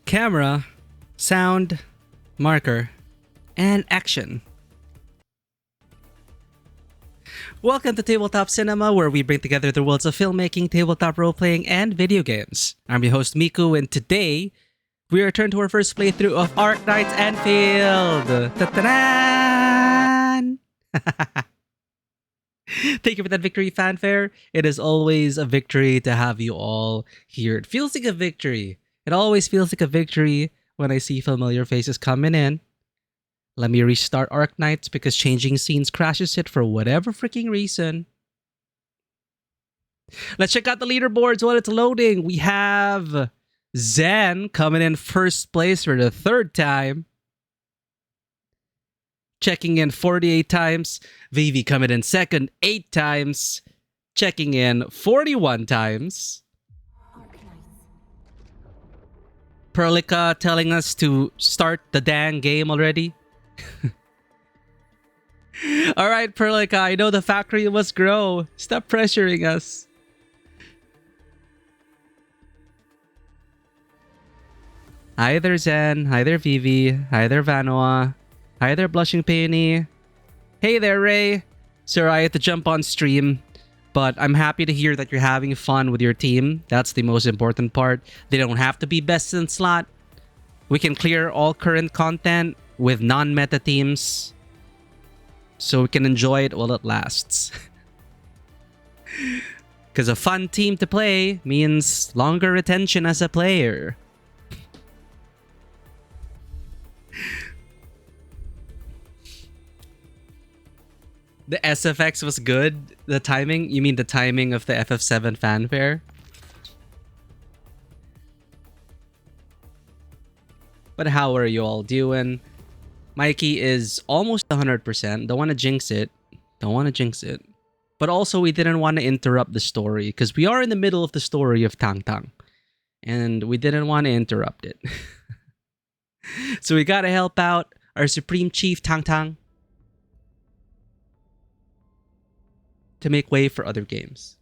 Camera, sound, marker, and action. Welcome to Tabletop Cinema, where we bring together the worlds of filmmaking, tabletop role-playing, and video games. I'm your host, Miku, and today, we return to our first playthrough of Arknights Endfield! Ta-ta-dan! Thank you for that victory fanfare. It is always a victory to have you all here. It feels like a victory. It always feels like a victory when I see familiar faces coming in. Let me restart Arknights because changing scenes crashes it for whatever freaking reason. Let's check out the leaderboards while it's loading. We have Zen coming in first place for the third time. Checking in 48 times. Vivi coming in second 8 times. Checking in 41 times. Perlica telling us to start the dang game already. Alright, Perlica, I know the factory must grow. Stop pressuring us. Hi there, Zen. Hi there, Vivi. Hi there, Vanoa. Hi there, Blushing Peony. Hey there, Ray. Sir, I had to jump on stream, but I'm happy to hear that you're having fun with your team. That's the most important part. They don't have to be best in slot. We can clear all current content with non-meta teams, so we can enjoy it while it lasts. Because a fun team to play means longer retention as a player. The SFX was good. The timing? You mean the timing of the FF7 fanfare? But how are you all doing? Mikey is almost 100%. Don't want to jinx it. Don't want to jinx it. But also, we didn't want to interrupt the story because we are in the middle of the story of Tangtang. And we didn't want to interrupt it. So we gotta help out our Supreme Chief Tangtang to make way for other games.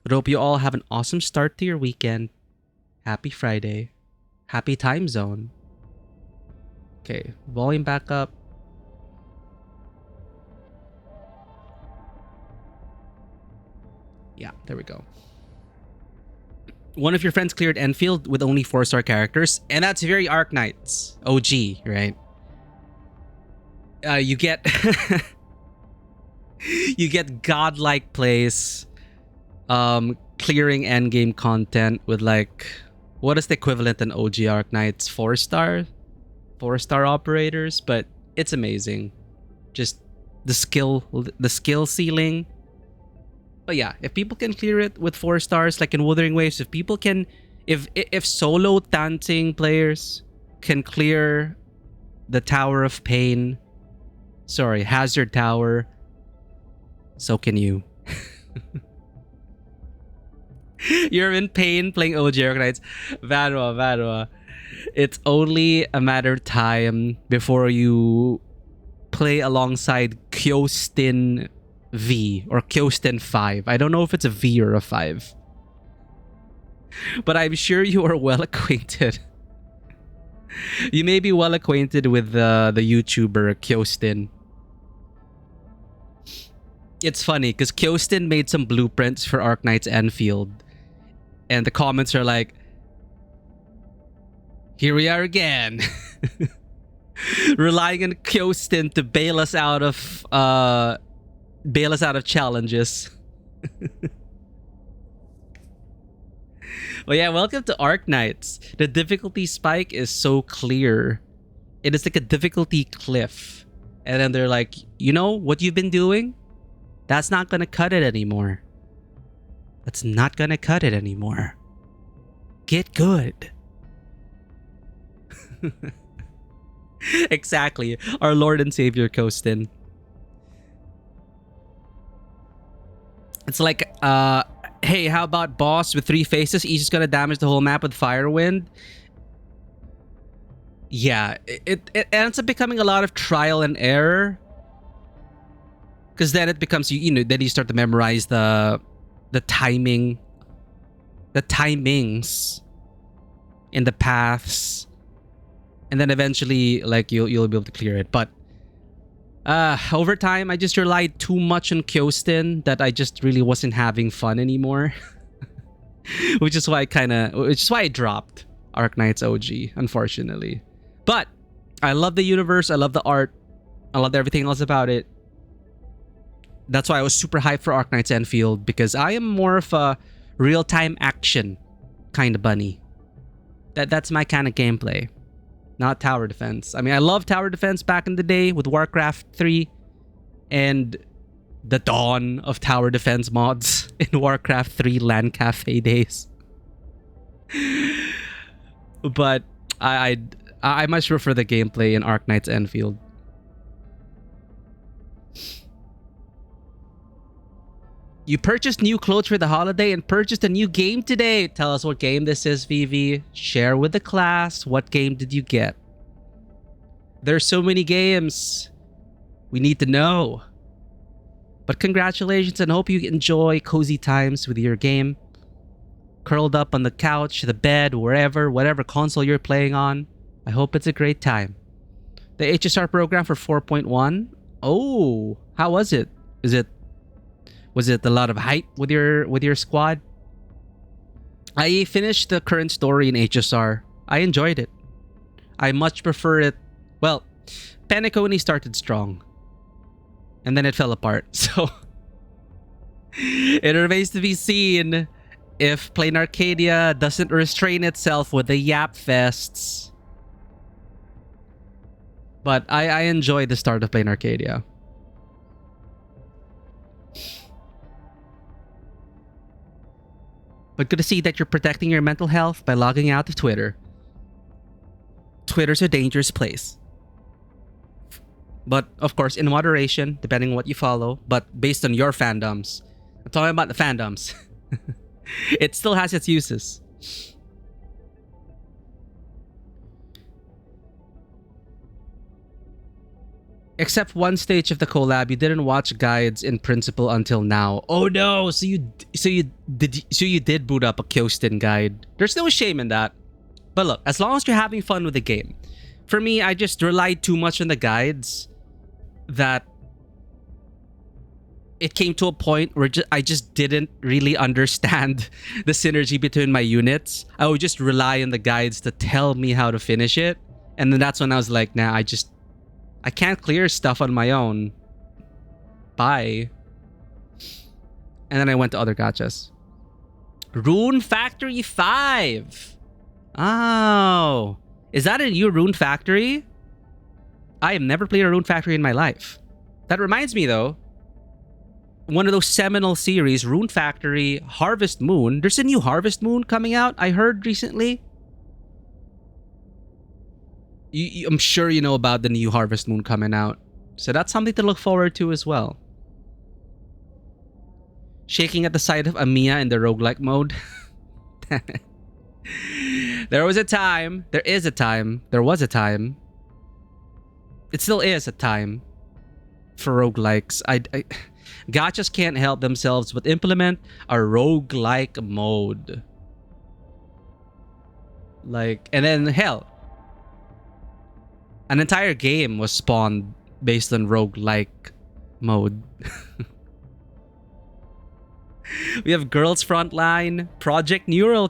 But hope you all have an awesome start to your weekend. Happy Friday. Happy time zone. Okay, volume back up. Yeah, there we go. One of your friends cleared Endfield with only 4-star characters, and that's very Arknights. OG, right? You get you get godlike plays, clearing endgame content with like, what is the equivalent in OG Arknights? 4-star operators, but it's amazing. Just the skill ceiling. But yeah, if people can clear it with 4 stars, like in Wuthering Waves, if people can, if solo Tangtang players can clear the Tower of Pain, sorry, Hazard Tower, so can you. You're in pain playing OG Arknights. Vanwa. It's only a matter of time before you play alongside Kyostin V or Kyostin 5. I don't know if it's a V or a 5. But I'm sure you are well acquainted. You may be well acquainted with the YouTuber Kyostin. It's funny because Kyostin made some blueprints for Arknights Endfield. And the comments are like, here we are again. Relying on Kyostin to bail us out of challenges. Well, yeah, welcome to Arknights. The difficulty spike is so clear. It is like a difficulty cliff. And then they're like, you know what you've been doing? That's not gonna cut it anymore. That's not gonna cut it anymore. Get good. Exactly. Our Lord and Savior Kyostin. It's like, hey, how about boss with 3 faces? Each is gonna damage the whole map with Firewind. Yeah, it ends up becoming a lot of trial and error. Because then it becomes, you know, then you start to memorize the timing the timings in the paths, and then eventually like you'll be able to clear it. But over time I just relied too much on Kyostin that I just really wasn't having fun anymore. which is why I dropped Arknights OG, unfortunately. But I love the universe, I love the art, I love everything else about it. That's why I was super hyped for Arknights Endfield, because I am more of a real-time action kind of bunny. That's my kind of gameplay, not tower defense. I mean, I love tower defense back in the day with Warcraft 3 and the dawn of tower defense mods in Warcraft 3 LAN cafe days. But I much prefer the gameplay in Arknights Endfield. You purchased new clothes for the holiday and purchased a new game today. Tell us what game this is, Vivi. Share with the class. What game did you get? There's so many games. We need to know. But congratulations, and hope you enjoy cozy times with your game. Curled up on the couch, the bed, wherever, whatever console you're playing on. I hope it's a great time. The HSR program for 4.1. Oh, how was it? Was it a lot of hype with your squad? I finished the current story in HSR. I enjoyed it. I much prefer it. Well, Penacony started strong, and then it fell apart. So it remains to be seen if Plain Arcadia doesn't restrain itself with the yap fests. But I enjoyed the start of Plain Arcadia. But good to see that you're protecting your mental health by logging out of Twitter. Twitter's a dangerous place. But, of course, in moderation, depending on what you follow, but based on your fandoms. I'm talking about the fandoms. It still has its uses. Except one stage of the collab, you didn't watch guides in principle until now. Oh no! So you did boot up a Kyostin guide. There's no shame in that. But look, as long as you're having fun with the game. For me, I just relied too much on the guides that it came to a point where I just didn't really understand the synergy between my units. I would just rely on the guides to tell me how to finish it. And then that's when I was like, nah, I can't clear stuff on my own. Bye. And then I went to other gachas. Rune Factory 5. Oh. Is that a new Rune Factory? I have never played a Rune Factory in my life. That reminds me though. One of those seminal series, Rune Factory, Harvest Moon. There's a new Harvest Moon coming out, I heard recently. I'm sure you know about the new Harvest Moon coming out. So that's something to look forward to as well. Shaking at the sight of Amiya in the roguelike mode. There was a time. There is a time. There was a time. It still is a time for roguelikes. Gachas can't help themselves but implement a roguelike mode. Like, and then hell, an entire game was spawned based on roguelike mode. We have Girls Frontline, Project Neural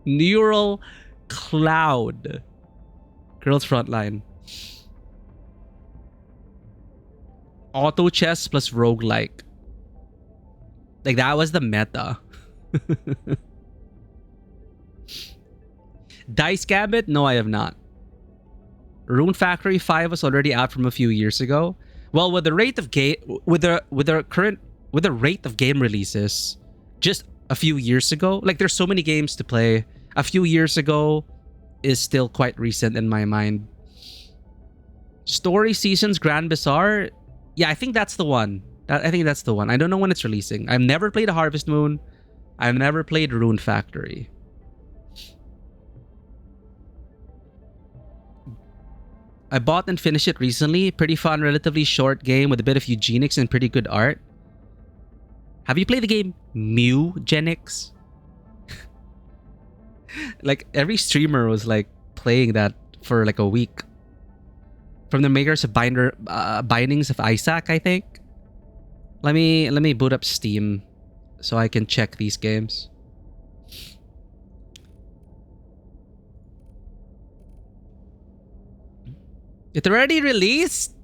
Neural Cloud. Girls Frontline. Auto chess plus roguelike. Like, that was the meta. Dice Gambit? No, I have not. Rune Factory 5 was already out from a few years ago. Well, with the rate of game with the rate of game releases just a few years ago, like there's so many games to play. A few years ago is still quite recent in my mind. Story Seasons Grand Bazaar? Yeah, I think that's the one. I think that's the one. I don't know when it's releasing. I've never played a Harvest Moon. I've never played Rune Factory. I bought and finished it recently. Pretty fun, relatively short game with a bit of eugenics and pretty good art. Have you played the game Mewgenix? Like every streamer was like playing that for like a week. From the makers of Bindings of Isaac, I think. Let me boot up Steam so I can check these games. It already released?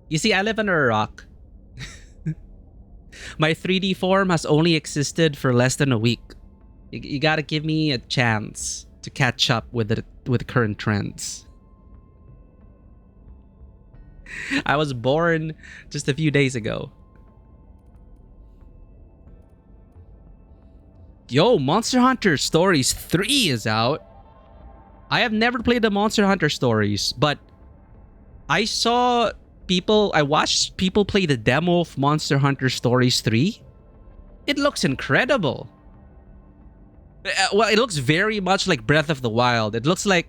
You see, I live under a rock. My 3D form has only existed for less than a week. You gotta give me a chance to catch up with the current trends. I was born just a few days ago. Yo, Monster Hunter Stories 3 is out. I have never played the Monster Hunter Stories, but I watched people play the demo of Monster Hunter Stories 3. It looks incredible. Well, it looks very much like Breath of the Wild. It looks like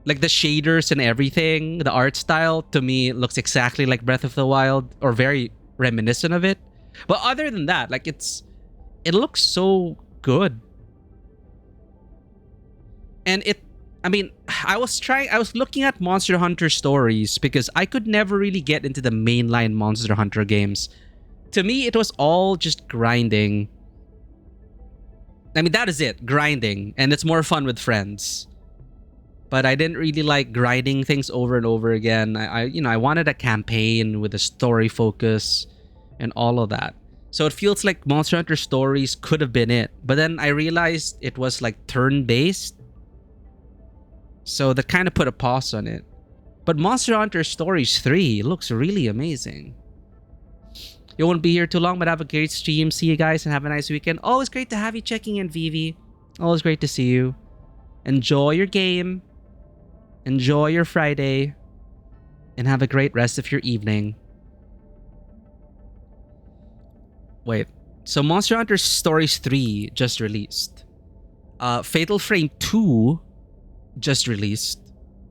the shaders and everything, the art style, to me, it looks exactly like Breath of the Wild, or very reminiscent of it. But other than that, like it looks so good. And I was looking at Monster Hunter Stories because I could never really get into the mainline Monster Hunter games. To me, it was all just grinding. I mean, that is it, grinding, and it's more fun with friends. But I didn't really like grinding things over and over again. I wanted a campaign with a story focus and all of that. So it feels like Monster Hunter Stories could have been it. But then I realized it was like turn-based. So that kind of put a pause on it. But Monster Hunter Stories 3 looks really amazing. You won't be here too long, but have a great stream. See you guys and have a nice weekend. Always great to have you checking in, Vivi. Always great to see you. Enjoy your game. Enjoy your Friday. And have a great rest of your evening. Wait. So Monster Hunter Stories 3 just released. Fatal Frame 2 just released.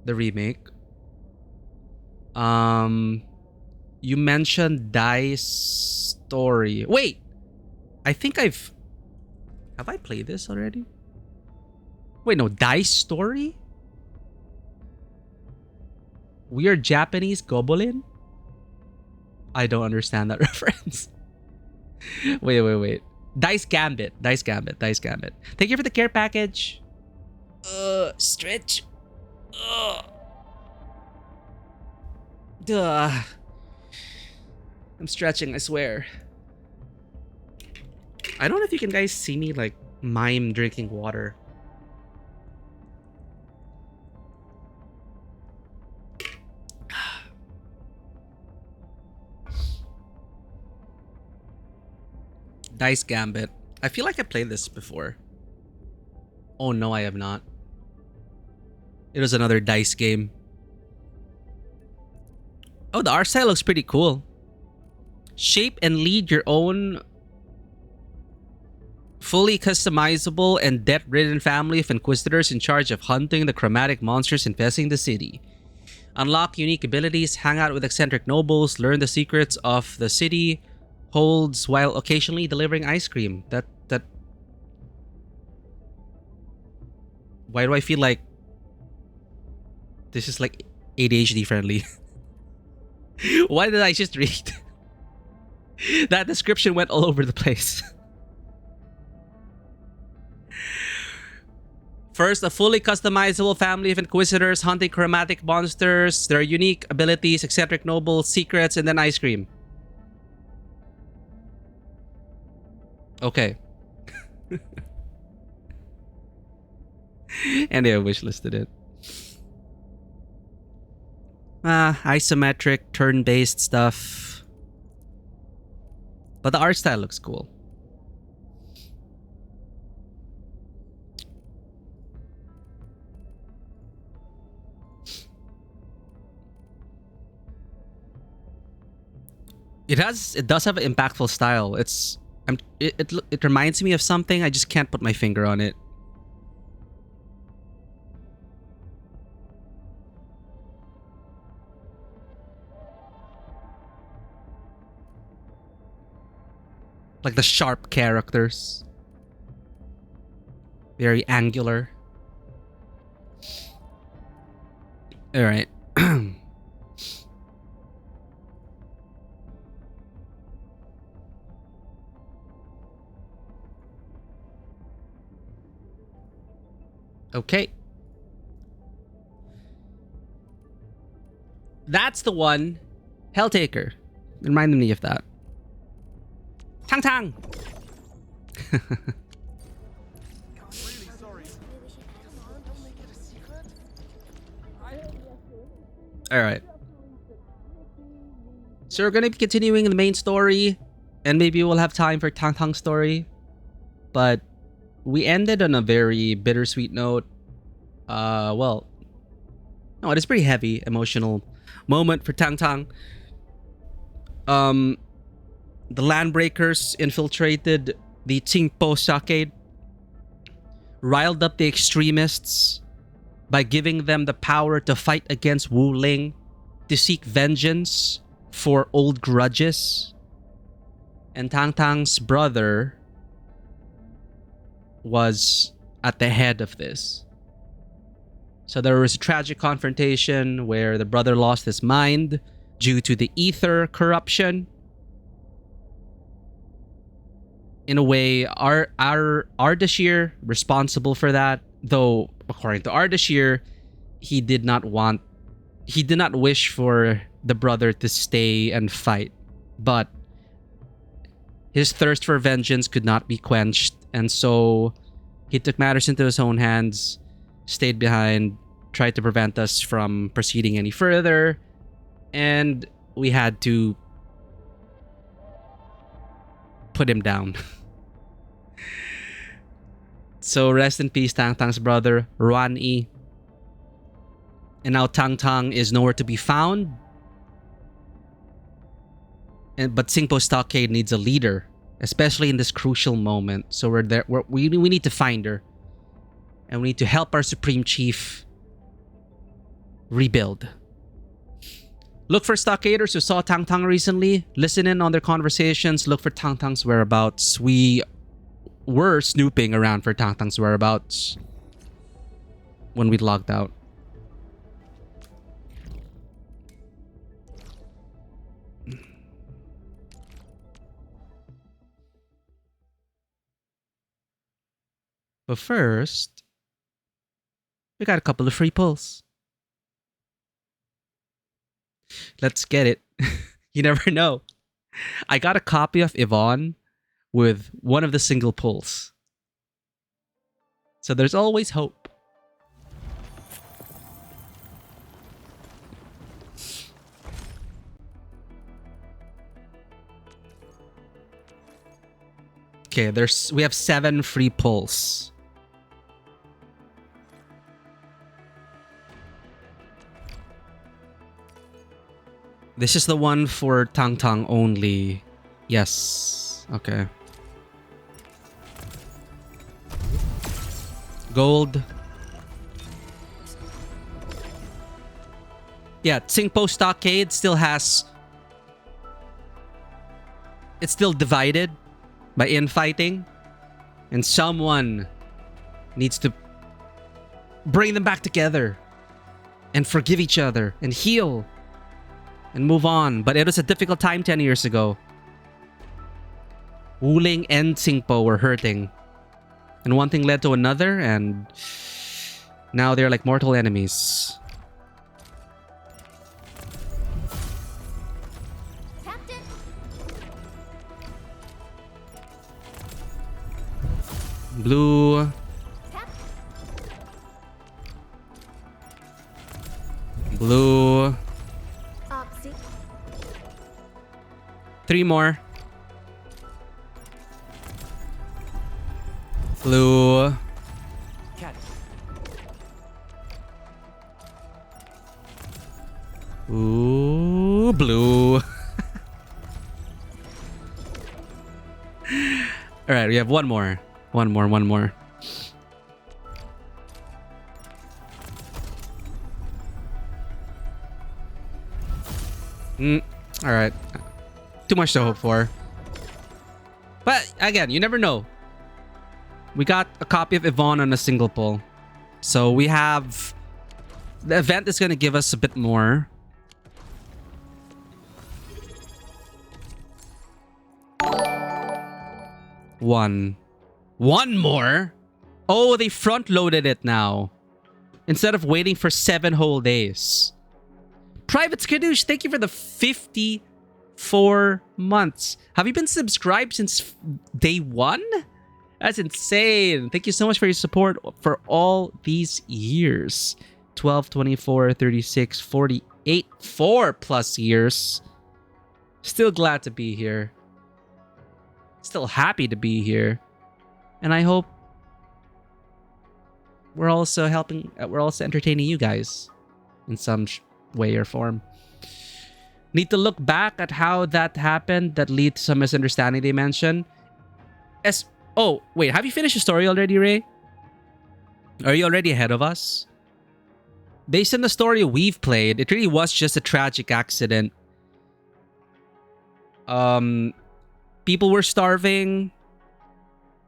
The remake. You mentioned Dice Story. Wait! I think have I played this already? Wait, no, Dice Story? Weird Japanese Goblin? I don't understand that reference. Wait. Dice Gambit. Thank you for the care package. Stretch. Duh. I'm stretching, I swear. I don't know if you can guys see me like mime drinking water. Dice Gambit. I feel like I played this before. Oh no, I have not. It was another dice game. Oh, the art style looks pretty cool. Shape and lead your own fully customizable and debt-ridden family of inquisitors in charge of hunting the chromatic monsters infesting the city. Unlock unique abilities, hang out with eccentric nobles, learn the secrets of the city holds while occasionally delivering ice cream. That Why do I feel like this is like ADHD friendly? Why did I just read? That description went all over the place. First, a fully customizable family of inquisitors hunting chromatic monsters, their unique abilities, eccentric nobles, secrets, and then ice cream. Okay. And they wishlisted it. Isometric, turn-based stuff. But the art style looks cool. It does have an impactful style. It reminds me of something. I just can't put my finger on it. Like the sharp characters. Very angular. Alright. Okay. That's the one. Helltaker. Reminded me of that. Tangtang! Alright. So we're gonna be continuing the main story. And maybe we'll have time for Tangtang's story. But we ended on a very bittersweet note. Well, no, it is pretty heavy, emotional moment for Tangtang. The Landbreakers infiltrated the Qingpo stockade, riled up the extremists by giving them the power to fight against Wu Ling, to seek vengeance for old grudges. And Tangtang's brother was at the head of this. So there was a tragic confrontation where the brother lost his mind due to the ether corruption. In a way, Ardashir responsible for that, though according to Ardashir, he did not wish for the brother to stay and fight, but his thirst for vengeance could not be quenched, and so he took matters into his own hands, stayed behind, tried to prevent us from proceeding any further, and we had to put him down. So rest in peace, Tangtang's brother, Ruan Yi. And now Tangtang is nowhere to be found. But Qingpo Stockade needs a leader, especially in this crucial moment. So we need to find her. And we need to help our Supreme Chief rebuild. Look for Stockaders who saw Tangtang recently. Listen in on their conversations. Look for Tangtang's whereabouts. We were snooping around for Tangtang's whereabouts when we logged out. But first, we got a couple of free pulls. Let's get it. You never know. I got a copy of Yvonne with one of the single pulls. So there's always hope. Okay, we have 7 free pulls. This is the one for Tangtang only. Yes. Okay. Gold. Yeah, Qingpo Stockade still has... It's still divided by infighting. And someone needs to bring them back together. And forgive each other. And heal. And move on. But it was a difficult time 10 years ago. Wu Ling and Qingpo were hurting. And one thing led to another, and now they're like mortal enemies. Captain. Blue. Blue. Oxy. 3 more. Blue. Ooh, blue. All right, we have one more. One more. All right. Too much to hope for. But again, you never know. We got a copy of Yvonne on a single pull. So we have... The event is going to give us a bit more. One more? Oh, they front-loaded it now. Instead of waiting for 7 whole days. Private Skadoosh, thank you for the 54 months. Have you been subscribed since day 1? That's insane. Thank you so much for your support for all these years. 12, 24, 36, 48, 4+ years. Still glad to be here. Still happy to be here. And I hope we're also entertaining you guys in some way or form. Need to look back at how that happened that lead to some misunderstanding they mentioned. Oh, wait, have you finished the story already, Ray? Are you already ahead of us? Based on the story we've played, it really was just a tragic accident. People were starving.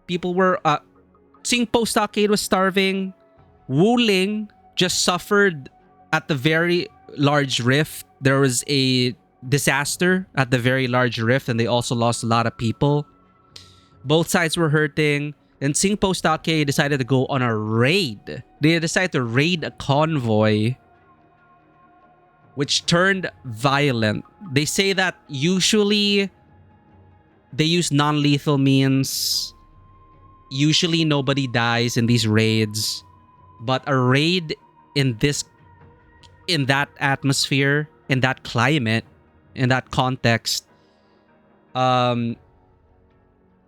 People were... Tsingpo Stockade was starving. Wuling just suffered at the very large rift. There was a disaster at the very large rift, and they also lost a lot of people. Both sides were hurting. And Tsingpo Stockade decided to go on a raid. They decided to raid a convoy, which turned violent. They say that usually they use non-lethal means. Usually nobody dies in these raids. But a raid in that atmosphere, in that climate, in that context, a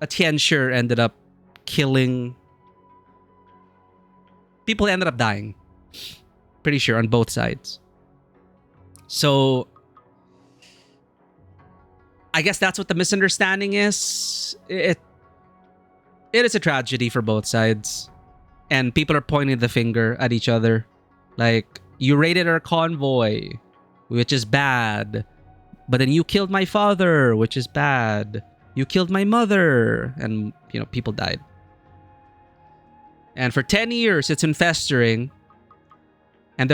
Tianshi ended up killing. People ended up dying. Pretty sure on both sides. So I guess that's what the misunderstanding is. It is a tragedy for both sides. And people are pointing the finger at each other. Like, you raided our convoy, which is bad. But then you killed my father, which is bad. You killed my mother. And, you know, people died. And for 10 years, it's been festering. And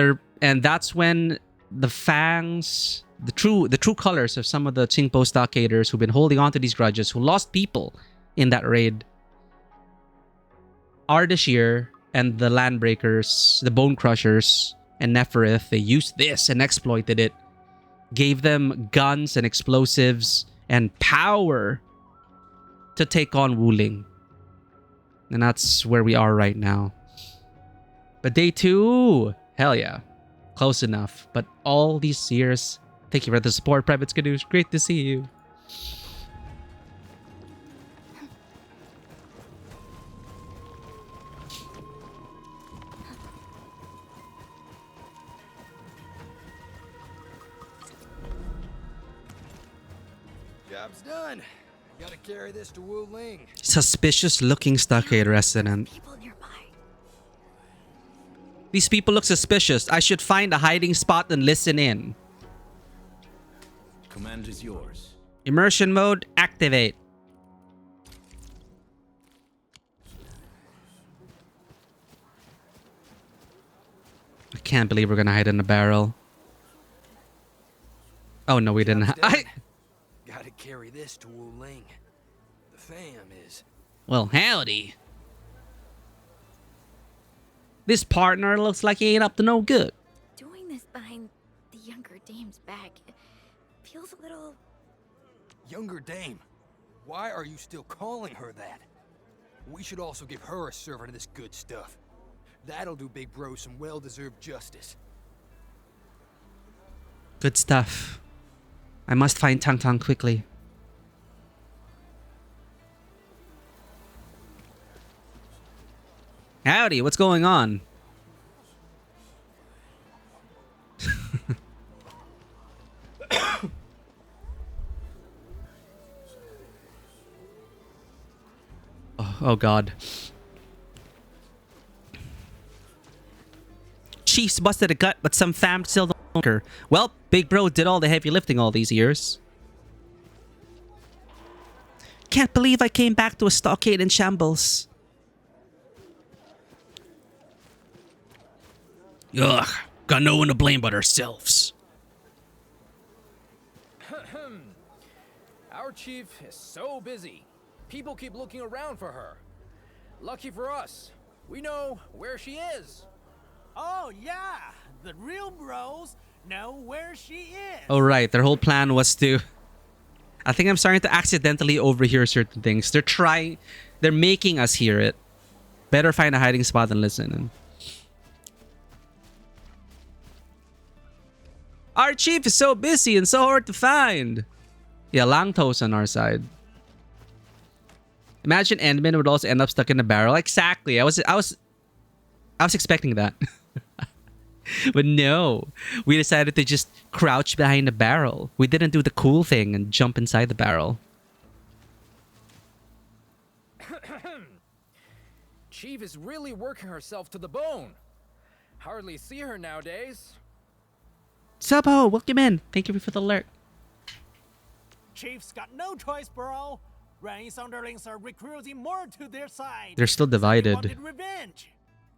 that's when the fangs, the true colors of some of the Tsingpo Stockaders who've been holding on to these grudges, who lost people in that raid, Ardashir and the Landbreakers, the Bone Crushers, and Neferith, they used this and exploited it. Gave them guns and explosives and power to take on Wuling. And that's where we are right now. But day 2, hell yeah. Close enough. But all these years, thank you for the support, Private Skadoosh. Great to see you. Job's done. Gotta carry this to Wu Ling. Suspicious looking stockade resident. People nearby. These people look suspicious. I should find a hiding spot and listen in. Command is yours. Immersion mode, activate. I can't believe we're gonna hide in a barrel. Oh no, we didn't. Gotta carry this to Wu Ling. The fam is... Well, howdy. This partner looks like he ain't up to no good. Doing this behind the younger dame's back feels a little... Younger dame. Why are you still calling her that? We should also give her a servant of this good stuff. That'll do Big Bro some well-deserved justice. Good stuff. I must find Tangtang quickly. Howdy, what's going on? oh God. Chiefs busted a gut, but some fam still don't conquer. Well, Big Bro did all the heavy lifting all these years. Can't believe I came back to a stockade in shambles. Ugh, got no one to blame but ourselves. Our chief is so busy. People keep looking around for her. Lucky for us, we know where she is. Oh yeah, the real bros know where she is. Oh right, their whole plan was to... I think I'm starting to accidentally overhear certain things. They're making us hear it. Better find a hiding spot and listen. Our chief is so busy and so hard to find. Yeah, Langto's on our side. Imagine Endman would also end up stuck in a barrel. Exactly. I was expecting that. But no. We decided to just crouch behind the barrel. We didn't do the cool thing and jump inside the barrel. Chief is really working herself to the bone. Hardly see her nowadays. Subho, welcome in. Thank you for the alert. Chief's got no choice, bro. Ryan's underlings are recruiting more to their side. They're still They divided. wanted revenge.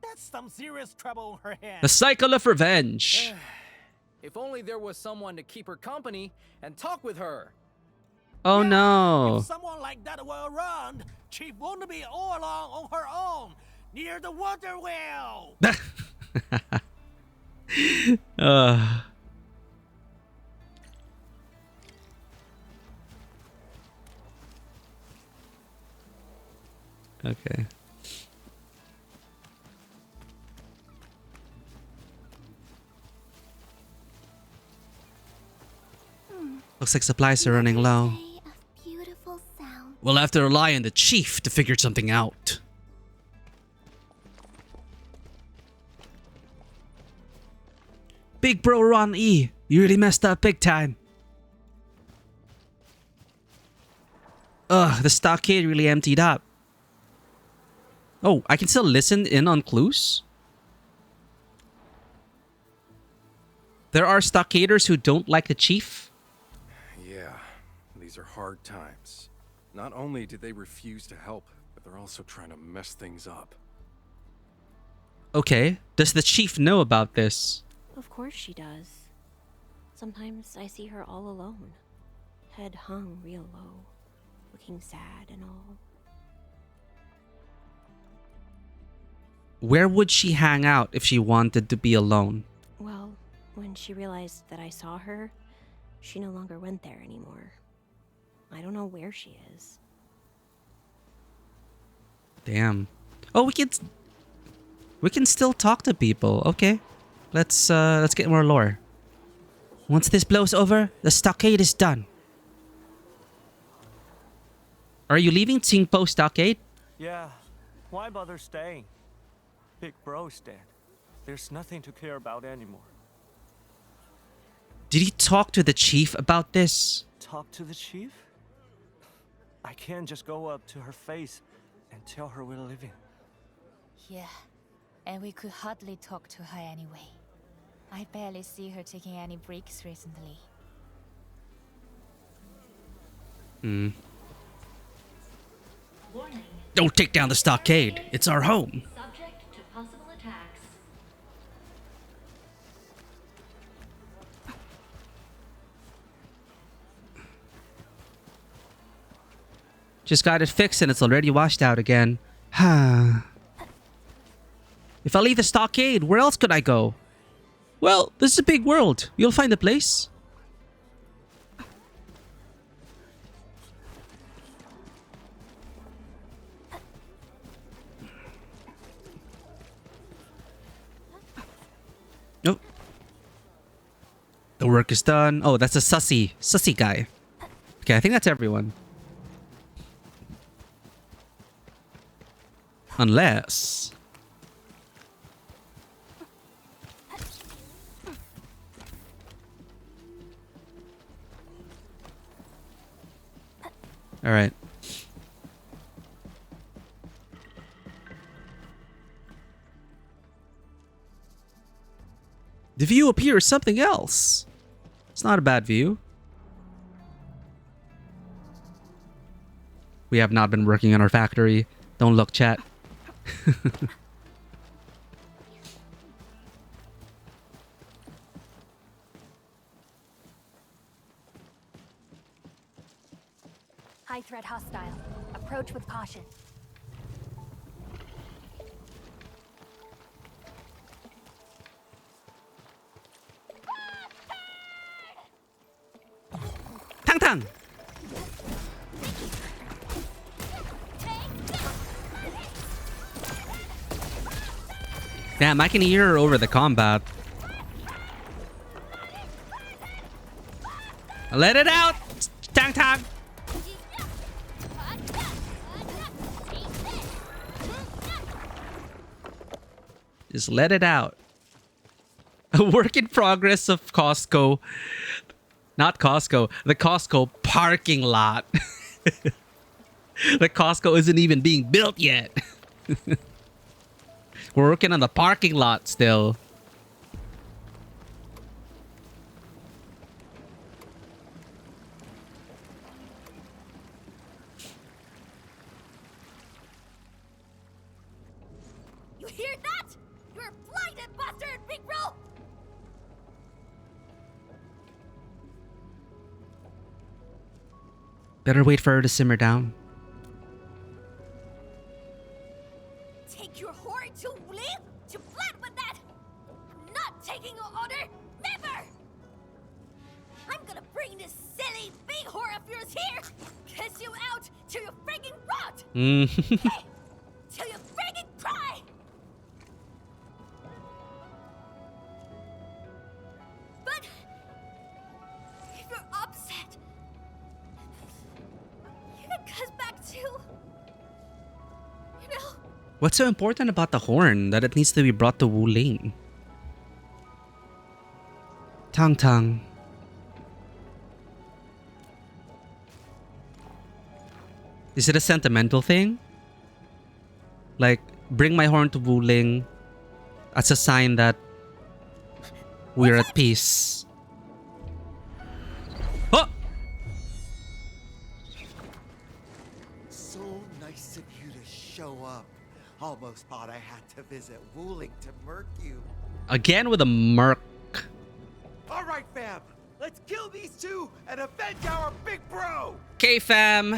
That's some serious trouble on her hands. The cycle of revenge. If only there was someone to keep her company and talk with her. Oh no. If someone like that were around, Chief won't be all along on her own near the water well. Okay. Looks like supplies are running low. We'll have to rely on the chief to figure something out. Big bro Ron E, you really messed up big time. Ugh, the stockade really emptied up. Oh, I can still listen in on clues? There are stockaders who don't like the chief? Yeah, these are hard times. Not only did they refuse to help, but they're also trying to mess things up. Okay, does the chief know about this? Of course she does. Sometimes I see her all alone, head hung real low, looking sad and all. Where would she hang out if she wanted to be alone? Well, when she realized that I saw her, she no longer went there anymore. I don't know where she is. Damn. Oh, we can still talk to people. Okay. Let's get more lore. Once this blows over, the stockade is done. Are you leaving Tsingpo Stockade? Yeah, why bother staying? Big bro's dead. There's nothing to care about anymore. Did he talk to the chief about this? Talk to the chief? I can't just go up to her face and tell her we're leaving. Yeah, and we could hardly talk to her anyway. I barely see her taking any breaks recently. Warning. Don't take down the stockade. It's our home. Subject to possible attacks. Just got it fixed and it's already washed out again. If I leave the stockade, where else could I go? Well, this is a big world. You'll find a place. Nope. The work is done. Oh, that's a sussy guy. Okay, I think that's everyone. Unless... Alright. The view up here is something else. It's not a bad view. We have not been working on our factory. Don't look, chat. High threat hostile. Approach with caution. Tangtang! Damn, I can hear her over the combat. Let it out! Tangtang! Just let it out. A work in progress of Costco. Not Costco. The Costco parking lot. The Costco isn't even being built yet. We're working on the parking lot still. You hear that? You're blinded, bastard, big bro! Better wait for her to simmer down. Take your whore to live? To flat with that! I'm not taking your order! Never! I'm gonna bring this silly big whore of yours here! Kiss you out till you friggin' rot! Hey, till you friggin' cry! But if you're upset, you can cuss back too. You know? What's so important about the horn that it needs to be brought to Wu Ling? Tangtang. Is it a sentimental thing? Like, bring my horn to Wu Ling as a sign that we're at peace. Oh! So nice of you to show up. Almost thought I had to visit Wuling to murk you. Again with a murk. All right, fam. Let's kill these two and avenge our big bro. Okay, fam.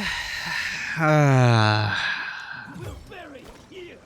We'll bury here.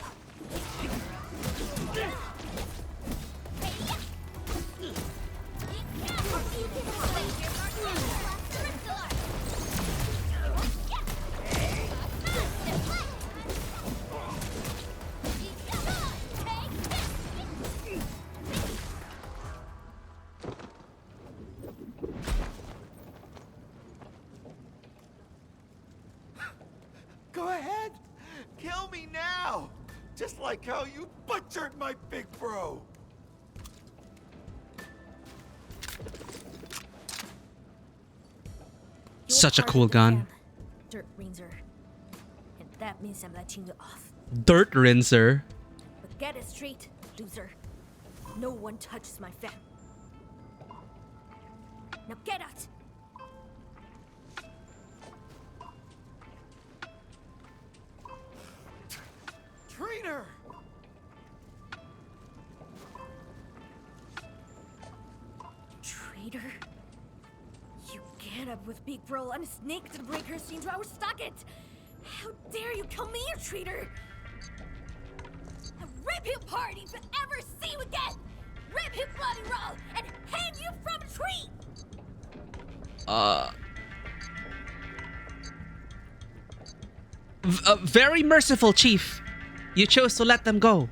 Go ahead. Kill me now. Just like how you butchered my big bro. Such a cool gun. Dirt rinser. And that means I'm letting you off. Dirt rinser. But get it straight, loser. No one touches my fam. Now get out! Traitor! Traitor? You get up with Big Bro and snake to break her into our socket! How dare you call me a traitor! I'll rip him apart if you ever see you again! Rip him bloody raw and hang you from a tree! Very merciful, Chief. You chose to let them go.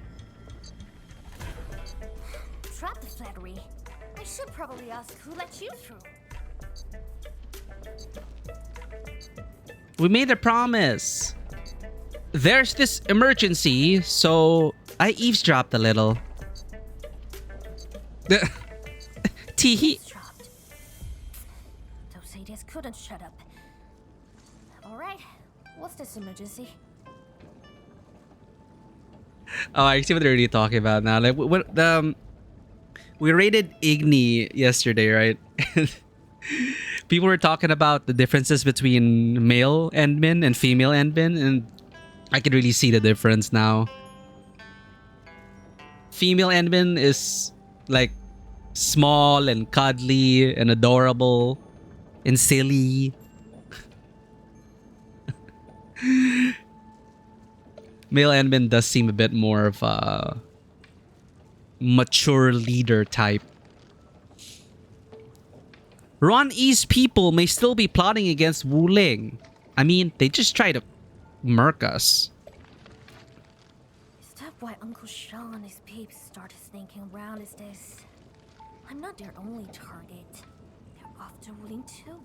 Drop the flattery. I should probably ask who let you through. We made a promise. There's this emergency, so I eavesdropped a little. Tee. Dropped. Those idiots couldn't shut up. Alright, what's this emergency? Oh, I see what they're really talking about now. Like, what we raided Igni yesterday, right? People were talking about the differences between male Endmin and female Endmin, and I can really see the difference now. Female Endmin is like small and cuddly and adorable and silly. Male Endmin does seem a bit more of a mature leader type. Ron E's people may still be plotting against Wu Ling. I mean, they just try to murk us. Is that why Uncle Sean and his peeps started sneaking around? Is this? I'm not their only target. They're after Wuling too.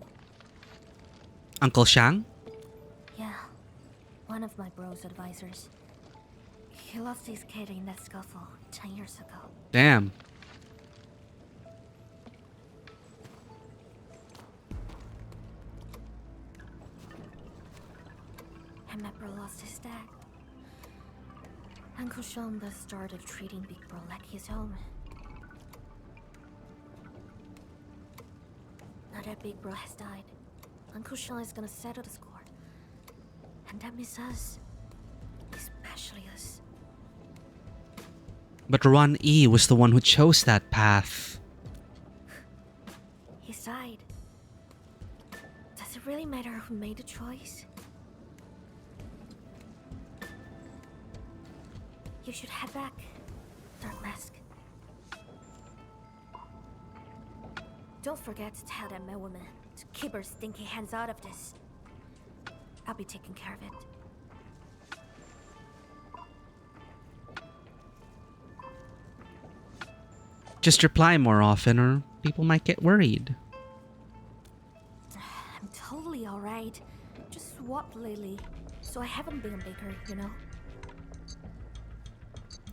Uncle Shang? Yeah, one of my bro's advisors. He lost his kid in that scuffle 10 years ago. Damn. And my bro lost his dad. Uncle Sean thus started treating Big Bro like his own. Now that Big Bro has died, Uncle Sean is gonna settle the score. And that means us. Especially us. But Ron E was the one who chose that path. He died. Does it really matter who made the choice? You should head back, Dark Mask. Don't forget to tell that madwoman to keep her stinky hands out of this. I'll be taking care of it. Just reply more often or people might get worried. I'm totally alright. Just swapped lately, so I haven't been a baker, you know?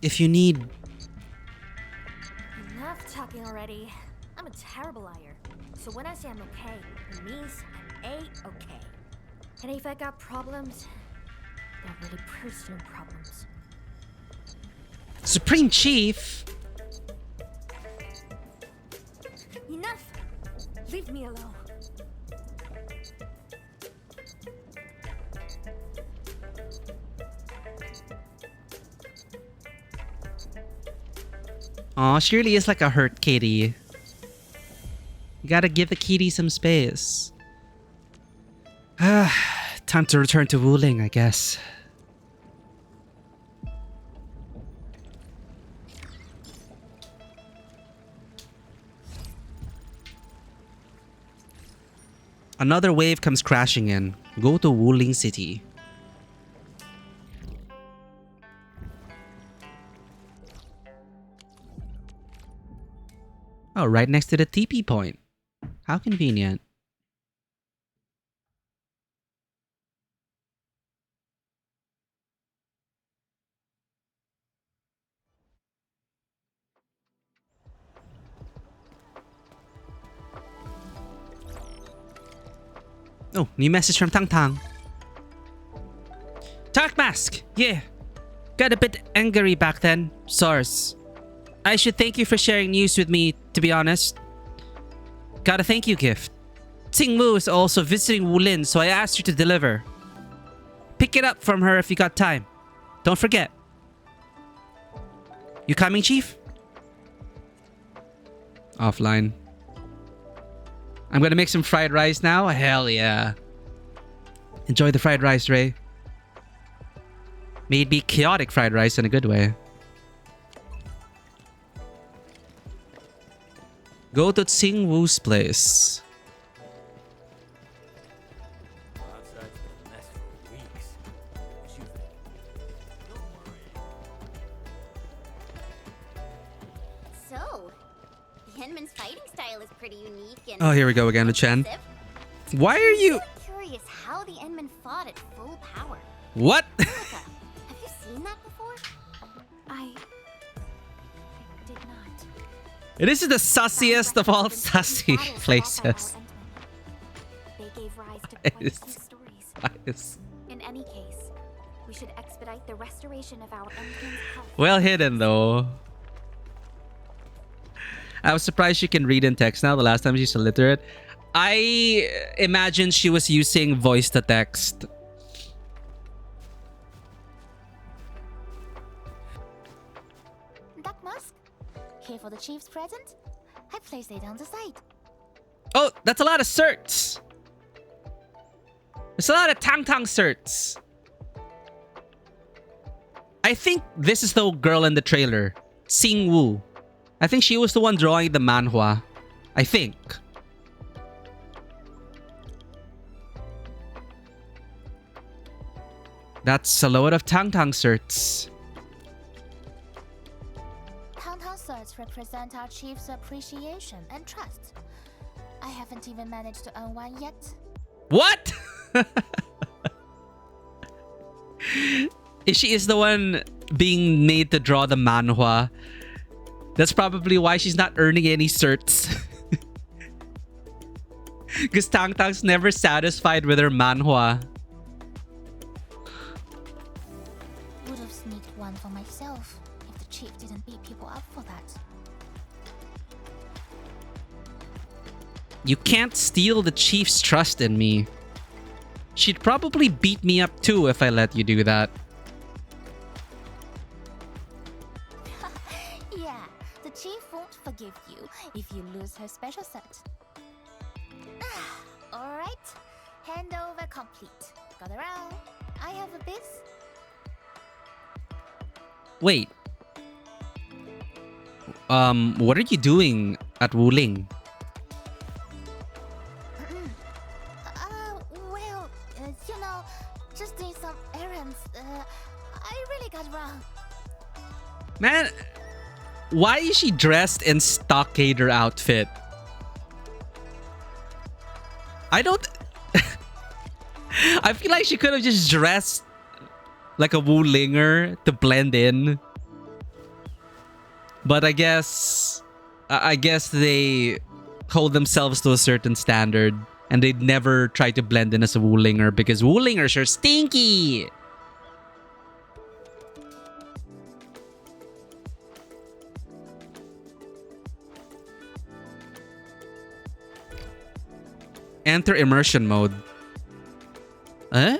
If you need... Enough talking already. I'm a terrible liar. So when I say I'm okay, it means I'm A-okay. And if I got problems, they're really personal problems. Supreme Chief? Enough! Leave me alone. Aw, Shirley is like a hurt kitty. You gotta give the kitty some space. Time to return to Wuling, I guess. Another wave comes crashing in. Go to Wuling City. Oh, right next to the TP point. How convenient. Oh, new message from Tangtang. Dark Mask! Yeah. Got a bit angry back then. Source. I should thank you for sharing news with me, to be honest. Got a thank you gift. Ting Mu is also visiting Wulin, so I asked her to deliver. Pick it up from her if you got time. Don't forget. You coming, Chief? Offline. I'm gonna make some fried rice now. Hell yeah. Enjoy the fried rice, Ray. May it be chaotic fried rice in a good way. Go to Tsing Wu's place. So, Henman's fighting style is pretty unique and... Oh, here we go again with Chen. Why are you... I'm curious how the Endman fought at full power. What? Have you seen that before? I did not. This is the sussiest of all sussy places. They gave rise to quite some stories. Nice. In any case, we should expedite the restoration of our Endman's health. Well hidden though. I was surprised she can read in text now. The last time she's illiterate. I imagine she was using voice to text. Duck Musk, here for the chief's present. I placed it on the side. Oh, that's a lot of certs. There's a lot of Tangtang certs. I think this is the girl in the trailer, Sing Woo. I think she was the one drawing the manhwa. I think. That's a load of Tangtang certs. Tangtang swords represent our chief's appreciation and trust. I haven't even managed to earn one yet. What? If she is the one being made to draw the manhwa, that's probably why she's not earning any certs. Because Tangtang's never satisfied with her manhwa. Would have sneaked one for myself if the chief didn't beat people up for that. You can't steal the chief's trust in me. She'd probably beat me up too if I let you do that. Yeah, the chief won't forgive you if you lose her special set. Alright, handover complete. Got around. I have a biz. Wait. What are you doing at Wuling? Well, you know, just doing some errands. I really got wrong. Man, why is she dressed in stockader outfit? I don't... I feel like she could have just dressed like a Wulinger to blend in. But I guess they hold themselves to a certain standard. And they'd never try to blend in as a Wulinger because Wulingers are stinky! Enter immersion mode. Eh?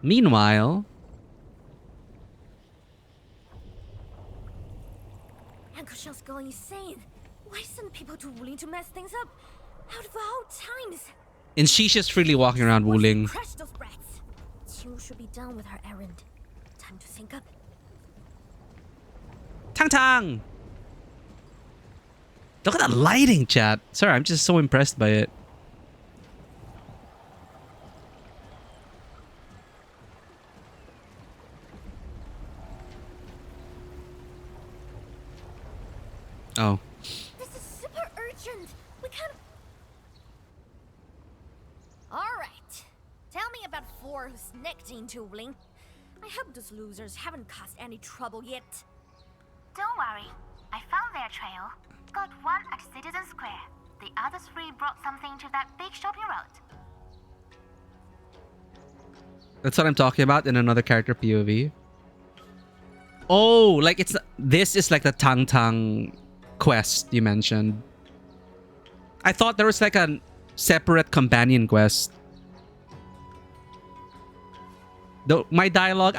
Meanwhile... Uncle Shell's going insane. Why send people to Wuling to mess things up? Out of all times. And she's just freely walking around Wuling. Crush those brats. Qiu should be done with her errand. Time to sync up. Tangtang! Look at that lighting, chat. Sorry, I'm just so impressed by it. Oh. This is super urgent. We can't... Alright. Tell me about four who sneaked into Wuling. I hope those losers haven't caused any trouble yet. Don't worry. I found their trail. Got one at Citizen Square. The other three brought something to that big shopping road. That's what I'm talking about in another character POV. Oh, like it's... This is like the Tangtang quest you mentioned. I thought there was like a separate companion quest. Though my dialogue,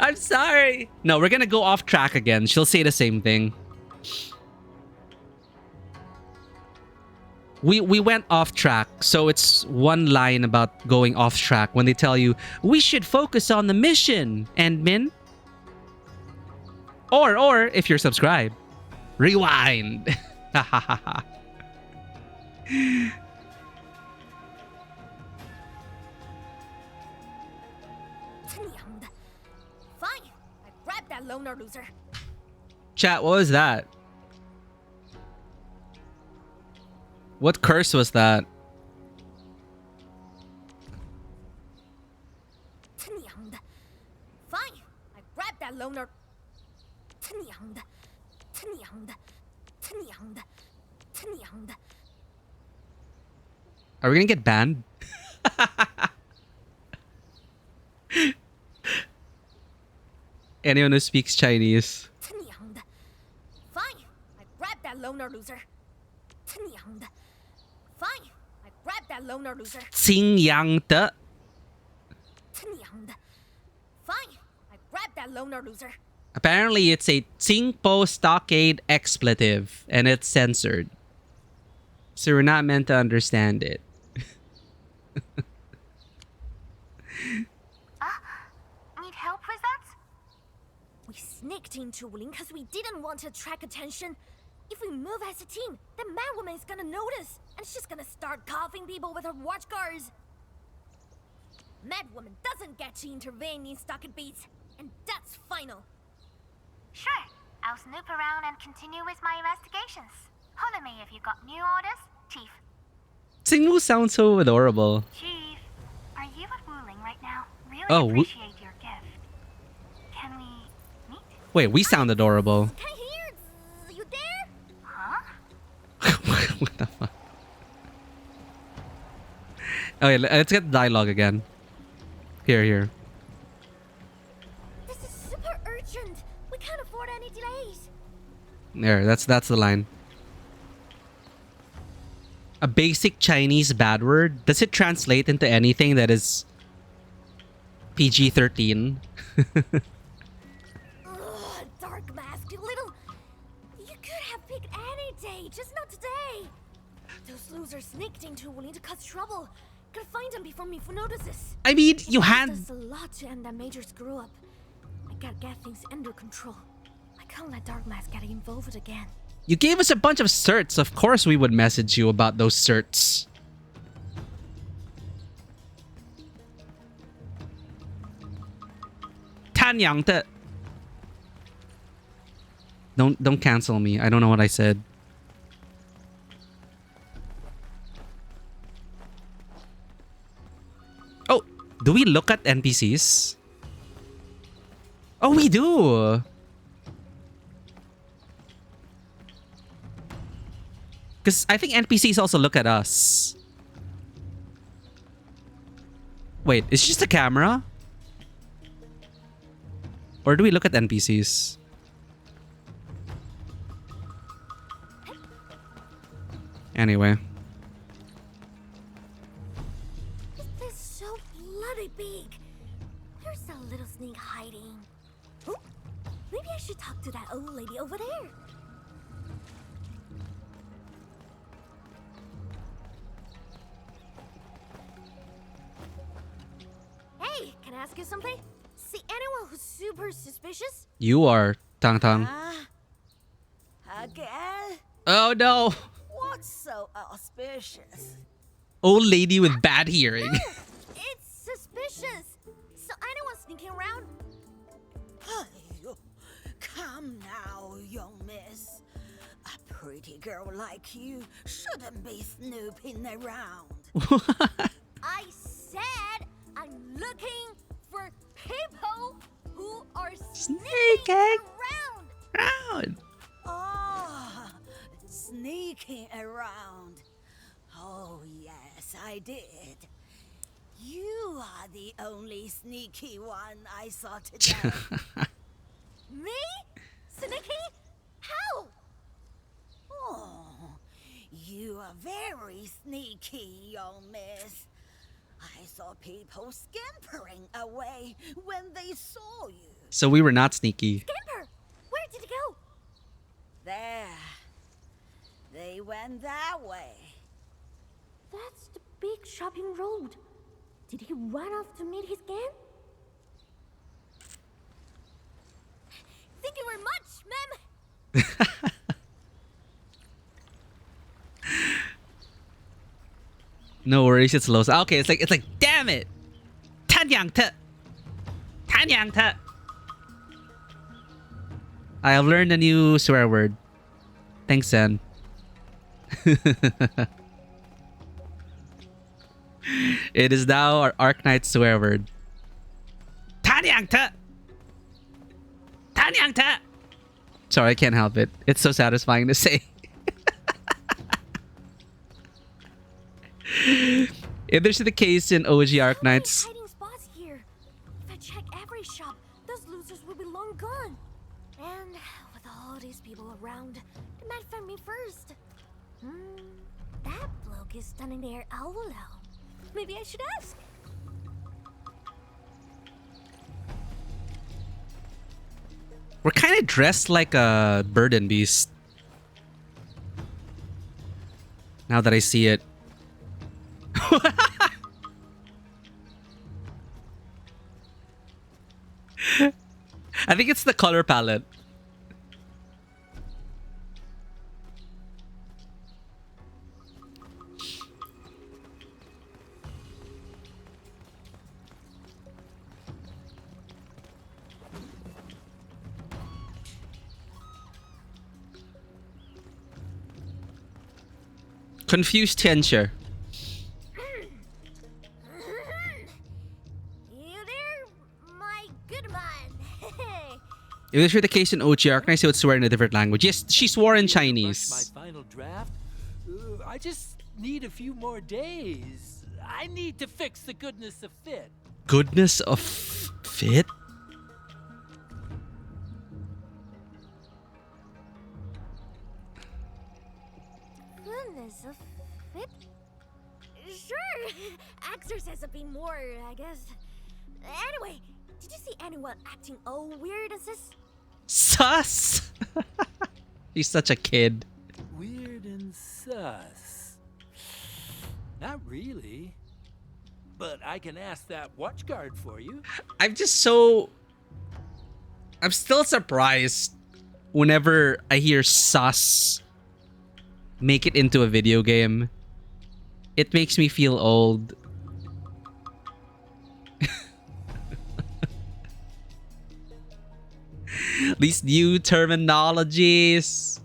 I'm sorry. No, we're gonna go off track again. She'll say the same thing. We went off track, so it's one line about going off track when they tell you we should focus on the mission, Endmin. Or if you're subscribed, rewind. Fine. I grabbed that loner loser. Chat, what was that? What curse was that? Fine. I grabbed that loner. Are we gonna get banned? anyone who speaks Chinese. 他娘的 Fine, I grabbed that loner loser. 他娘的 Fine, I grabbed that loner loser. 清扬的.他娘的 Fine, I grabbed that loner loser. Apparently, it's a Tsingpo stockade expletive, and it's censored. So we're not meant to understand it. Need help with that? We sneaked into Wuling because we didn't want to attract attention. If we move as a team, then Madwoman is gonna notice, and she's gonna start coughing people with her watch guards. Madwoman doesn't get to intervene in stockade beats, and that's final. Sure, I'll snoop around and continue with my investigations. Holler me if you got new orders, Chief. Tsingwu sounds so adorable. Chief, are you at Wuling right now? Really appreciate your gift. Can we meet? Wait, we sound adorable. Can I hear? You there? Huh? What the fuck? Okay, let's get the dialogue again. Here. This is super urgent. We can't afford any delays. There, that's the line. A basic Chinese bad word. Does it translate into anything that is PG-13? Ugh, Dark Mask, you little... You could have picked any day, just not today. Those losers sneaked into Wuling to cause trouble. Gotta find them before Mifu notices. I mean, you had... There's a lot to end that major screw up. I gotta get things under control. I can't let Dark Mask get involved again. You gave us a bunch of certs. Of course we would message you about those certs. Tanyang de. Don't cancel me. I don't know what I said. Oh, do we look at NPCs? Oh, we do. Because I think NPCs also look at us. Wait, it's just a camera? Or do we look at NPCs? Anyway. This is so bloody big. There's a little sneak hiding. Oh, maybe I should talk to that old lady over there. Hey, can I ask you something? See anyone who's super suspicious? You are, Tangtang. Again? Oh no! What's so auspicious? Old lady with bad hearing. It's suspicious. So anyone sneaking around? Hey, come now, young miss. A pretty girl like you shouldn't be snooping around. I said I'm looking for people who are sneaking around. Ah, sneaking around. Oh, yes, I did. You are the only sneaky one I saw today. Me? Sneaky? How? Oh, you are very sneaky, young miss. I saw people scampering away when they saw you. So we were not sneaky. Scamper! Where did he go? There. They went that way. That's the big shopping road. Did he run off to meet his gang? Thank you very much, ma'am. No worries, it's low. Okay, it's like damn it. Tanyang te. Tanyang te. I have learned a new swear word. Thanks, Zen. It is now our Arknights swear word. Tanyang te. Tanyang te. Sorry, I can't help it. It's so satisfying to say. If there's the case in OG Arknights. Hiding spots here. If I check every shop, those losers will be long gone. these people around. They might find me first. That bloke is standing there all alone. Maybe I should ask. We're kind of dressed like a bird and beast. Now that I see it. I think it's the color palette. Confused Tianxia. You there, my good man? If this were the case in OG Arknights, I would swear in a different language. Yes, she swore in Chinese. My final draft? I just need a few more days. I need to fix the goodness of fit. Goodness of fit? Goodness of fit? Sure. Actor says a bit more, I guess. Anyway, did you see anyone acting all weird as this? Sus! He's such a kid. Weird and sus. Not really. But I can ask that watchguard for you. I'm still surprised whenever I hear sus make it into a video game. It makes me feel old. These new terminologies.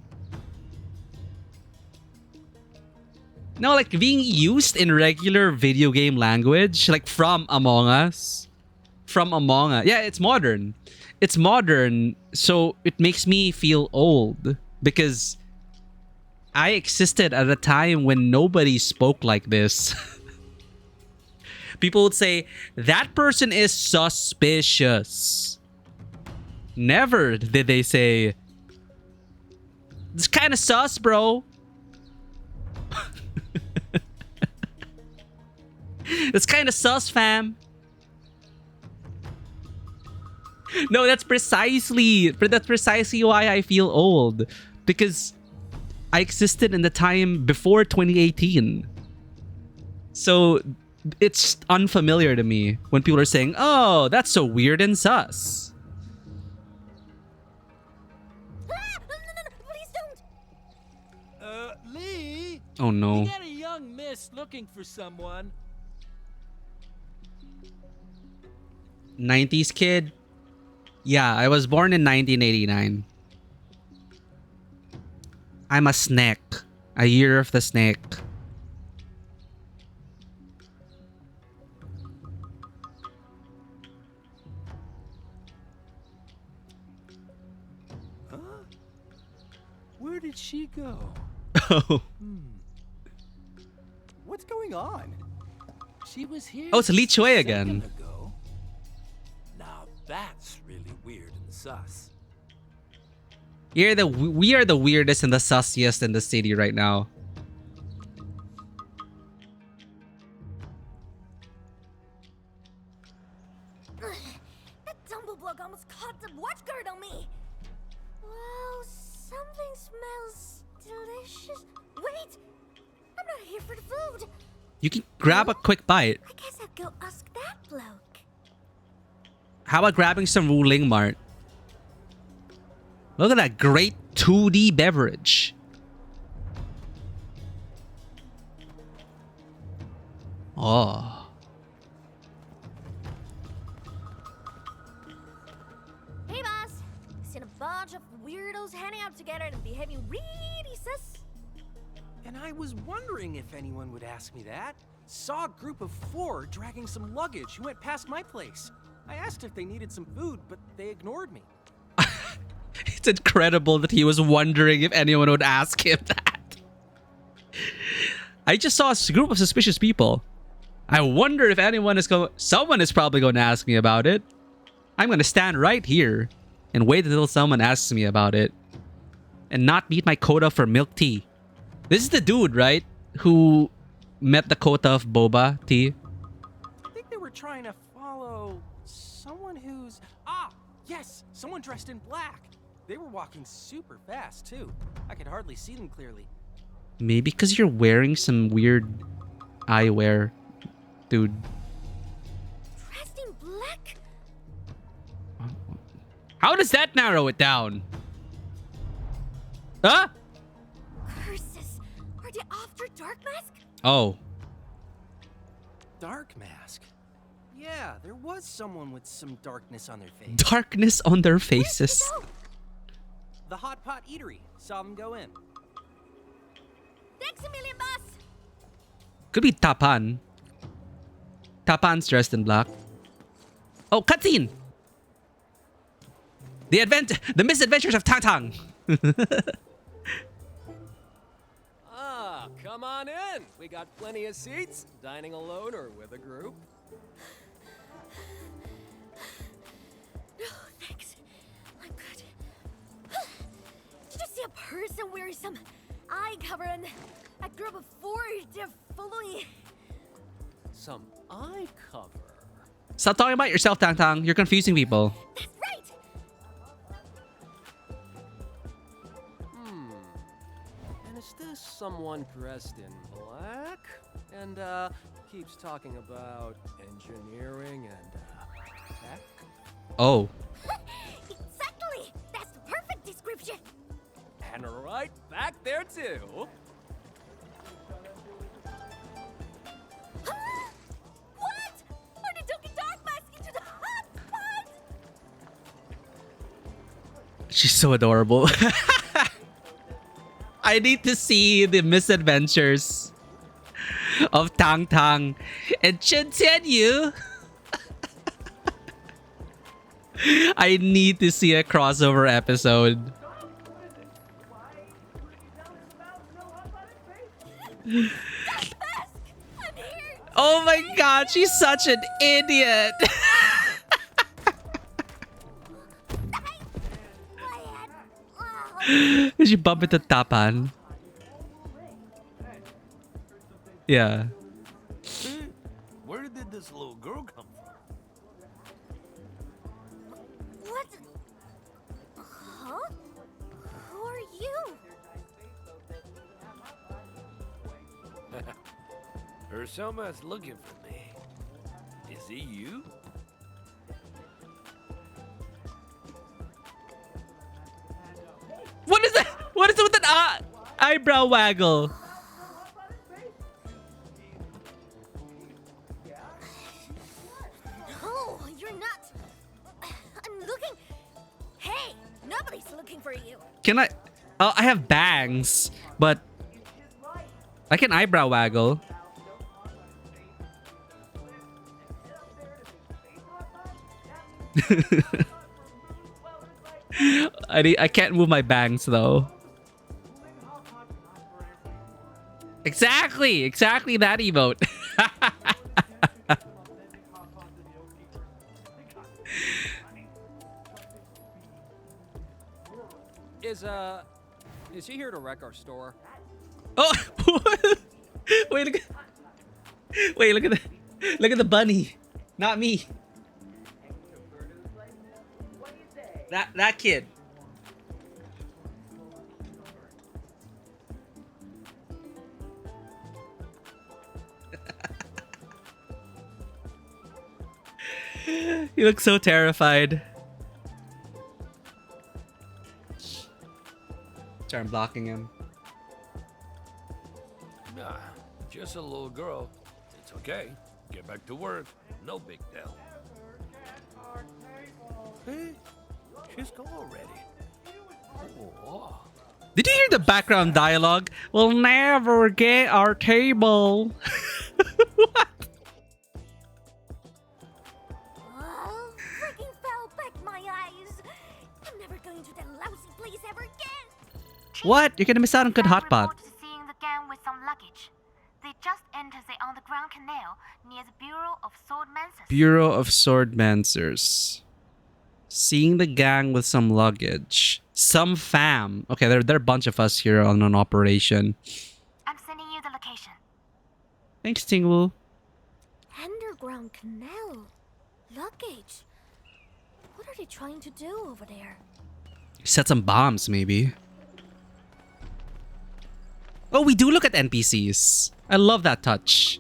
No, like being used in regular video game language, like from Among Us. From Among Us. Yeah, it's modern. It's modern, so it makes me feel old because I existed at a time when nobody spoke like this. People would say, that person is suspicious. Never did they say, it's kind of sus, bro. It's kind of sus, fam. No, that's precisely why I feel old. Because I existed in the time before 2018. So it's unfamiliar to me when people are saying, oh, that's so weird and sus. Lee? Oh no. We got a young miss looking for someone. 90s kid? Yeah, I was born in 1989. I'm a snake. A year of the snake. Huh? Where did she go? Oh. What's going on? She was here. Oh, it's Li Chui a again. second ago. Now that's really weird and sus. We are the weirdest and the sussiest in the city right now. That dumble-bug almost caught the watchguard on me. Wow, something smells delicious. Wait, I'm not here for the food. You can grab a quick bite. I guess I'll go ask that bloke. How about grabbing some Wuling Mart? Look at that great 2D beverage. Oh. Hey, boss. Seen a bunch of weirdos hanging out together and behaving really sus. And I was wondering if anyone would ask me that. Saw a group of 4 dragging some luggage who went past my place. I asked if they needed some food, but they ignored me. It's incredible that he was wondering if anyone would ask him that. I just saw a group of suspicious people. I wonder if someone is probably going to ask me about it. I'm going to stand right here and wait until someone asks me about it. and not meet my quota for milk tea. This is the dude, right? Who met the quota of boba tea. I think they were trying to follow someone who's... Ah, yes, someone dressed in black. They were walking super fast, too. I could hardly see them clearly. Maybe because you're wearing some weird eyewear, dude. Dressed in black? How does that narrow it down? Huh? Curses. Are they after Dark Mask? Oh. Dark mask? Yeah, there was someone with some darkness on their face. Darkness on their faces. The Hot Pot Eatery. Saw them go in. Thanks a million, boss. Could be Tapan. Tapan's dressed in black. Oh, cutscene! The misadventures of Tangtang. Ah, come on in. We got plenty of seats. Dining alone or with a group. No, thanks. I'm good. Did you see a person wearing some eye cover and a group of 4? They're following. Some eye cover. Stop talking about yourself, Tangtang. You're confusing people. That's right. And is this someone dressed in black? And keeps talking about engineering and tech? Oh. Exactly. That's the perfect description. And right back there too. What? Are they dunking Dark Mask into the hot pot? She's so adorable. I need to see the misadventures of Tangtang and Chen Tianyu. I need to see a crossover episode. Oh my god, she's such an idiot. Did you bump into Tapan? Yeah. Where did this little girl come from? What? Huh? Who are you? Ursoma's looking for me. Is he you? What is that? What is it with an eyebrow waggle? No, you're not. I'm looking. Hey, nobody's looking for you. Can I? Oh, I have bangs, but I can eyebrow waggle. I can't move my bangs though. Exactly that emote. Is he here to wreck our store? Oh, wait, look at the bunny, not me. That kid. He looks so terrified. Sorry, I'm blocking him. Nah, just a little girl. It's okay. Get back to work. No big deal. Hey, she's gone already. Oh. Did you hear the background dialogue? We'll never get our table. What? Oh, freaking foul back my eyes. I'm never going to that lousy place ever again. What? You're gonna miss out on good hot pot. Seeing the gang with some luggage. They just entered the underground canal near the Bureau of Swordmancers. Bureau of Swordmancers. Seeing the gang with some luggage. Some fam. Okay, there are a bunch of us here on an operation. I'm sending you the location. Thanks, Tingwu. Underground canal. Luggage. What are they trying to do over there? Set some bombs, maybe. Oh, we do look at NPCs. I love that touch.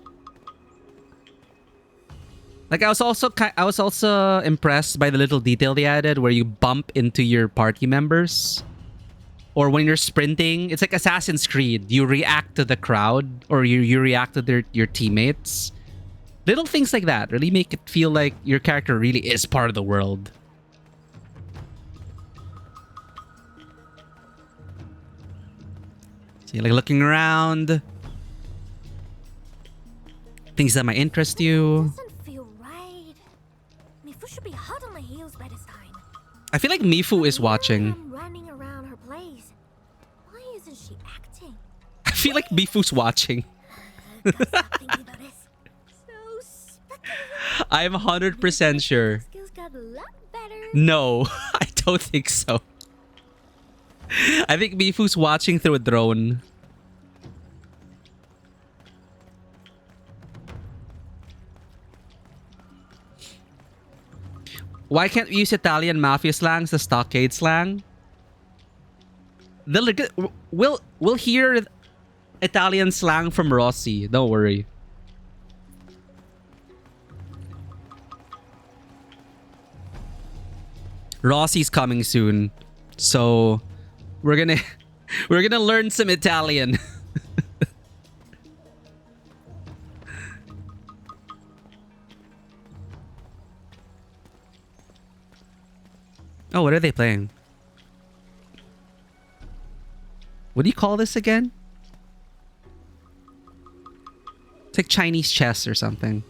Like, I was also impressed by the little detail they added where you bump into your party members. Or when you're sprinting, it's like Assassin's Creed. You react to the crowd, or you react to your teammates. Little things like that really make it feel like your character really is part of the world. So you're like looking around. Things that might interest you. Doesn't feel right. Mifu should be hot on my heels by this time. I feel like Mifu is watching. I'm running around her place. Why isn't she acting? I feel like Mifu's watching. Stop thinking about this. So I'm 100% sure. skills got a lot better. No, I don't think so. I think Mifu's watching through a drone. Why can't we use Italian mafia slangs, the stockade slang? We'll hear Italian slang from Rossi. Don't worry. Rossi's coming soon, so we're gonna learn some Italian. Oh, what are they playing? What do you call this again? It's like Chinese chess or something.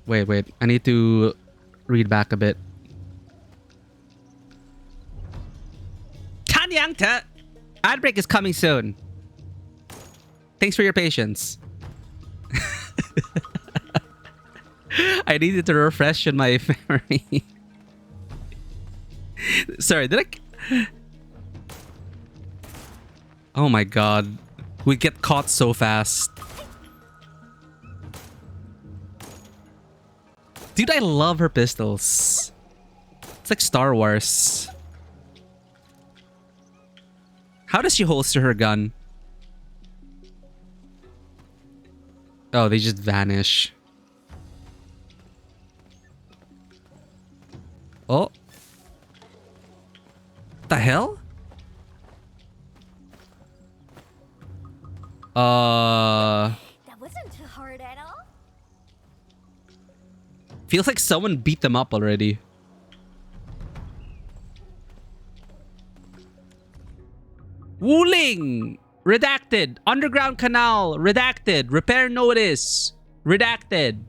Wait. I need to read back a bit. Tangtang! Ad break is coming soon. Thanks for your patience. I needed to refresh my memory. Sorry, did I... Oh my god. We get caught so fast. Dude, I love her pistols. It's like Star Wars. How does she holster her gun? Oh, they just vanish. Oh. The hell? That wasn't too hard at all. Feels like someone beat them up already. Wuling! Redacted. Underground canal. Redacted. Repair notice. Redacted.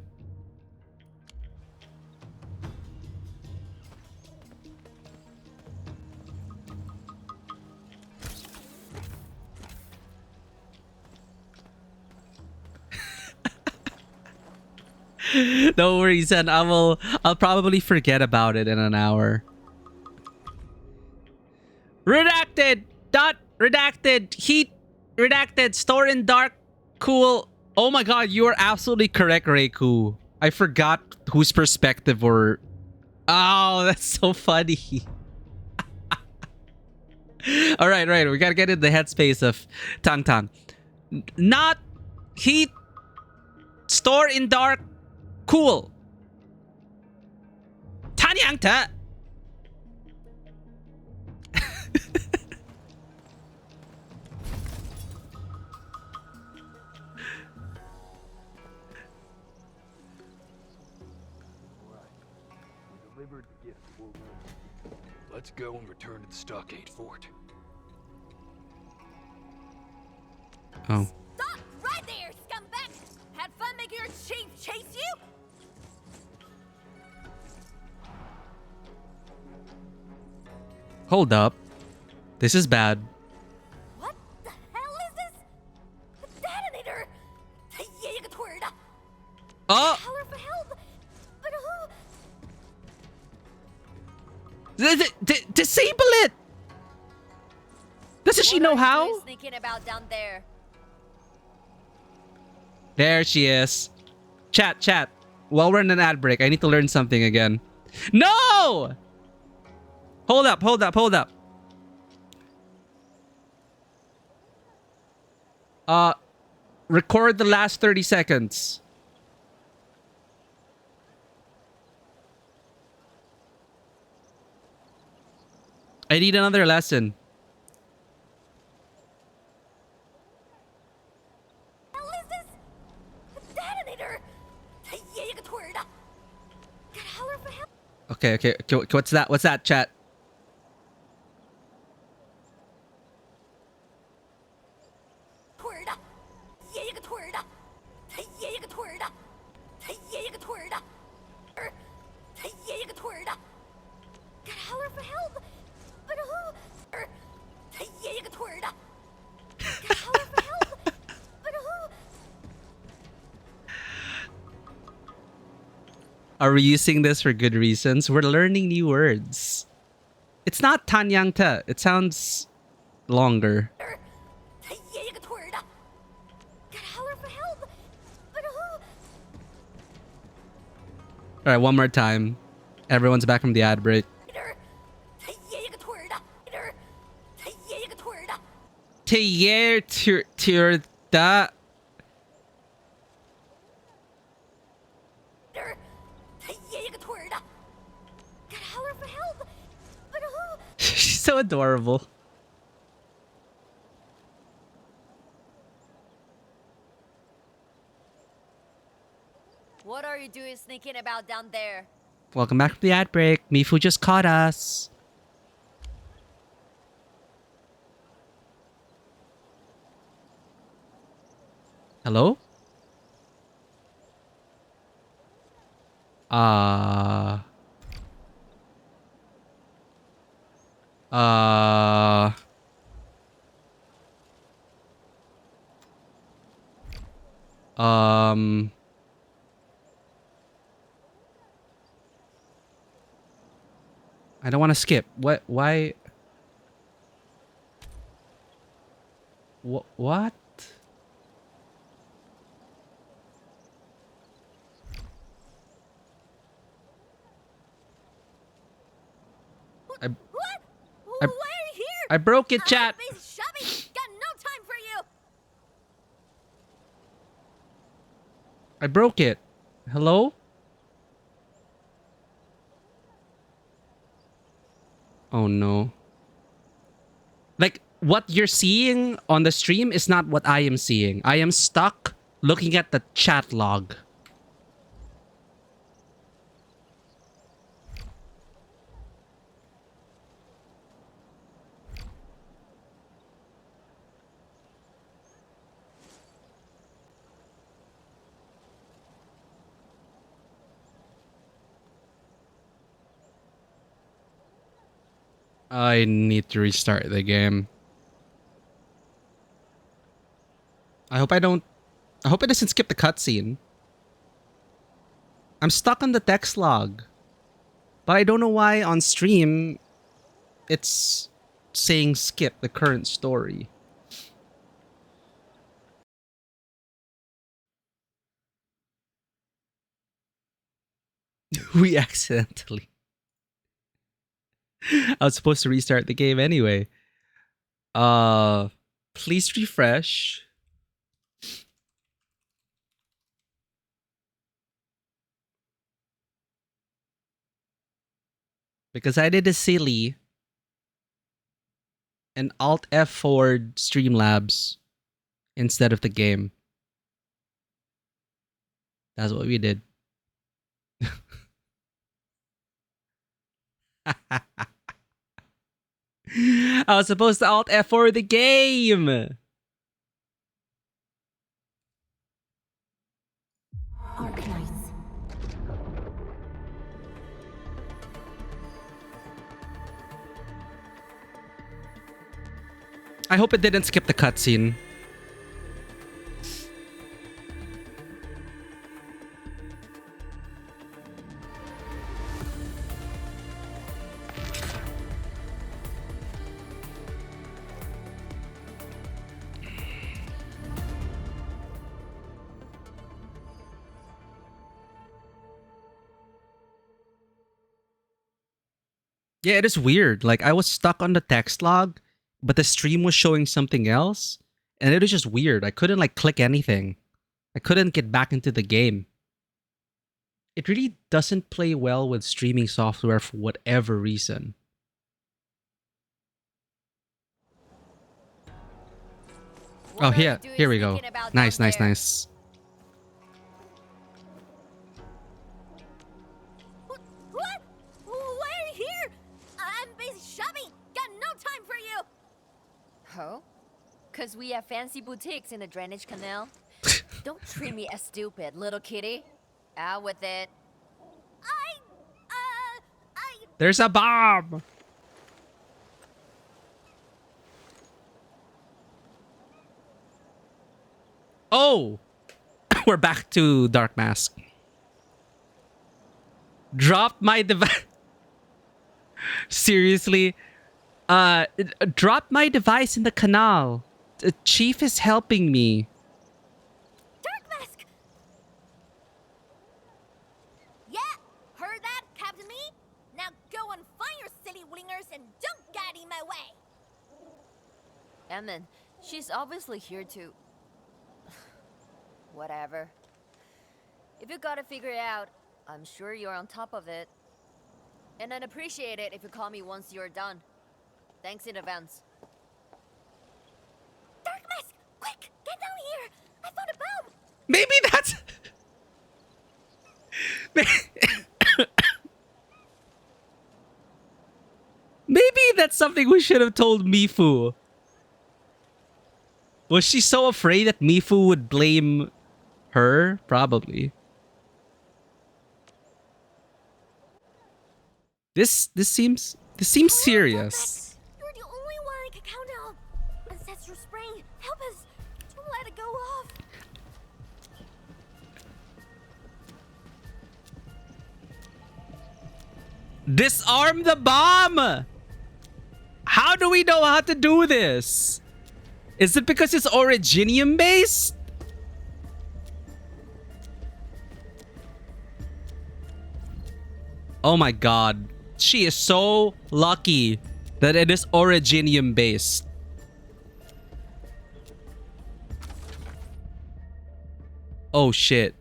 Don't worry, Zen. I'll probably forget about it in an hour. Redacted. Dot. Redacted. Heat. Redacted. Store in dark. Cool. Oh my god, you are absolutely correct, Reiku. I forgot whose perspective were... Oh, that's so funny. Alright. We gotta get in the headspace of Tangtang. Not heat. Store in dark. Cool. Tanyangta. Let's go and return to the stockade fort. Oh. Stop right there, scumbag! Had fun making your chief chase you? Hold up. This is bad. What the hell is this? A detonator! Oh! Holler for help! Disable it! Doesn't she know how? Sneaking about down there. There she is. Chat. While we're in an ad break, I need to learn something again. No! Hold up. Record the last 30 seconds. I need another lesson. Okay. What's that? What's that, chat? Are we using this for good reasons? We're learning new words. It's not Tanyangta. It sounds longer. Alright, one more time. Everyone's back from the ad break. She's so adorable. What are you doing sneaking about down there? Welcome back from the ad break. Mifu just caught us. Hello? I don't want to skip. What? Why? What? Why are you here? I broke it, chat. Got no time for you. I broke it. Hello? Oh no. Like, what you're seeing on the stream is not what I am seeing. I am stuck looking at the chat log. I need to restart the game. I hope it doesn't skip the cutscene. I'm stuck on the text log. But I don't know why on stream it's saying skip the current story. We accidentally. I was supposed to restart the game anyway. Please refresh. Because I did a silly and Alt F4 Streamlabs instead of the game. That's what we did. I was supposed to Alt F4 the game. Arknights. I hope it didn't skip the cutscene. Yeah, it is weird. Like, I was stuck on the text log, but the stream was showing something else, and it was just weird. I couldn't like click anything. I couldn't get back into the game. It really doesn't play well with streaming software for whatever reason. Oh, here we go. Nice, nice, nice. What? Why are you here? I'm busy shopping. Got no time for you. Oh? Cause we have fancy boutiques in the drainage canal? Don't treat me as stupid, little kitty. Out with it. There's a bomb! Oh! We're back to Dark Mask. Dropped my device. Seriously? Dropped my device in the canal. The chief is helping me. Dark Mask! Yeah, heard that, Captain Me? Now go and find your silly wingers and don't get in my way. Emin, she's obviously here to... Whatever. If you gotta figure it out, I'm sure you're on top of it. And I'd appreciate it if you call me once you're done. Thanks in advance. Dark Mask, quick, get down here! I found a bomb! Maybe that's... Maybe that's something we should have told Mifu. Was she so afraid that Mifu would blame her? Probably. This seems serious. You're the only one I can count on. Ancestral Spring, help us. Don't let it go off. Disarm the bomb! How do we know how to do this? Is it because it's Originium based? Oh my god. She is so lucky that it is Originium based. Oh shit.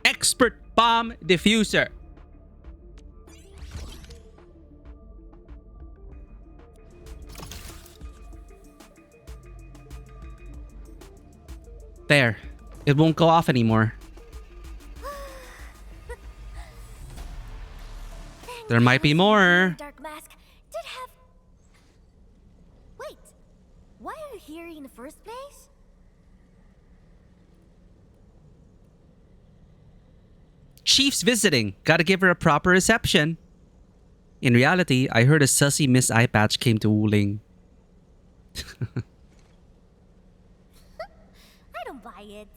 Expert bomb diffuser. There. It won't go off anymore. There might be more. Dark Mask did have... Wait, why are you here in the first place? Chief's visiting. Gotta give her a proper reception. In reality, I heard a sussy Miss Eyepatch came to Wuling. I don't buy it.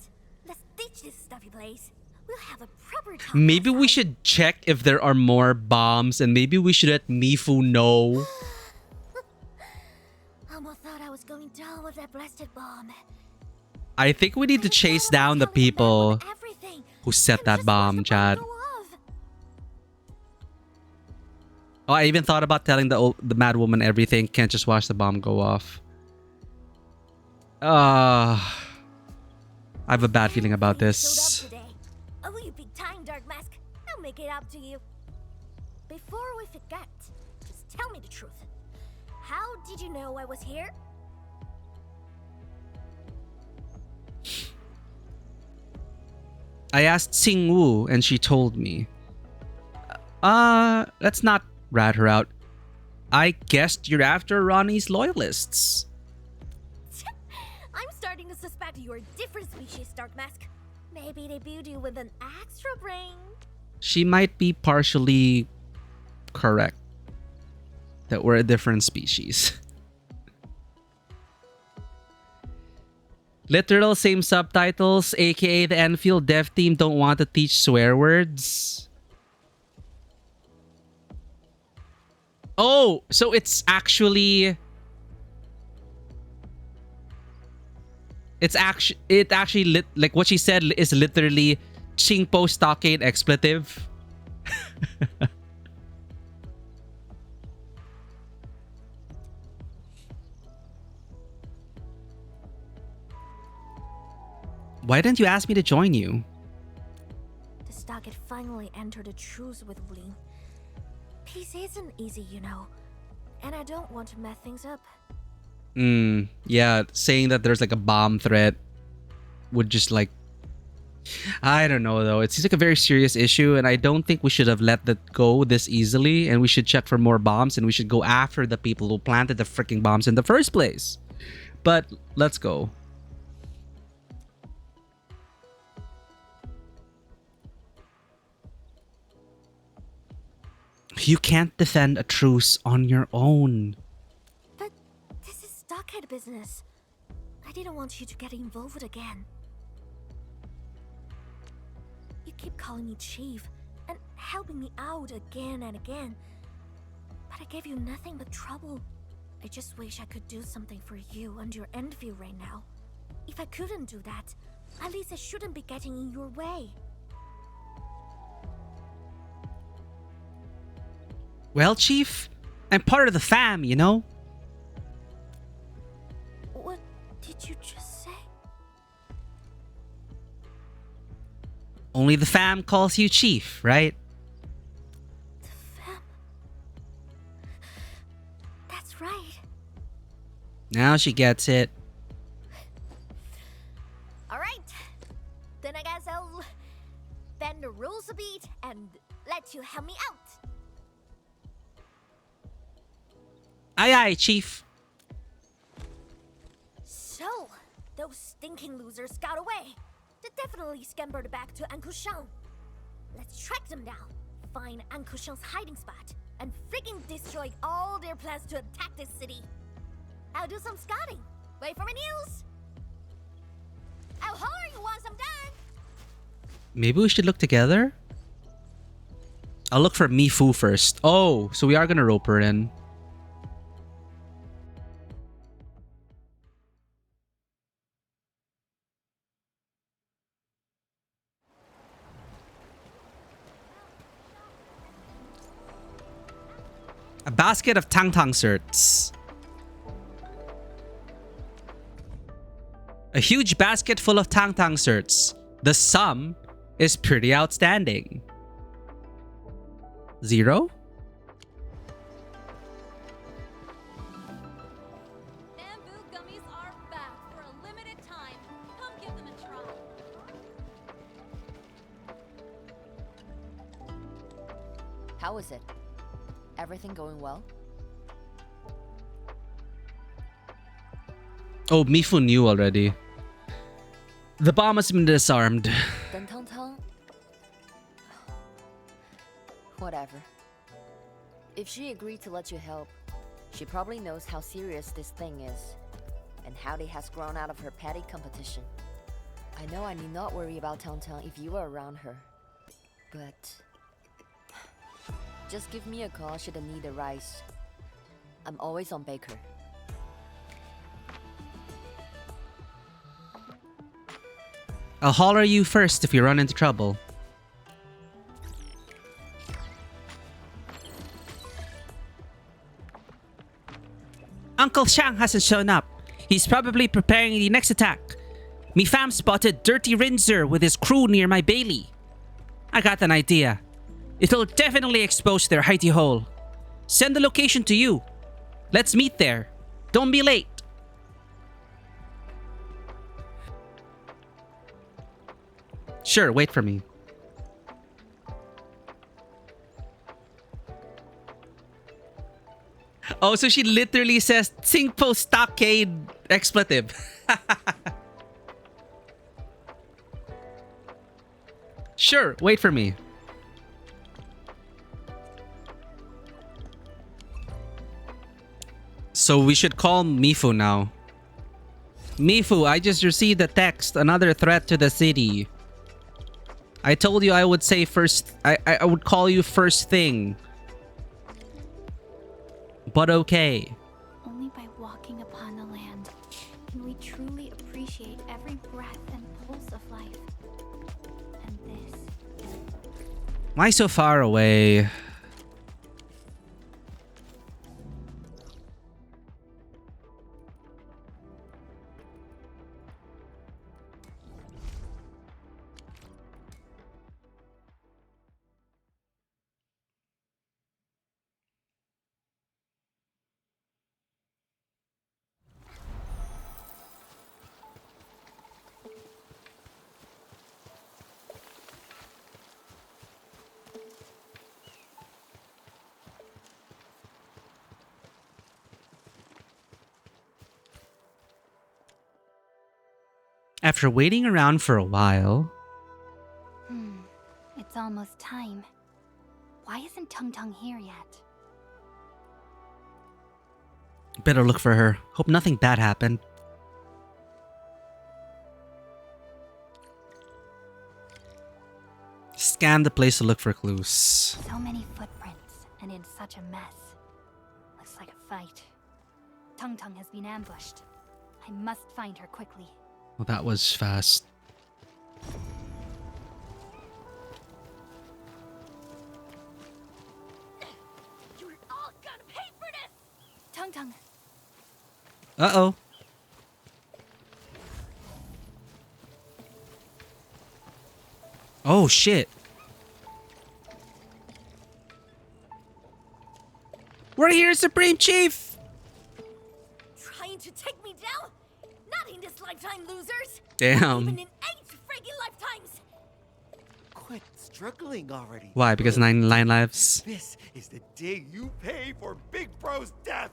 Let's ditch this stuffy place. We'll have a proper time. Maybe we should check if there are more bombs, and maybe we should let Mifu know. Almost thought I was going down with that blasted bomb. I think we need to chase down the people who set that bomb, Chad. Oh, I even thought about telling the mad woman everything. Can't just watch the bomb go off. I have a bad feeling about this. Oh, you big time, Dark Mask. I'll make it up to you. Before we forget, just tell me the truth. How did you know I was here? I asked Xing Wu and she told me. Let's not rat her out. I guessed you're after Ronnie's loyalists. I'm starting to suspect you're a different species, Dark Mask. Maybe they build you with an extra brain. She might be partially correct. That we're a different species. Literal same subtitles, aka the Enfield dev team don't want to teach swear words. Oh, so it's actually... It actually like what she said is literally Chingpo stockade expletive. Why didn't you ask me to join you? The stock had finally entered a truce with Wling. Peace isn't easy, you know. And I don't want to mess things up. Yeah, saying that there's like a bomb threat would just like... I don't know though. It seems like a very serious issue and I don't think we should have let that go this easily, and we should check for more bombs and we should go after the people who planted the freaking bombs in the first place. But let's go. You can't defend a truce on your own. But this is stockade business. I didn't want you to get involved again. You keep calling me chief and helping me out again and again. But I gave you nothing but trouble. I just wish I could do something for you and your Endfield right now. If I couldn't do that, at least I shouldn't be getting in your way. Well, Chief, I'm part of the fam, you know? What did you just say? Only the fam calls you Chief, right? The fam? That's right. Now she gets it. Alright. Then I guess I'll bend the rules a bit and let you help me out. Aye aye, Chief. So, those stinking losers got away. They definitely scampered back to Ankushan. Let's track them down, find Ankushan's hiding spot, and friggin' destroy all their plans to attack this city. I'll do some scouting. Wait for my news. I'll holler you once I'm done. Maybe we should look together? I'll look for Mifu first. Oh, so we are gonna rope her in. A basket of Tangtang certs. A huge basket full of Tangtang certs. The sum is pretty outstanding. 0? Bamboo gummies are back for a limited time. Come give them a try. How is it? Everything going well? Oh, Mifu knew already. The bomb has been disarmed. Then Tangtang? Whatever. If she agreed to let you help, she probably knows how serious this thing is, and how it has grown out of her petty competition. I know I need not worry about Tangtang if you were around her, but... just give me a call should the need arise. I'm always on Baker. I'll holler you first if you run into trouble. Uncle Shang hasn't shown up. He's probably preparing the next attack. Me fam spotted Dirty Rinzer with his crew near my Bailey. I got an idea. It'll definitely expose their hidey hole. Send the location to you. Let's meet there. Don't be late. Sure, wait for me. Oh, so she literally says Tsingpo stockade expletive. Sure, wait for me. So we should call Mifu now. Mifu, I just received a text. Another threat to the city. I told you I would say first. I would call you first thing. But okay. Only by walking upon the land can we truly appreciate every breath and pulse of life. And this. Why so far away? After waiting around for a while... It's almost time. Why isn't Tangtang here yet? Better look for her. Hope nothing bad happened. Scan the place to look for clues. So many footprints, and in such a mess. Looks like a fight. Tangtang has been ambushed. I must find her quickly. Well, that was fast. You're all gonna pay for this! Tangtang. Uh-oh. Oh, shit. We're here, Supreme Chief! Trying to take me down? Not in this lifetime, losers! Damn. Even in 8 friggin' lifetimes! Quit struggling already. Why? Because nine lives? This is the day you pay for Big Bro's death.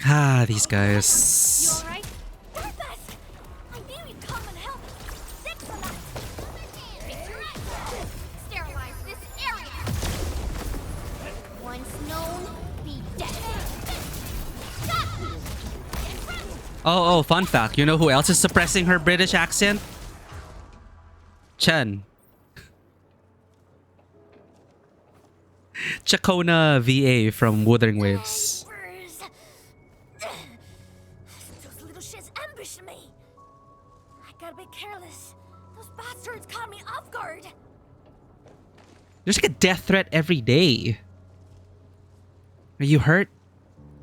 Ah, these guys. You alright? Darkness! I knew you'd come and help. Thanks a lot. Fix your eyes. Sterilize this area. Once known, be dead. Oh, fun fact. You know who else is suppressing her British accent? Chen. Chacona VA from Wuthering Waves. Those little shits ambushed me. I gotta be careless. Those bastards caught me off guard. There's like a death threat every day. Are you hurt?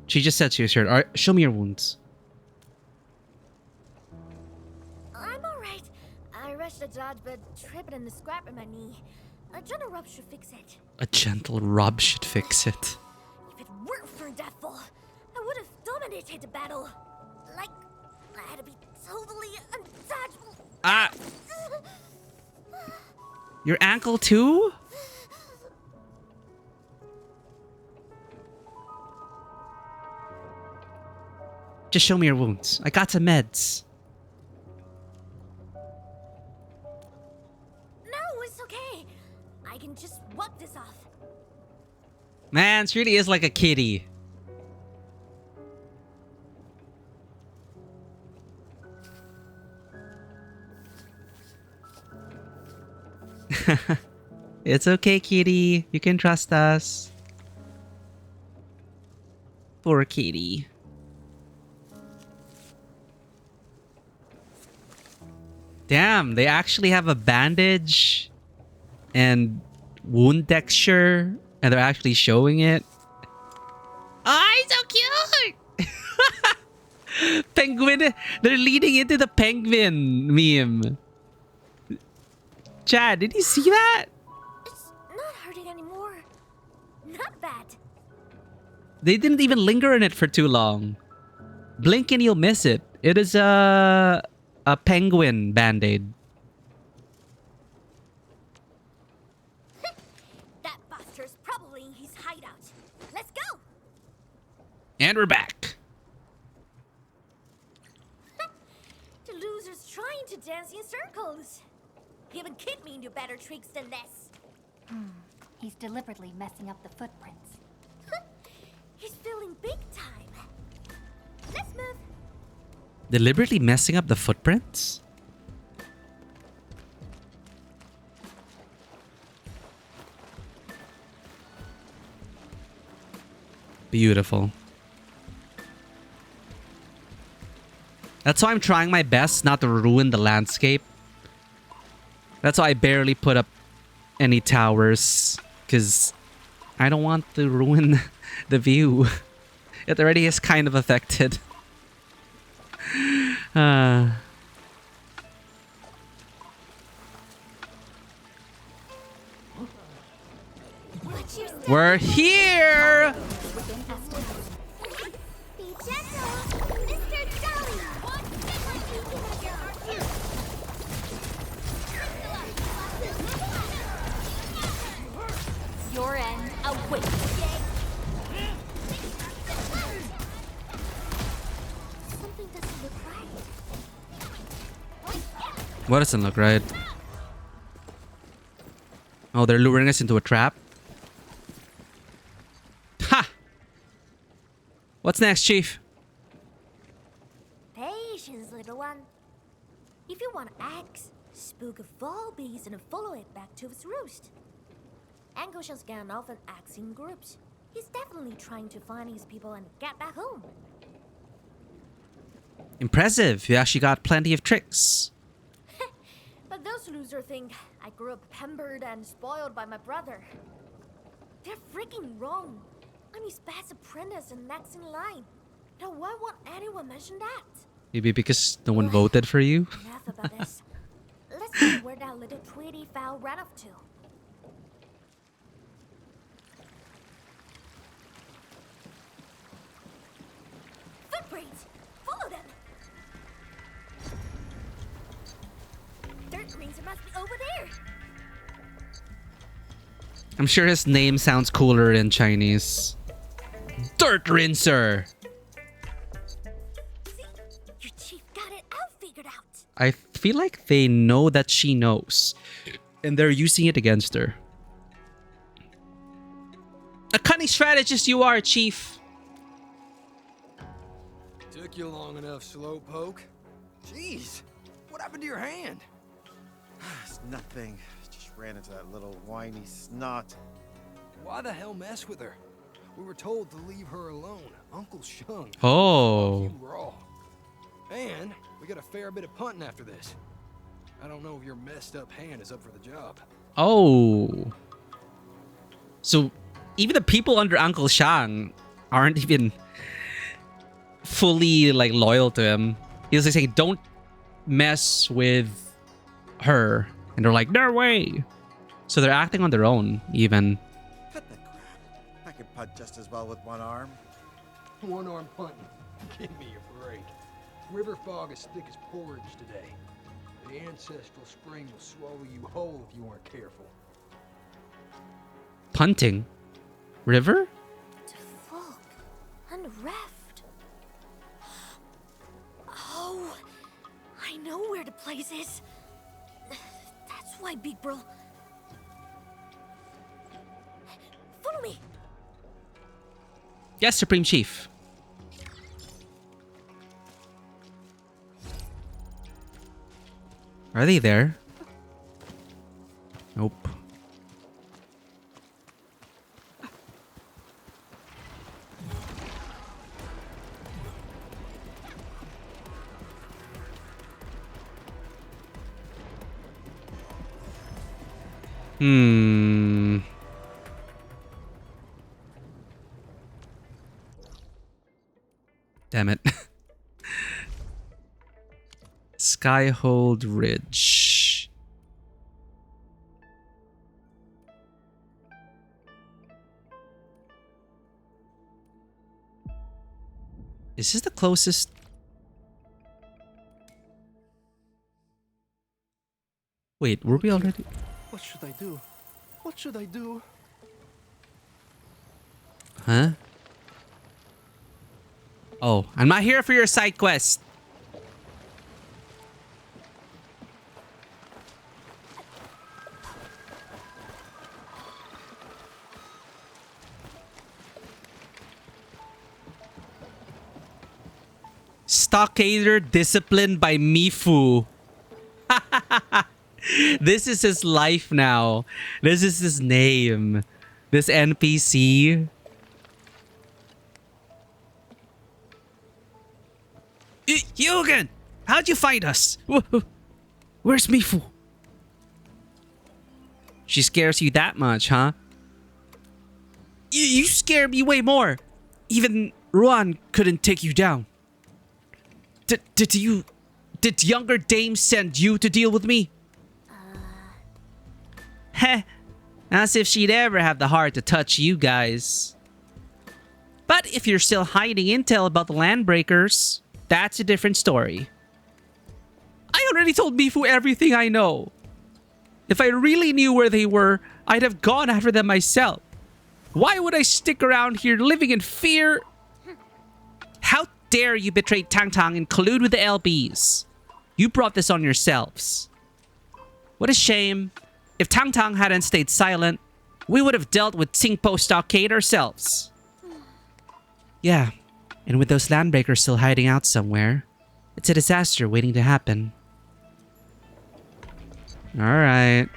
She just said she was hurt. Alright, show me your wounds. I'm alright. I rushed a dodge, but tripped and a scrap in my knee. A gentle rub should fix it. A gentle rub should fix it. If it weren't for Deathful, I would have dominated the battle. Like, I had to be totally untouchable. Ah! Your ankle too? Just show me your wounds. I got some meds. No, it's okay. I can just walk this off. Man, she really is like a kitty. It's okay, kitty. You can trust us. Poor kitty. Damn, they actually have a bandage and wound texture, and they're actually showing it. Oh, he's so cute! Penguin, they're leading into the penguin meme. Chad, did you see that? It's not hurting anymore. Not bad. They didn't even linger in it for too long. Blink and you'll miss it. It is a penguin band-aid. That bastard's probably in his hideout. Let's go! And we're back. The loser's trying to dance in circles. Even Kid mean do better tricks than this. He's deliberately messing up the footprints. He's feeling big time. Deliberately messing up the footprints? Beautiful. That's why I'm trying my best not to ruin the landscape. That's why I barely put up any towers, because I don't want to ruin the view. It already is kind of affected. We're here! Your end awaits. Something doesn't look right. What doesn't look right? Oh, they're luring us into a trap? Ha! What's next, Chief? Patience, little one. If you want eggs, spook a fall beast and follow it back to its roost. Angosha's often acts in groups. He's definitely trying to find his people and get back home. Impressive. You actually got plenty of tricks. But those losers think I grew up pampered and spoiled by my brother. They're freaking wrong. I'm his best apprentice and next in line. Now why won't anyone mention that? Maybe because no one voted for you? Enough about this. Let's see where that little Tweety fowl ran off to. Footprints! Follow them! Dirt Rinser must be over there! I'm sure his name sounds cooler in Chinese. Dirt Rinser! See? Your chief got it all figured out! I feel like they know that she knows. And they're using it against her. A cunning strategist you are, Chief! Took you long enough, Slowpoke. Jeez, what happened to your hand? It's nothing. Just ran into that little whiny snot. Why the hell mess with her? We were told to leave her alone. Uncle Shung. Oh. You raw. And we got a fair bit of punting after this. I don't know if your messed up hand is up for the job. Oh. So, even the people under Uncle Shang aren't even fully, like, loyal to him. He's like saying, don't mess with her. And they're like, no way. So they're acting on their own, even. Cut the crap. I can punt just as well with one arm. One arm punting. Give me a break. River fog is thick as porridge today. The ancestral spring will swallow you whole if you aren't careful. Punting? River? To fog and reft. Oh, I know where the place is. That's why, Big Bro. Follow me. Yes, Supreme Chief. Are they there? Nope. Damn it. Skyhold Ridge. Is this the closest? Wait, were we already? What should I do? What should I do? Huh? Oh, I'm not here for your side quest. Stockader disciplined by Mifu. This is his life now. This is his name. This NPC. Yugen! How'd you find us? Where's Mifu? She scares you that much, huh? You scare me way more. Even Ruan couldn't take you down. Did younger dame send you to deal with me? Heh. As if she'd ever have the heart to touch you guys. But if you're still hiding intel about the Landbreakers, that's a different story. I already told Mifu everything I know. If I really knew where they were, I'd have gone after them myself. Why would I stick around here living in fear? How dare you betray Tangtang and collude with the LBs? You brought this on yourselves. What a shame. If Tangtang hadn't stayed silent, we would have dealt with Tsingpo Stockade ourselves. Yeah, and with those Landbreakers still hiding out somewhere, it's a disaster waiting to happen. Alright.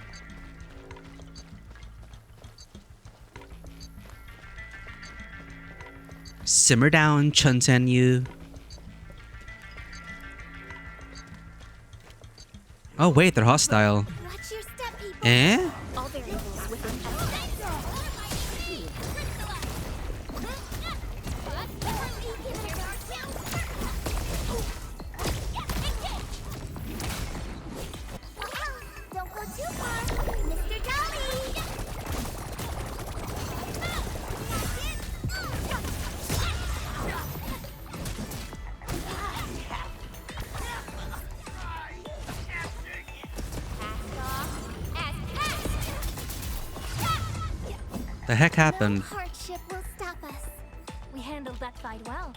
Simmer down, Chun Sen Yu. Oh wait, they're hostile. Watch your step, people. Eh? All variables within Don't go too far, Mr. Jolly. The heck happened? No hardship will stop us. We handled that fight well.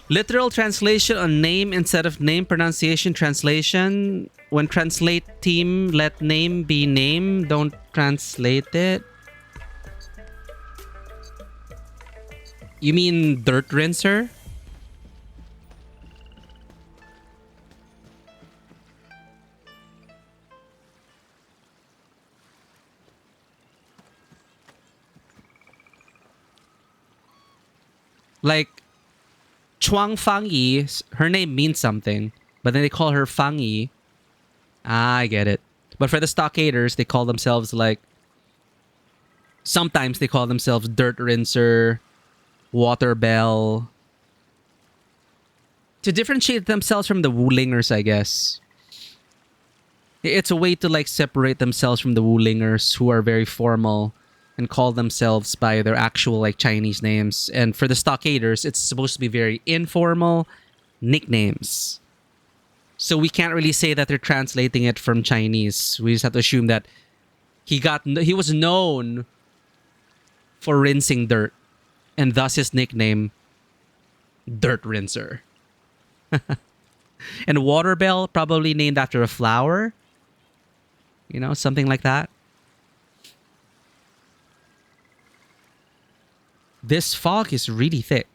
Literal translation on name instead of name pronunciation translation. When translate team, let name be name. Don't translate it. You mean dirt rinser? Like, Chuang Fang Yi, her name means something, but then they call her Fang Yi. Ah, I get it. But for the Stockaders, they call themselves like... Sometimes they call themselves Dirt Rinser, Water Bell. To differentiate themselves from the Wulingers, I guess. It's a way to like separate themselves from the Wulingers who are very formal and call themselves by their actual like Chinese names. And for the Stockaders, it's supposed to be very informal nicknames. So we can't really say that they're translating it from Chinese. We just have to assume that he was known for rinsing dirt, and thus his nickname, Dirt Rinser. And Water Bell, probably named after a flower. You know, something like that. This fog is really thick.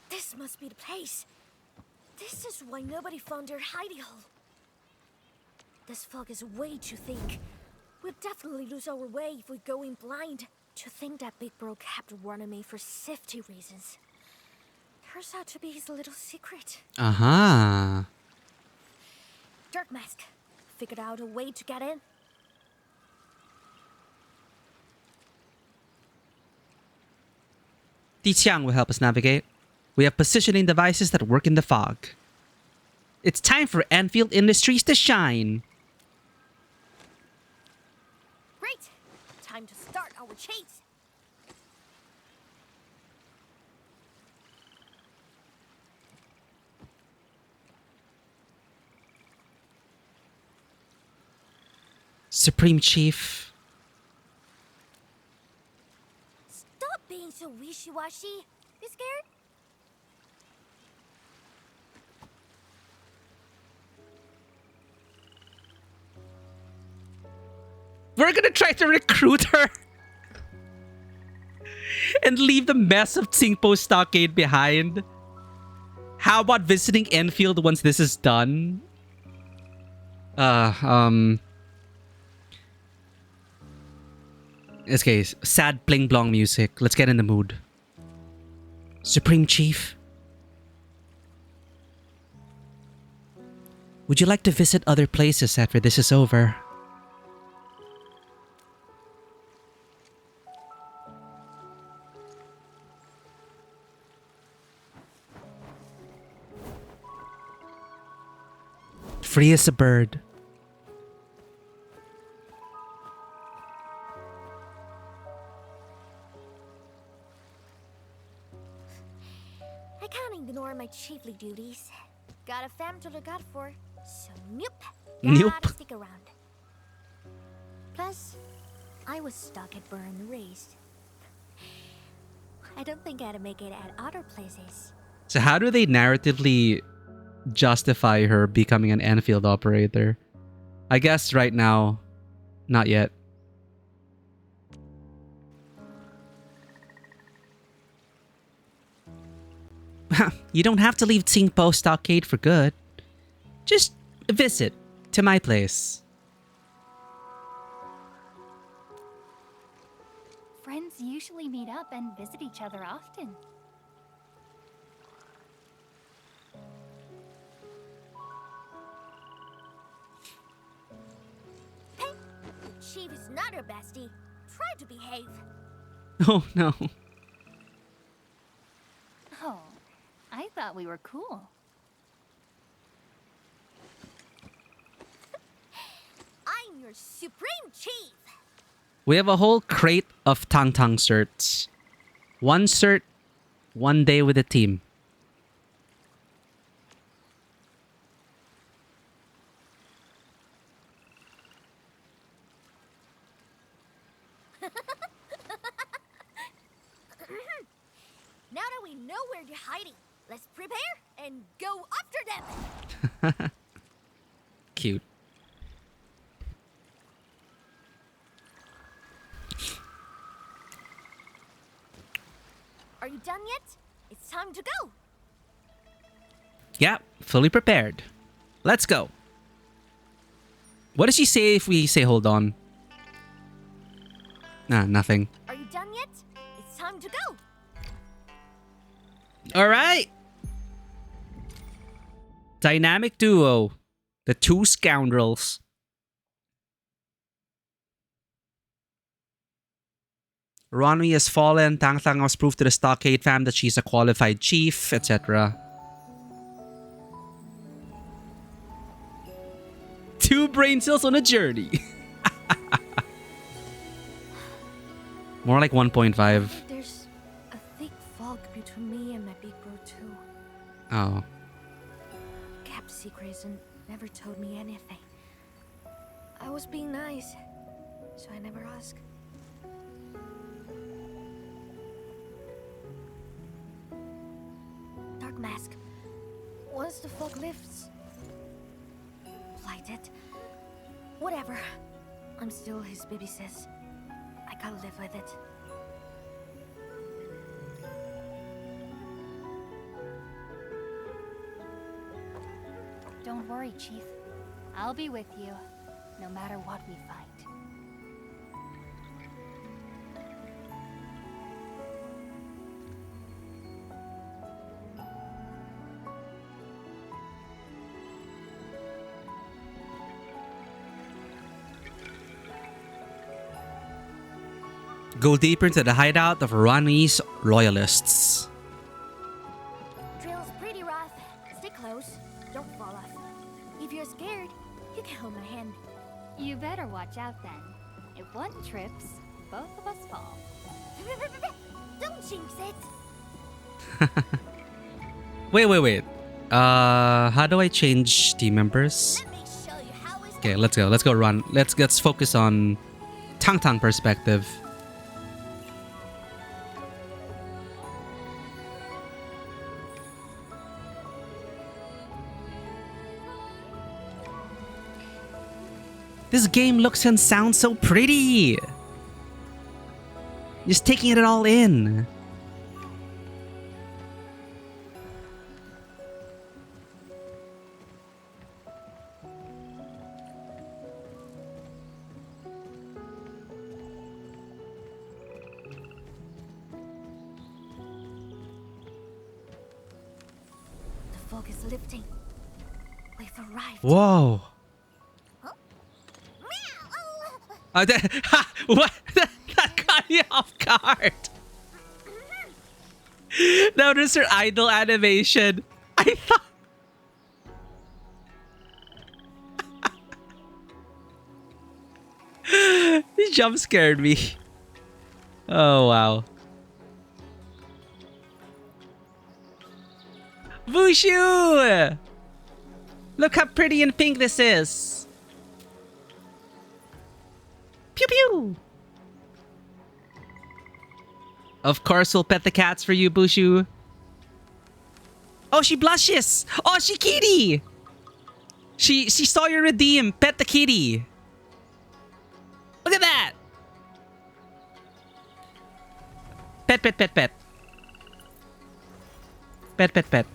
This must be the place. This is why nobody found their hidey hole. This fog is way too thick. We'll definitely lose our way if we go in blind. To think that Big Bro kept running me for safety reasons. Turns out to be his little secret. Uh-huh. Dirt Mask. Figured out a way to get in. Di Qiang will help us navigate. We have positioning devices that work in the fog. It's time for Endfield Industries to shine. Great! Time to start our chase. Supreme Chief. Stop being so wishy-washy. You scared? We're gonna try to recruit her and leave the mess of Tsingpo Stockade behind. How about visiting Enfield once this is done? In this case, sad bling blong music. Let's get in the mood. Supreme Chief, would you like to visit other places after this is over? Free as a bird. I can't ignore my chiefly duties. Got a fam to look out for, so nope. Nope. Gotta stick around. Plus, I was stuck at Burn Race. I don't think I'd make it at other places. So how do they narratively justify her becoming an Enfield operator? I guess right now, not yet. You don't have to leave Tsingpo Stockade for good. Just visit to my place. Friends usually meet up and visit each other often. Hey, the chief is not her bestie. Try to behave. Oh no. Oh, I thought we were cool. I'm your supreme chief. We have a whole crate of Tangtang certs. One cert, one day with the team. Now that we know where you're hiding, let's prepare and go after them. Cute. Are you done yet? It's time to go. Yeah, fully prepared. Let's go. What does she say if we say hold on? Nah, nothing. Are you done yet? It's time to go. All right. Dynamic duo. The two scoundrels. Ronwi has fallen. Tangtang has proved to the Stockade fam that she's a qualified chief, etc. Two brain cells on a journey. More like 1.5. There's a thick fog between me and my big bro too. Oh. Kept secrets and never told me anything. I was being nice, so I never asked. Dark mask. Once the fog lifts, light it. Whatever. I'm still his baby sis. I gotta live with it. Don't worry, Chief. I'll be with you, no matter what we fight. Go deeper into the hideout of Rani's loyalists. Trail's pretty rough. Stick close. Don't fall off. If you're scared, you can hold my hand. You better watch out then. If one trips, both of us fall. Don't jinx it. Wait. How do I change team members? Okay, let's go. Let's go run. Let's focus on Tangtang perspective. This game looks and sounds so pretty. Just taking it all in. The fog is lifting. We've arrived. Whoa. What? That caught me off guard. Notice her idle animation. I thought. He jump scared me. Oh, wow. Wushu! Look how pretty and pink this is. Pew pew! Of course we'll pet the cats for you, Bushu. Oh, she blushes! Oh, she kitty! She saw your redeem. Pet the kitty. Look at that! Pet, pet, pet, pet. Pet, pet, pet.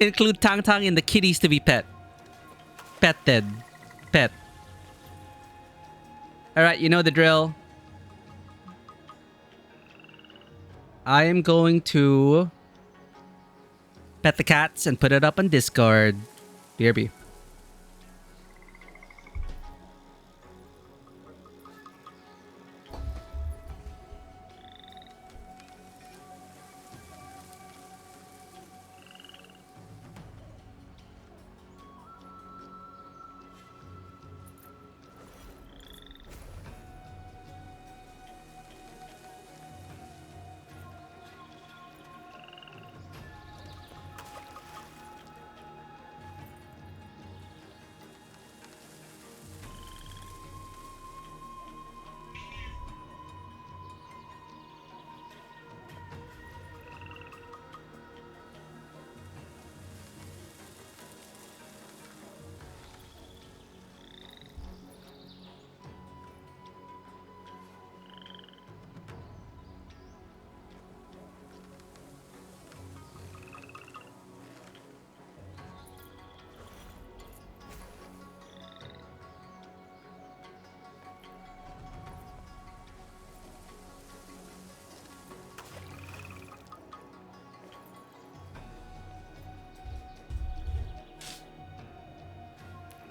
Include Tangtang in the kitties to be pet. Petted. Pet. Alright, you know the drill. I am going to pet the cats and put it up on Discord. BRB.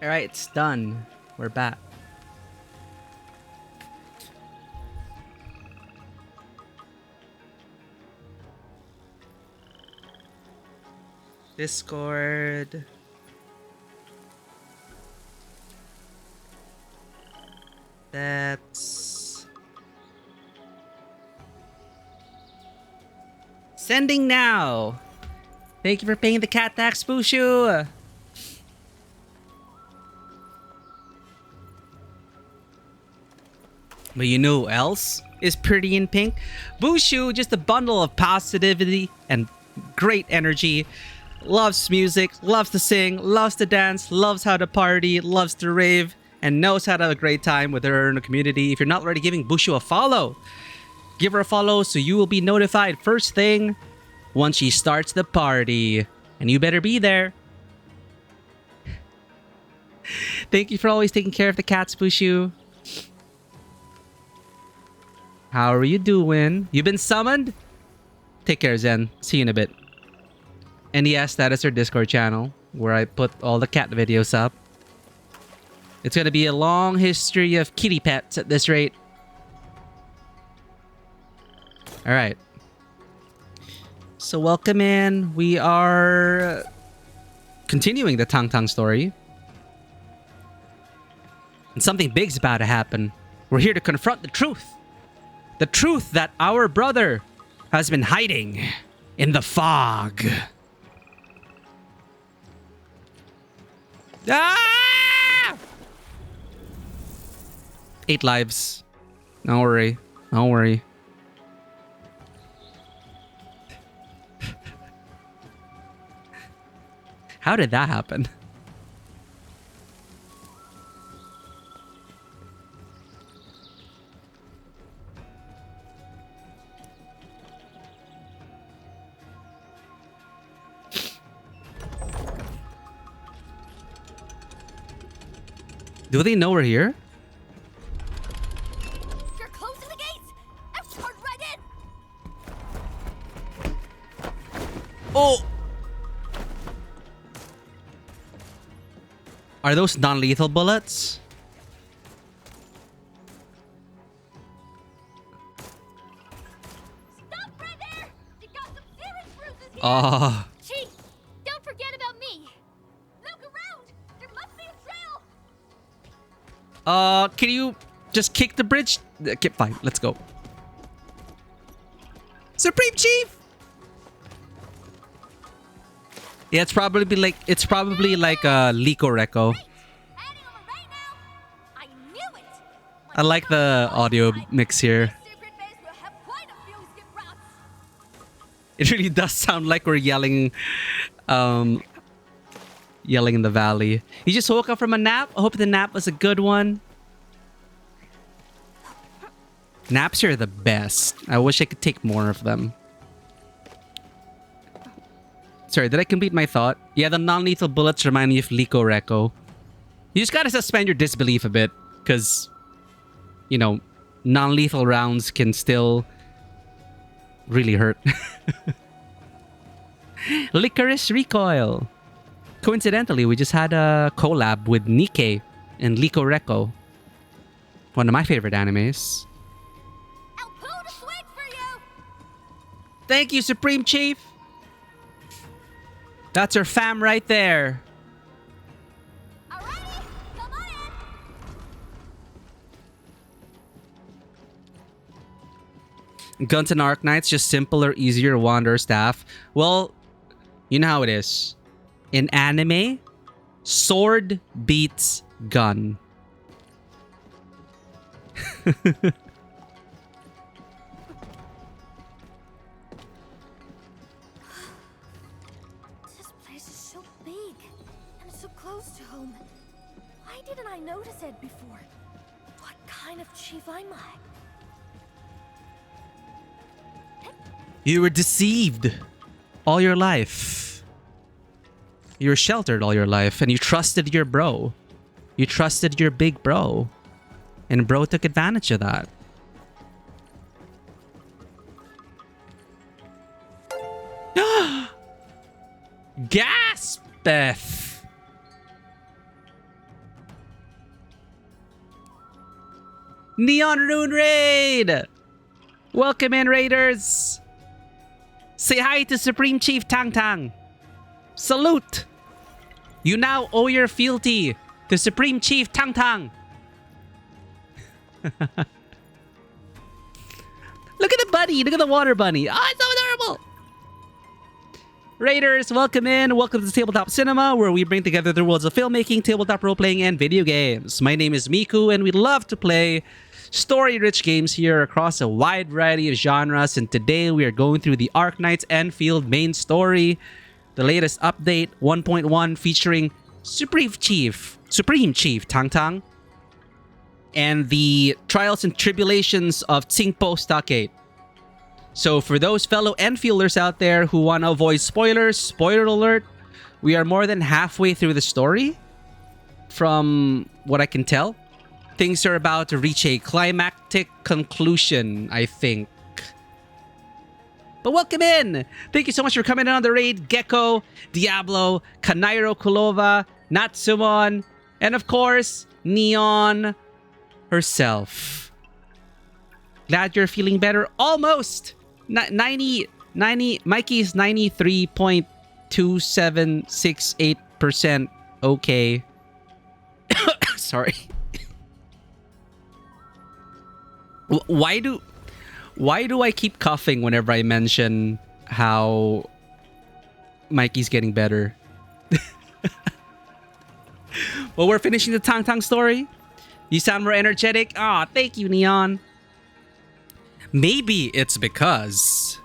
Alright, it's done. We're back. Discord. That's sending now. Thank you for paying the cat tax, Bushu. But you know who else is pretty in pink? Bushu, just a bundle of positivity and great energy. Loves music, loves to sing, loves to dance, loves how to party, loves to rave, and knows how to have a great time with her in the community. If you're not already giving Bushu a follow, give her a follow so you will be notified first thing once she starts the party. And you better be there. Thank you for always taking care of the cats, Bushu. How are you doing? You been summoned? Take care, Zen. See you in a bit. And yes, that is our Discord channel where I put all the cat videos up. It's going to be a long history of kitty pets at this rate. Alright. So welcome in. We are continuing the Tangtang story. And something big's about to happen. We're here to confront the truth. The truth that our brother has been hiding in the fog. Ah! 8 lives. Don't worry. Don't worry. How did that happen? Do they know we're here? You're closing the gates! I've charged right in! Oh! Are those non-lethal bullets? Stop right there! You got some serious bruises here! Oh. Chief, don't forget about me! Look around! There must be a trail! Can you just kick the bridge? Okay, fine, let's go. Supreme Chief! Yeah, it's probably like Liko Reco. I like the audio mix here. It really does sound like we're yelling yelling in the valley. You just woke up from a nap? I hope the nap was a good one. Naps are the best. I wish I could take more of them. Sorry, did I complete my thought? Yeah, the non-lethal bullets remind me of Liko Reco. You just gotta suspend your disbelief a bit, because, you know, non-lethal rounds can still really hurt. Licorice Recoil. Coincidentally, we just had a collab with Nikkei and Liko Reco. One of my favorite animes. I'll pull the switch for you! Thank you, Supreme Chief! That's our fam right there. Alrighty, come on in! Guns and Arknights, just simpler, easier Wanderer staff. Well, you know how it is. In anime, sword beats gun. This place is so big and so close to home. Why didn't I notice it before? What kind of chief am I? You were deceived all your life. You were sheltered all your life, and you trusted your bro. You trusted your big bro. And bro took advantage of that. Gasp, Beth! Neon Rune Raid! Welcome in, Raiders! Say hi to Supreme Chief Tangtang. Salute! You now owe your fealty to Supreme Chief Tangtang. Look at the bunny. Look at the water bunny. Oh, it's so adorable. Raiders, welcome in. Welcome to Tabletop Cinema, where we bring together the worlds of filmmaking, tabletop role-playing, and video games. My name is Miku, and we love to play story-rich games here across a wide variety of genres. And today we are going through the Arknights Endfield main story, the latest update 1.1 featuring Supreme Chief Tangtang, and the trials and tribulations of Tsingpo Stockade. So for those fellow Enfielders out there who want to avoid spoilers, spoiler alert, we are more than halfway through the story. From what I can tell, things are about to reach a climactic conclusion, I think. But welcome in! Thank you so much for coming in on the raid. Gecko, Diablo, Kanairo Kulova, Natsumon, and of course, Neon herself. Glad you're feeling better. Almost! 90, Mikey's 93.2768% okay. Sorry. Why do I keep coughing whenever I mention how Mikey's getting better? Well, we're finishing the Tangtang story. You sound more energetic. Ah, thank you, Neon. Maybe it's because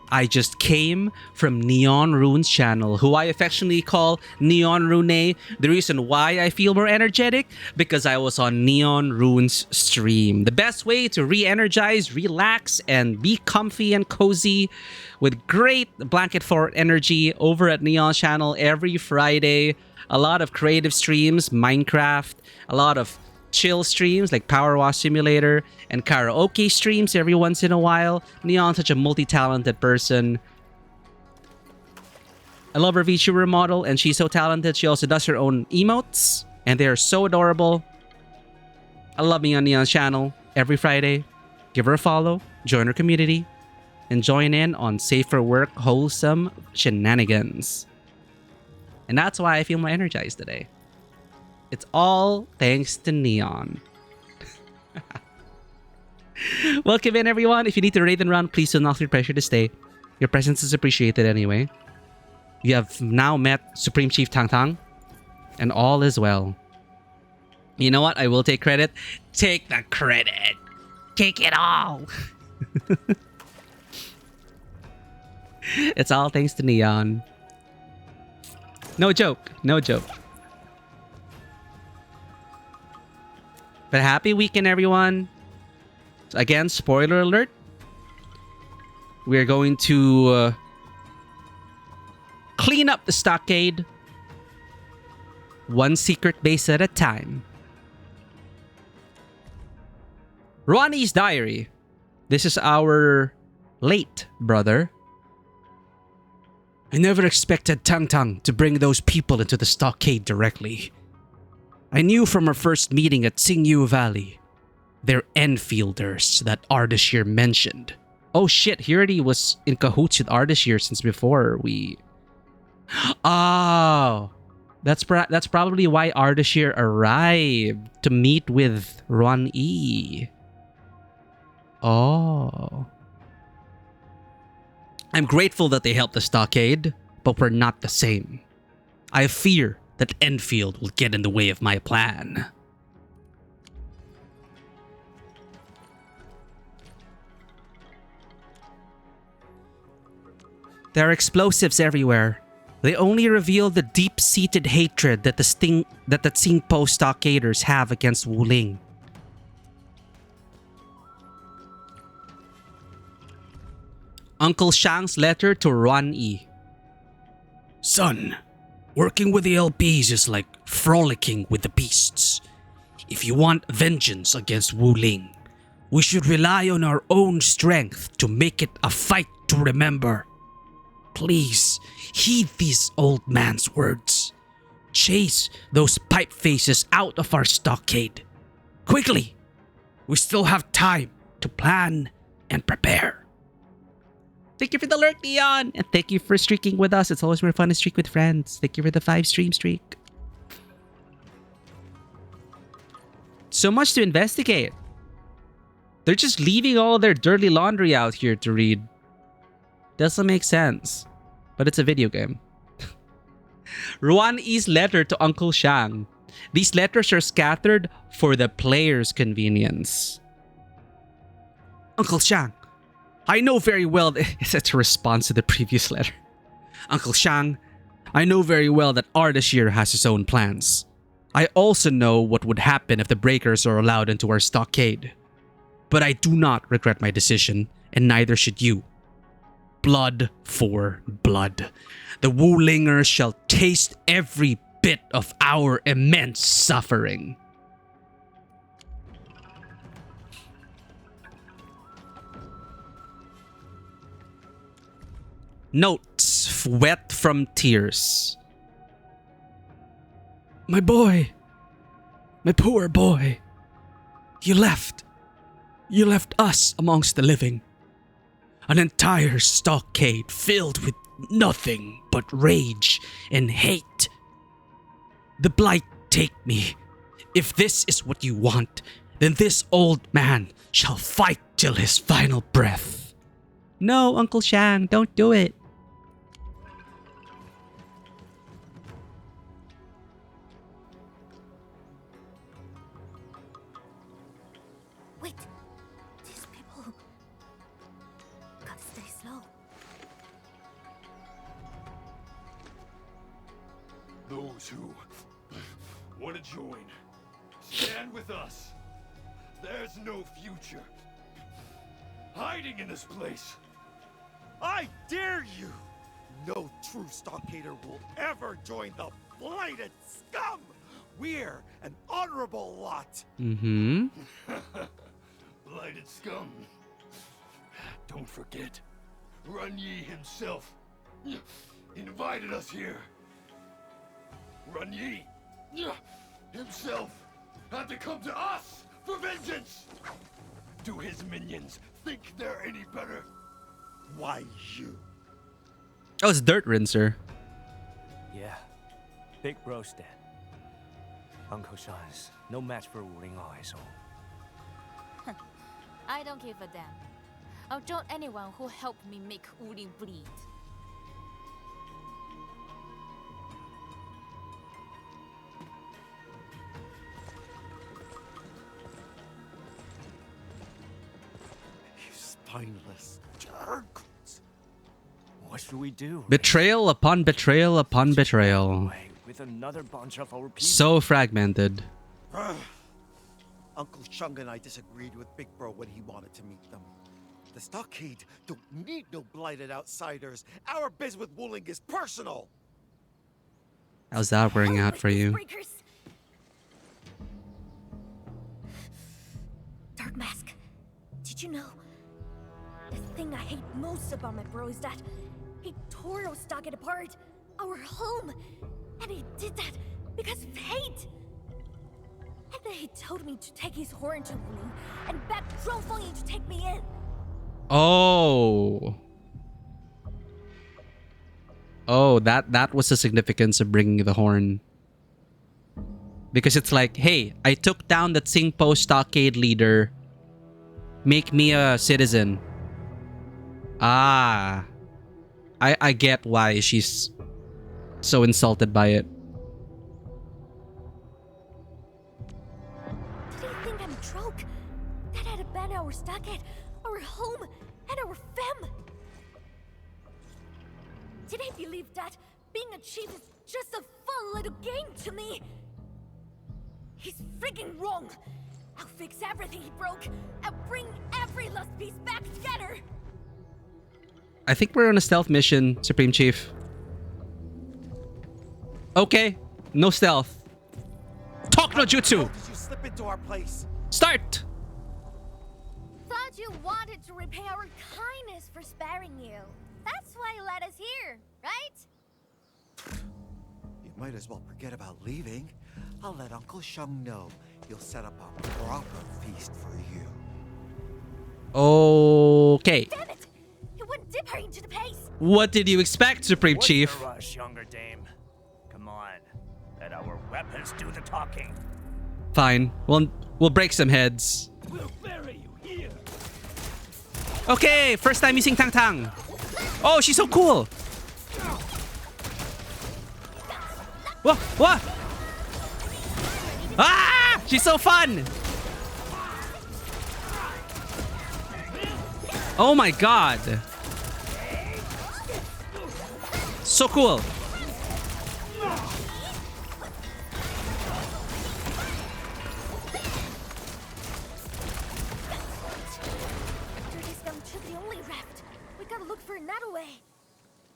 I just came from Neon Rune's channel, who I affectionately call Neon Rune. The reason why I feel more energetic, because I was on Neon Rune's stream. The best way to re-energize, relax, and be comfy and cozy with great blanket fort energy over at Neon's channel every Friday. A lot of creative streams, Minecraft, a lot of chill streams like Power Wash Simulator, and karaoke streams every once in a while. Neon's such a multi-talented person. I love her VTuber model, and she's so talented. She also does her own emotes, and they are so adorable. I love me on Neon's channel every Friday. Give her a follow, join her community, and join in on safer work, wholesome shenanigans. And that's why I feel more energized today. It's all thanks to Neon. Welcome in, everyone. If you need to raid and run, please do not feel pressure to stay. Your presence is appreciated anyway. You have now met Supreme Chief Tangtang, and all is well. You know what? I will take credit. Take the credit. Take it all. It's all thanks to Neon. No joke. No joke. But happy weekend, everyone. Again, spoiler alert. We are going to clean up the stockade one secret base at a time. Ronnie's diary. This is our late brother. I never expected Tangtang to bring those people into the stockade directly. I knew from our first meeting at Tsingyu Valley, they're Enfielders that Ardashir mentioned. Oh shit, he already was in cahoots with Ardashir since before we... Oh, that's probably why Ardashir arrived to meet with Ron E. Oh. I'm grateful that they helped the stockade, but we're not the same. I fear that Endfield will get in the way of my plan. There are explosives everywhere. They only reveal the deep-seated hatred that the Tsingpo stockaders have against Wuling. Uncle Shang's letter to Ron E. Son, working with the LPs is like frolicking with the beasts. If you want vengeance against Wuling, we should rely on our own strength to make it a fight to remember. Please, heed these old man's words. Chase those pipe faces out of our stockade. Quickly! We still have time to plan and prepare. Thank you for the lurk, Neon! And thank you for streaking with us. It's always more fun to streak with friends. Thank you for the 5-stream streak. So much to investigate. They're just leaving all their dirty laundry out here to read. Doesn't make sense. But it's a video game. Ruan E's letter to Uncle Shang. These letters are scattered for the player's convenience. Uncle Shang, I know very well that it's a response to the previous letter. Uncle Shang, I know very well that Ardashir has his own plans. I also know what would happen if the breakers are allowed into our stockade. But I do not regret my decision, and neither should you. Blood for blood. The Wulingers shall taste every bit of our immense suffering. Notes wet from tears. My boy. My poor boy. You left. You left us amongst the living. An entire stockade filled with nothing but rage and hate. The Blight take me. If this is what you want, then this old man shall fight till his final breath. No, Uncle Shang, don't do it. Wait, these people... Gotta stay slow. Those who want to join, stand with us. There's no future hiding in this place. I dare you! No true stockader will ever join the blighted scum! We're an honorable lot! Mm-hmm. Blighted scum. Don't forget, Run Yi himself invited us here. Run Yi himself had to come to us for vengeance. Do his minions think they're any better? Why you? Oh, it's Dirt Rinser. Yeah. Big bro's dead. Uncle Sean's no match for Wu Ling eyes. I don't give a damn. I'll join anyone who helped me make Uli bleed. You spineless jerks. What should we do? Betrayal upon betrayal upon betrayal. With another bunch of our people. So fragmented. Uncle Shung and I disagreed with Big Bro when he wanted to meet them. The stockade don't need no blighted outsiders. Our biz with Wuling is personal. How's that working out for you? Dark Mask, did you know? The thing I hate most about my bro is that he tore our stockade apart, our home, and he did that because of hate. And then he told me to take his horn to Wuling and beg Zhongfeng to take me in. Oh. Oh, that was the significance of bringing the horn. Because it's like, hey, I took down the Tsingpo stockade leader. Make me a citizen. Ah. I get why she's so insulted by it. Did he think I'm a troke? That I'd abandon our stockade, our home, and our fam? Did he believe that being a chief is just a fun little game to me? He's freaking wrong. I'll fix everything he broke and bring every last piece back together. I think we're on a stealth mission, Supreme Chief. Okay, no stealth. Talk no jutsu. How did you slip into our place? Start. Thought you wanted to repay our kindness for sparing you. That's why you led us here, right? You might as well forget about leaving. I'll let Uncle Shung know. He'll set up a proper feast for you. Okay. Damn it! He wouldn't dip her into the pace. What did you expect, Supreme Chief? What's the rush, younger dame? Come on. Let our weapons do the talking. Fine. We'll break some heads. We'll bury you here. Okay, first time using Tangtang. Oh, she's so cool. What? Ah! She's so fun. Oh my god. So cool. Dirty's gum took the only raft. We gotta look for another way.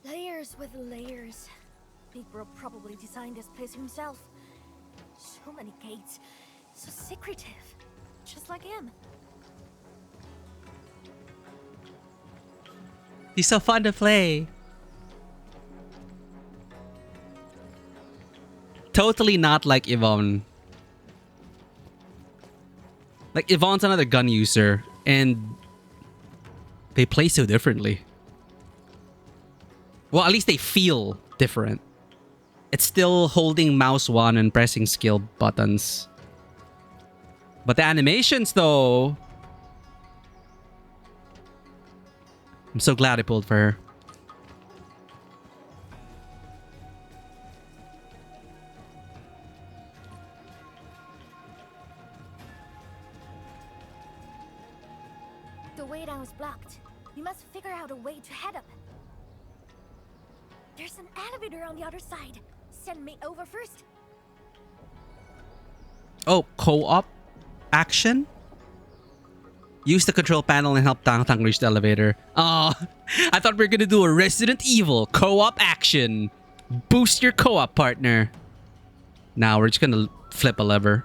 Layers with layers. Big Bro probably designed this place himself. So many gates. So secretive. Just like him. He's so fun to play. Totally not like Yvonne. Like, Yvonne's another gun user, and they play so differently. Well, at least they feel different. It's still holding mouse 1 and pressing skill buttons. But the animations, though... I'm so glad I pulled for her. The way down is blocked. We must figure out a way to head up. There's an elevator on the other side. send me over first? Oh, co-op action? Use the control panel and help Tangtang reach the elevator. Oh, I thought we were gonna do a Resident Evil co-op action. Boost your co-op partner. Now we're just gonna flip a lever.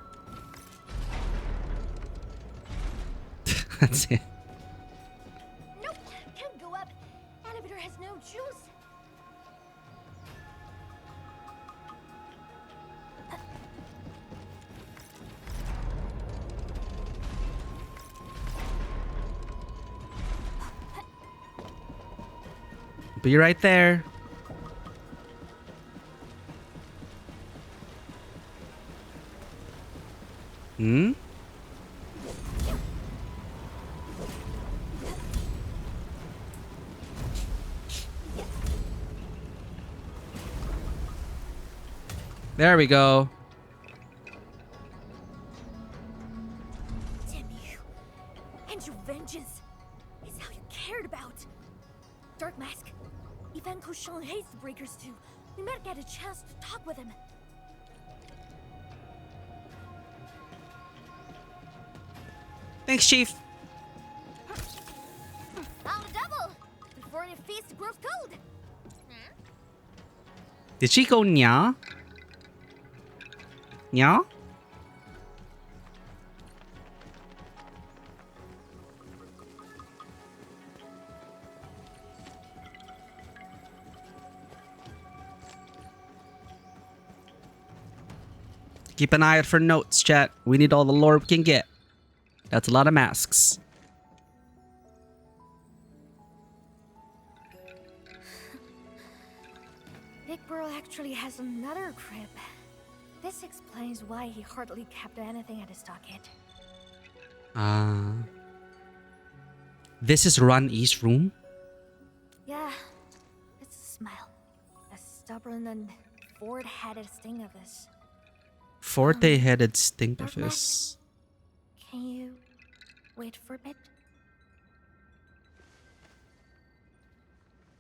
That's it. Nope, can't go up. Elevator has no juice. Be right there. Hmm? There we go. Damn you. And your vengeance is how you cared about. Dark Mask, Ivan Cochon hates the Breakers too. We might get a chance to talk with him. Thanks, Chief. I'll double before the feast grows cold. Did she go nya? Nya? Keep an eye out for notes, chat. We need all the lore we can get. That's a lot of masks. Big Bro actually has another crib. This explains why he hardly kept anything at his stockade. This is Ron E's room? Yeah, it's a smile. A stubborn and forward-headed sting of his. Forte-headed stinkifus. Can you wait for a bit?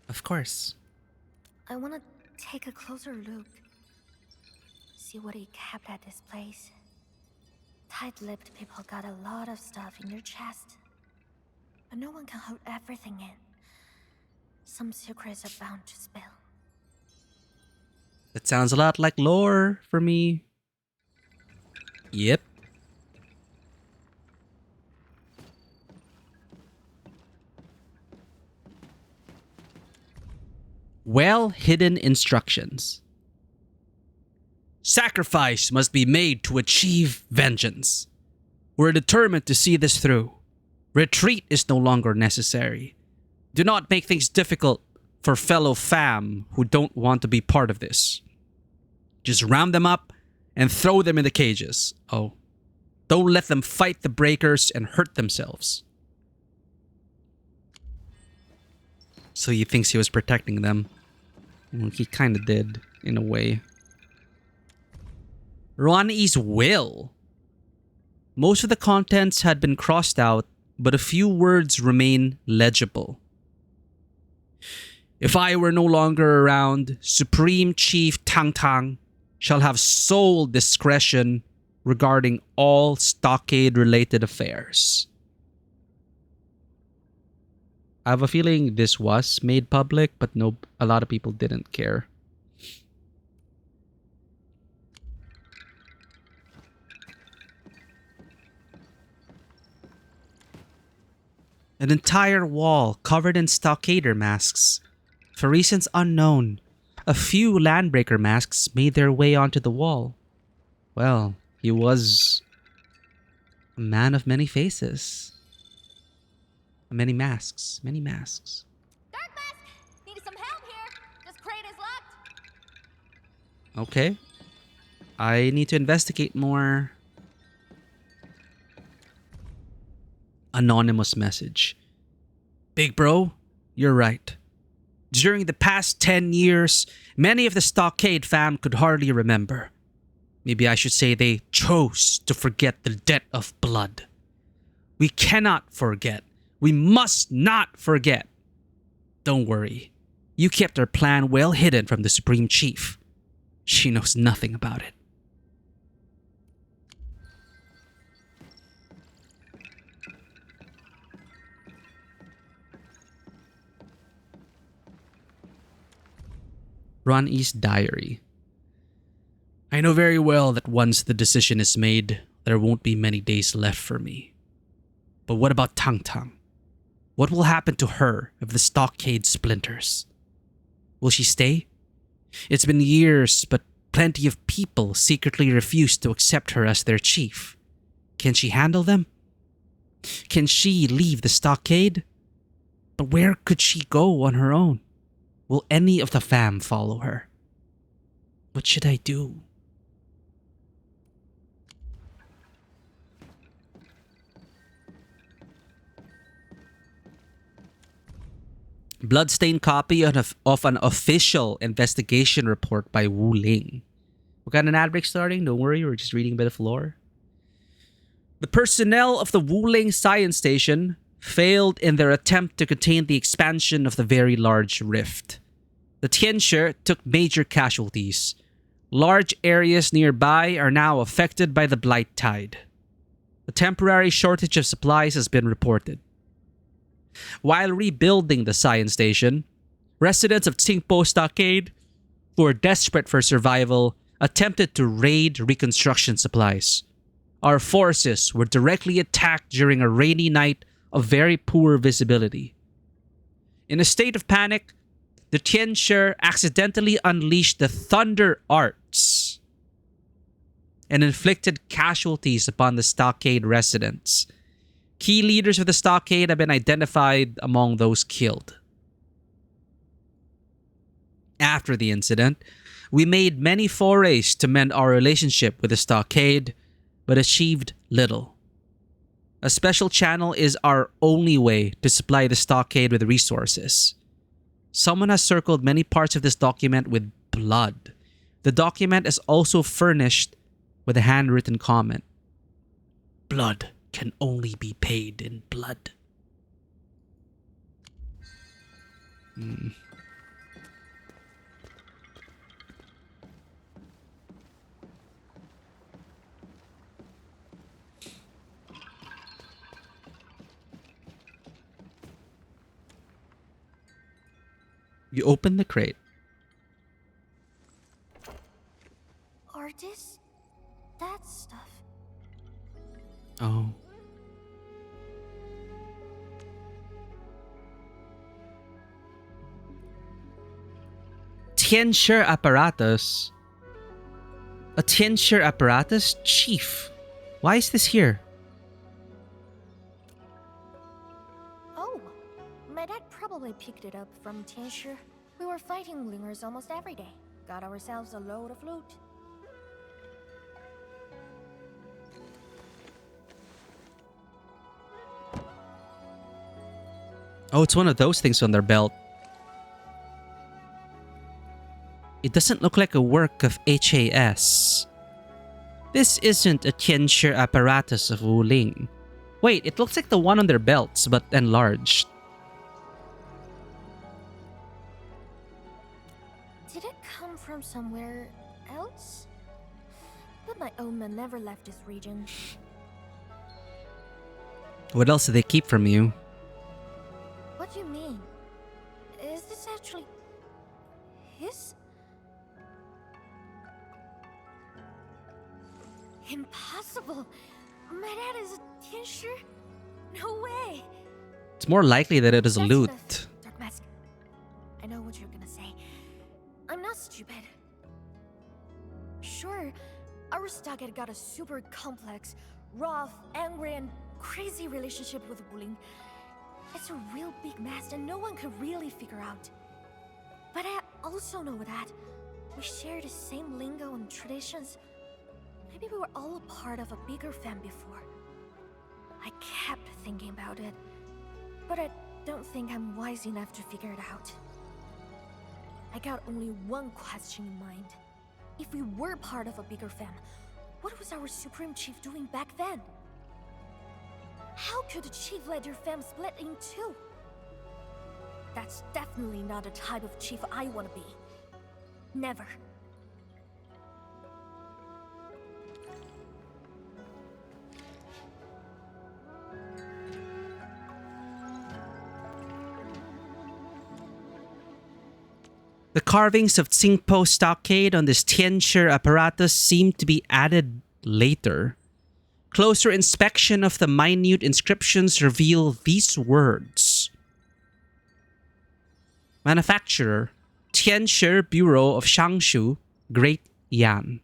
Of course. I want to take a closer look. See what he kept at this place. Tight-lipped people got a lot of stuff in their chest. But no one can hold everything in. Some secrets are bound to spill. That sounds a lot like lore for me. Yep. Well-hidden instructions. Sacrifice must be made to achieve vengeance. We're determined to see this through. Retreat is no longer necessary. Do not make things difficult for fellow fam who don't want to be part of this. Just round them up and throw them in the cages. Oh. Don't let them fight the breakers and hurt themselves. So he thinks he was protecting them. Well, he kind of did, in a way. Ronnie's will. Most of the contents had been crossed out, but a few words remain legible. If I were no longer around, Supreme Chief Tangtang shall have sole discretion regarding all stockade-related affairs. I have a feeling this was made public, but a lot of people didn't care. An entire wall covered in stockader masks. For reasons unknown, a few landbreaker masks made their way onto the wall. Well, he was a man of many faces. Many masks. Many masks. Dark Mask! Need some help here! This crate is locked! Okay. I need to investigate more. Anonymous message. Big bro, you're right. During the past 10 years, many of the stockade fam could hardly remember. Maybe I should say they chose to forget the debt of blood. We cannot forget. We must not forget. Don't worry. You kept our plan well hidden from the Supreme Chief. She knows nothing about it. Ronnie's diary. I know very well that once the decision is made, there won't be many days left for me. But what about Tangtang? What will happen to her if the stockade splinters? Will she stay? It's been years, but plenty of people secretly refuse to accept her as their chief. Can she handle them? Can she leave the stockade? But where could she go on her own? Will any of the fam follow her? What should I do? Bloodstained copy of an official investigation report by Wu Ling. We got an ad break starting. Don't worry, we're just reading a bit of lore. The personnel of the Wu Ling science station failed in their attempt to contain the expansion of the very large rift. The Tianshi took major casualties. Large areas nearby are now affected by the blight tide. A temporary shortage of supplies has been reported. While rebuilding the science station, residents of Tsingpo Stockade, who were desperate for survival, attempted to raid reconstruction supplies. Our forces were directly attacked during a rainy night of very poor visibility. In a state of panic, the Tianshi accidentally unleashed the Thunder Arts and inflicted casualties upon the stockade residents. Key leaders of the stockade have been identified among those killed. After the incident, we made many forays to mend our relationship with the stockade, but achieved little. A special channel is our only way to supply the stockade with resources. Someone has circled many parts of this document with blood. The document is also furnished with a handwritten comment. Blood can only be paid in blood. You open the crate. Artists? That stuff. Oh. Tianshi apparatus. A Tianshi apparatus? Chief. Why is this here? Oh, my dad probably picked it up from Tianshi. We were fighting Lingers almost every day. Got ourselves a load of loot. Oh, it's one of those things on their belt. It doesn't look like a work of HAS. This isn't a Tianshi apparatus of Wu Ling. Wait, it looks like the one on their belts, but enlarged. Did it come from somewhere else? But my own man never left this region. What else do they keep from you? What do you mean? Is this actually his? Impossible! My dad is a Tianshi? No way! It's more likely that it is a That's loot. enough, Dark Mask. I know what you're gonna say. I'm not stupid. Sure, our stockade got a super complex, rough, angry, and crazy relationship with Wu Ling. It's a real big mess and no one could really figure out. But I also know that we share the same lingo and traditions. Maybe we were all a part of a bigger fam before. I kept thinking about it, but I don't think I'm wise enough to figure it out. I got only one question in mind. If we were part of a bigger fam, what was our Supreme Chief doing back then? How could the chief let your fam split in two? That's definitely not the type of chief I want to be. Never. The carvings of Tsingpo stockade on this Tianshi apparatus seem to be added later. Closer inspection of the minute inscriptions reveal these words. Manufacturer, Tianshi Bureau of Shangshu, Great Yan.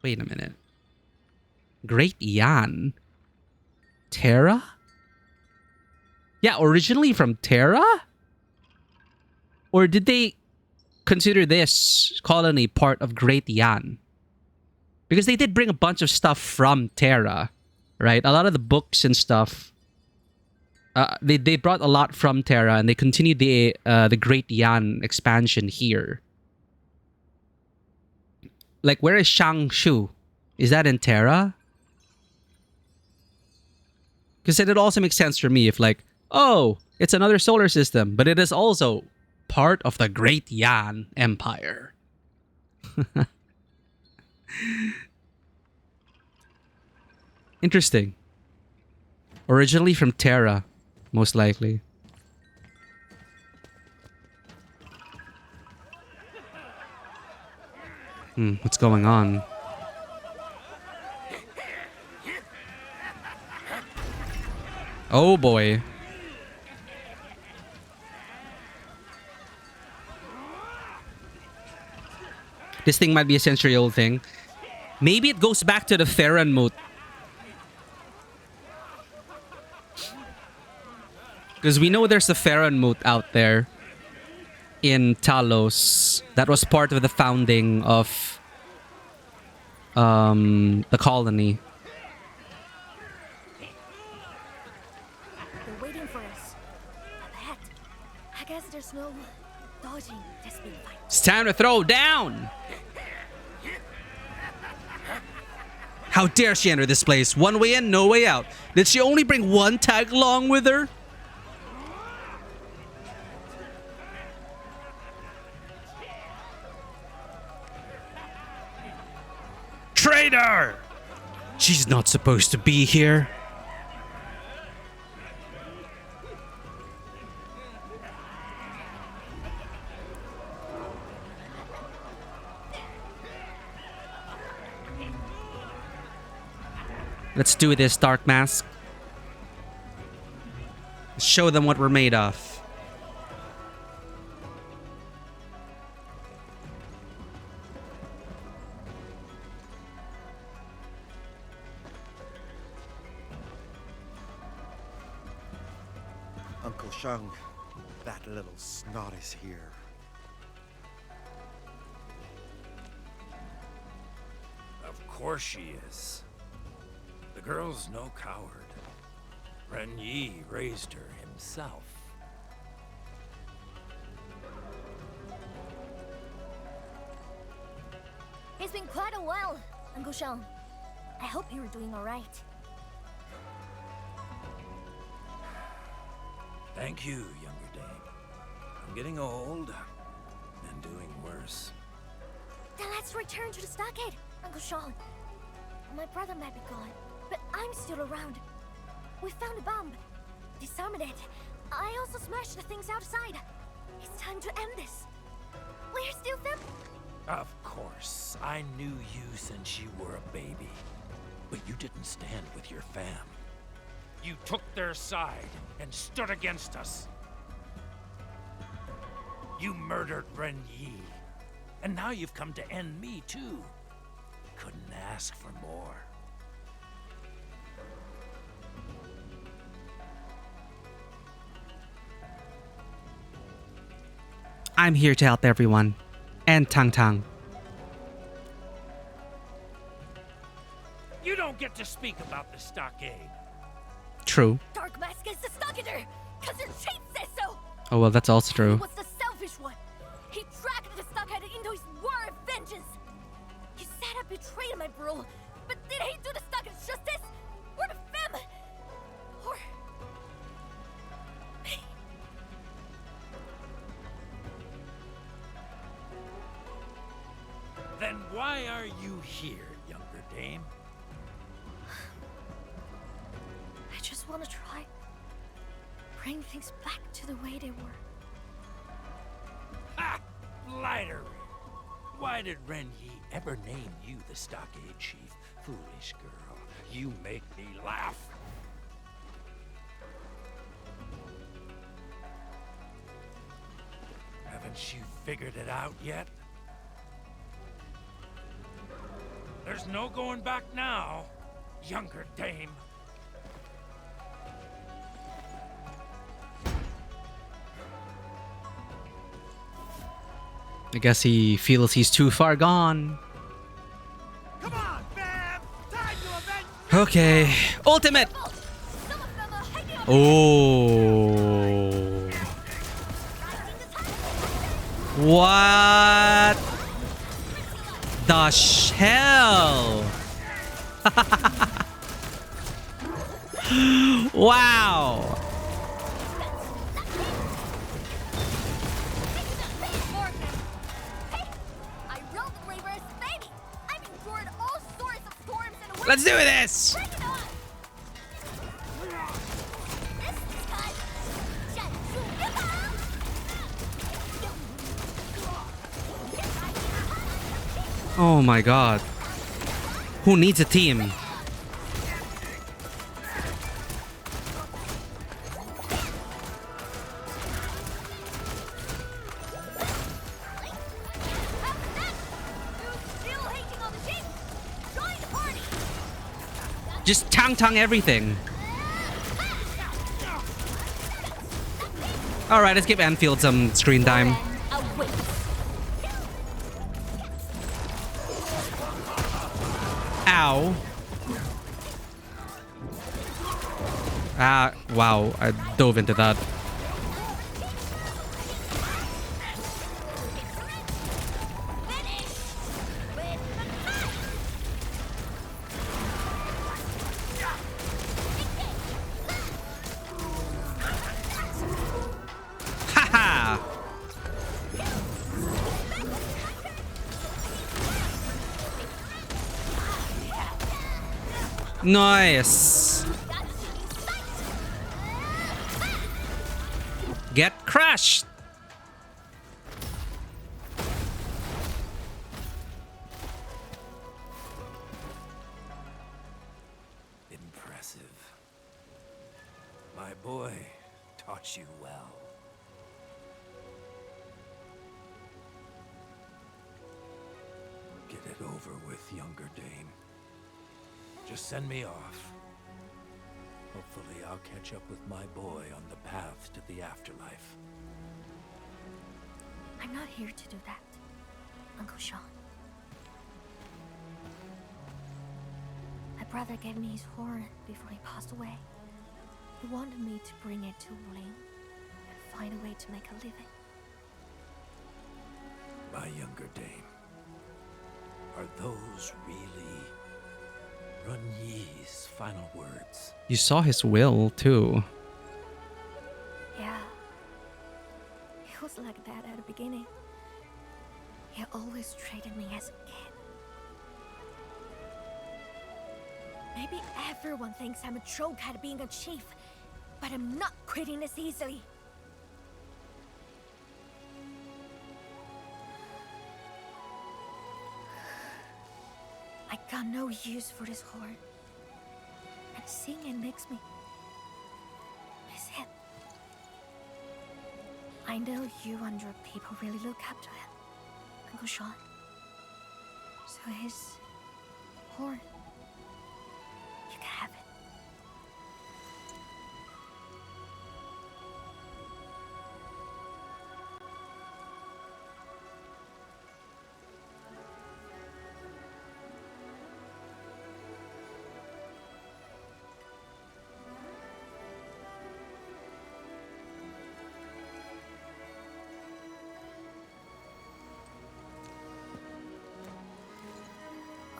Wait a minute. Great Yan? Terra? Yeah, originally from Terra? Or did they consider this colony part of Great Yan? Because they did bring a bunch of stuff from Terra, right? A lot of the books and stuff, they brought a lot from Terra, and they continued the Great Yan expansion here. Like, where is Shangshu? Is that in Terra? Because it also makes sense for me if, like, oh, it's another solar system, but it is also part of the Great Yan Empire. Interesting. Originally from Terra, most likely. What's going on? Oh boy. This thing might be a century-old thing. Maybe it goes back to the Farron moat. Because we know there's a Farron moat out there in Talos that was part of the founding of the colony. They're waiting for us. Ahead. I guess there's no dodging this big fight. It's time to throw down! How dare she enter this place? One way in, no way out. Did she only bring one tag along with her? Traitor! She's not supposed to be here. Let's do this, Dark Mask. Show them what we're made of. Uncle Shung, that little snot is here. Of course she is. The girl's no coward. Ren Yi raised her himself. It's been quite a while, Uncle Sean. I hope you're doing all right. Thank you, younger dame. I'm getting old and doing worse. Then let's return to the stockade, Uncle Sean. My brother might be gone, but I'm still around. We found a bomb. Disarmed it. I also smashed the things outside. It's time to end this. We're still them? Of course. I knew you since you were a baby. But you didn't stand with your fam. You took their side and stood against us. You murdered Ren Yi. And now you've come to end me, too. Couldn't ask for more. I'm here to help everyone. And Tangtang. You don't get to speak about the stockade. True. Dark Mask is the stockader, because your chief says so. Oh, well, that's also He true. was the selfish one. He dragged the stockade into his war of vengeance. He said I betrayed my bro, but did he do the stockade justice? Or the fam? Or me? Then why are you here, younger dame? I just want to try bring things back to the way they were. did Ren Yi ever name you the stockade chief? Foolish girl, you make me laugh. Haven't you figured it out yet? There's no going back now, younger dame. I guess he feels he's too far gone. Okay, ultimate. Oh. What the hell? Wow. Let's do this. Oh my god. Who needs a team? Just Tangtang everything. Alright, let's give Endfield some screen time. Ow. Ah, wow, I dove into that. Haha! Nice. Get crushed. Impressive. My boy taught you well. Get it over with, younger dame. Just send me off. Hopefully I'll catch up with my boy on the path to the afterlife. I'm not here to do that, Uncle Sean. My brother gave me his horn before he passed away. He wanted me to bring it to Wuling and find a way to make a living. My younger dame, are those really Run Yi's final words? You saw his will, too. Yeah. He was like that at the beginning. He always treated me as a kid. Maybe everyone thinks I'm a joke at being a chief, but I'm not quitting this easily. I got no use for this horn. And seeing it makes me miss him. I know you and your people really look up to him, Uncle Sean. So his horn, you can have it.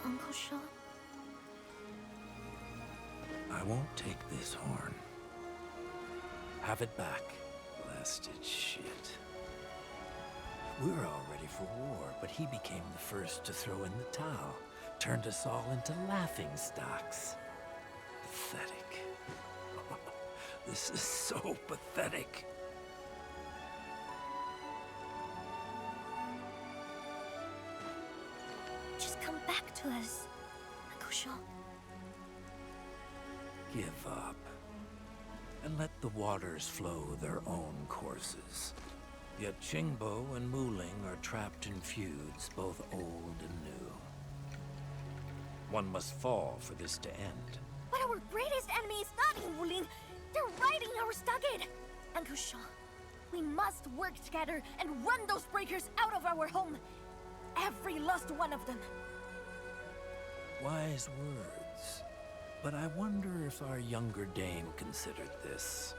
Uncle Sean? I won't take this horn. Have it back, blasted shit. We were all ready for war, but he became the first to throw in the towel. Turned us all into laughing stocks. Pathetic. This is so pathetic. come back to us, Uncle Shaw. Give up. And let the waters flow their own courses. Yet Qingbo and Muling are trapped in feuds, both old and new. One must fall for this to end. But our greatest enemy is not in Wuling. They're riding our stockade. Uncle Shaw, we must work together and run those breakers out of our home. Every last one of them. Wise words. But I wonder if our younger dame considered this.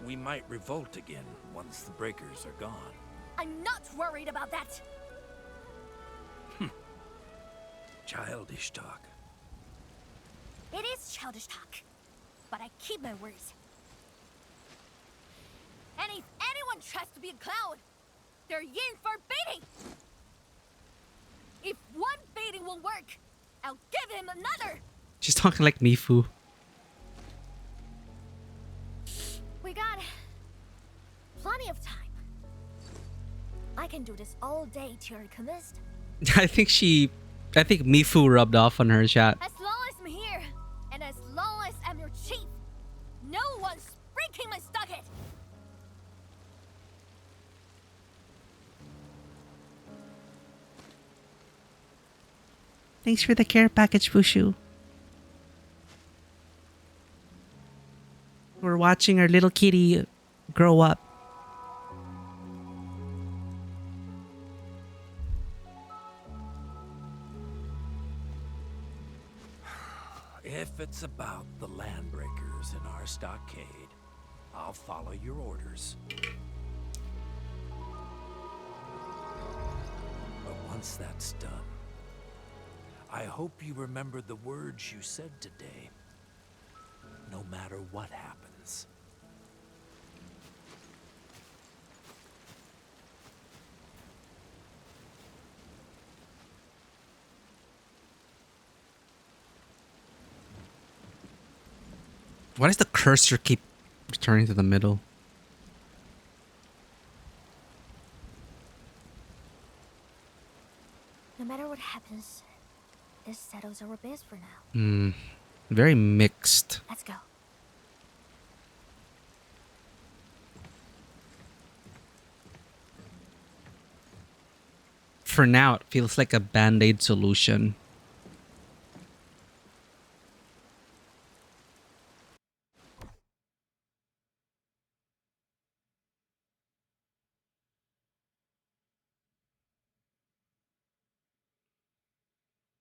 We might revolt again once the breakers are gone. I'm not worried about that. Childish talk. It is childish talk, but I keep my words. And if anyone tries to be a clown, they're in for baiting. If one baiting won't work, I'll give him another. She's talking like Mifu. We got plenty of time. I can do this all day till you're convinced. I think Mifu rubbed off on her, chat. As long as I'm here, and as long as I'm your chief, no one's breaking my stockade. Thanks for the care package, Bushu. We're watching our little kitty grow up. If it's about the landbreakers in our stockade, I'll follow your orders. But once that's done, I hope you remember the words you said today, no matter what happens. Why does the cursor keep returning to the middle? No matter what happens, this settles our base for now. Very mixed. Let's go. For now, it feels like a band-aid solution.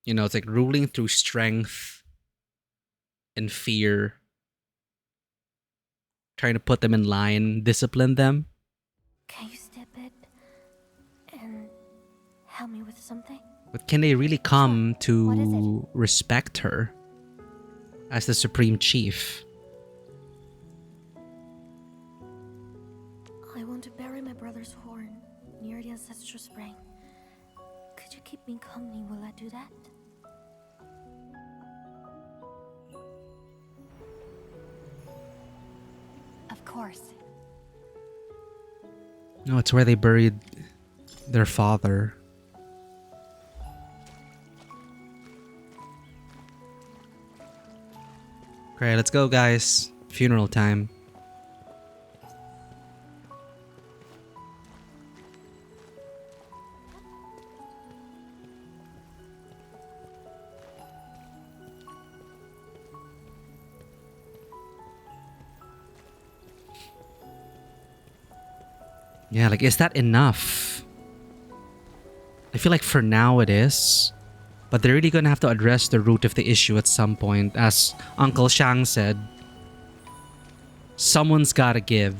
You know, it's like ruling through strength and fear. Trying to put them in line, discipline them. Can you step it and help me with something? But can they really come to respect her as the supreme chief? I want to bury my brother's horn near the ancestral spring. Could you keep me company while I do that? Of course. No, it's where they buried their father. Great, let's go, guys. Funeral time. Yeah, like, is that enough? I feel like for now it is. But they're really gonna have to address the root of the issue at some point. As Uncle Shang said, someone's gotta give.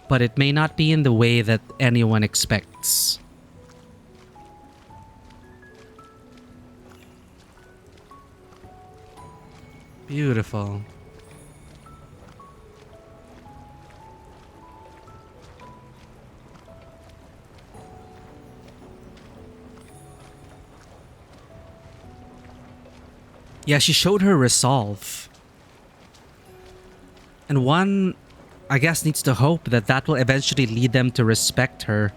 But it may not be in the way that anyone expects. Beautiful. Yeah, she showed her resolve. And one, I guess, needs to hope that that will eventually lead them to respect her.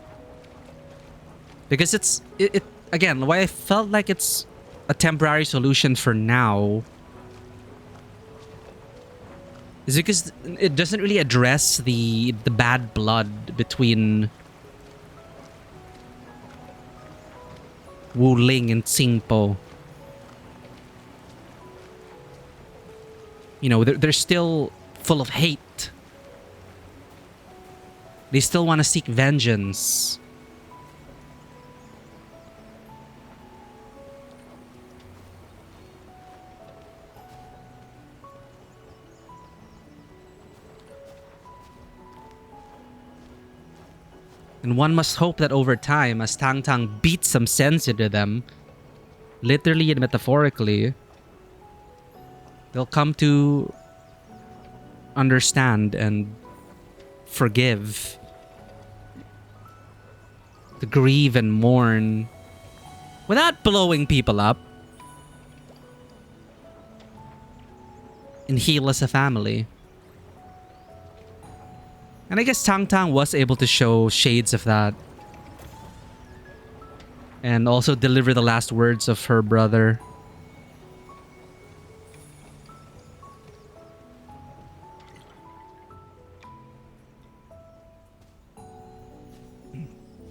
Because it again, why I felt like it's a temporary solution for now is because it doesn't really address the bad blood between Wu Ling and Xingpo. You know, they're still full of hate. They still want to seek vengeance. And one must hope that over time, as Tangtang beats some sense into them, literally and metaphorically, they'll come to understand and forgive, to grieve and mourn without blowing people up, and heal as a family. And I guess Tangtang was able to show shades of that. And also deliver the last words of her brother.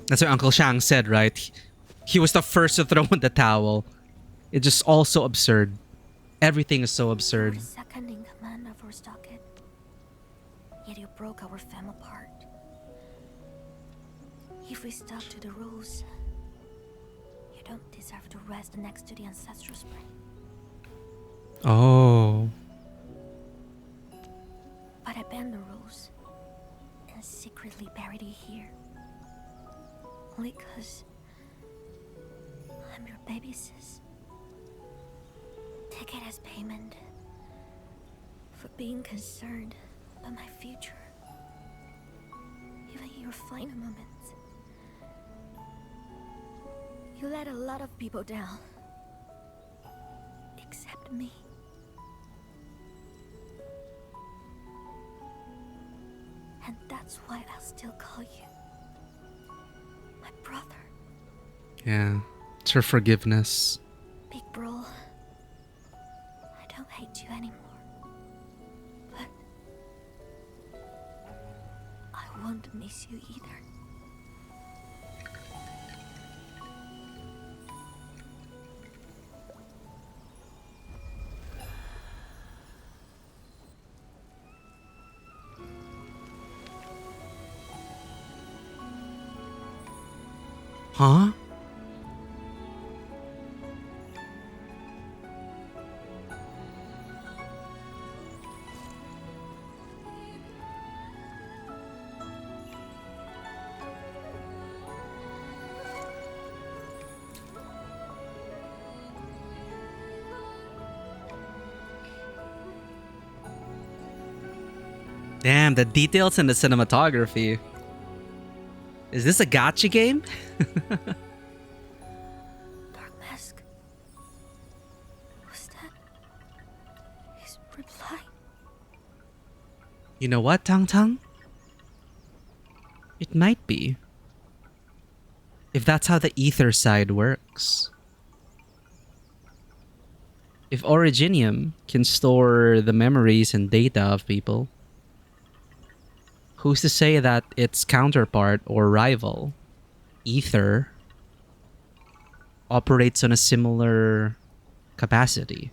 That's what Uncle Shang said, right? He was the first to throw in the towel. It's just all so absurd. Everything is so absurd. You're second in command of our stockade. Yet you broke our fam apart. If we stuck to the rules, you don't deserve to rest next to the ancestral spring. Oh. But I bend the rules and secretly buried it here. Only 'cause I'm your baby sis. Take it as payment for being concerned about my future. Even in your final moments, you let a lot of people down. Except me. And that's why I'll still call you my brother. Yeah. It's her forgiveness. Big bro, I don't hate you anymore. But I won't miss you either. Huh? Damn, the details in the cinematography. Is this a gacha game? Dark Mask. Was that his reply? You know what, Tangtang? It might be. If that's how the ether side works. If Originium can store the memories and data of people, who's to say that its counterpart or rival, Ether, operates on a similar capacity?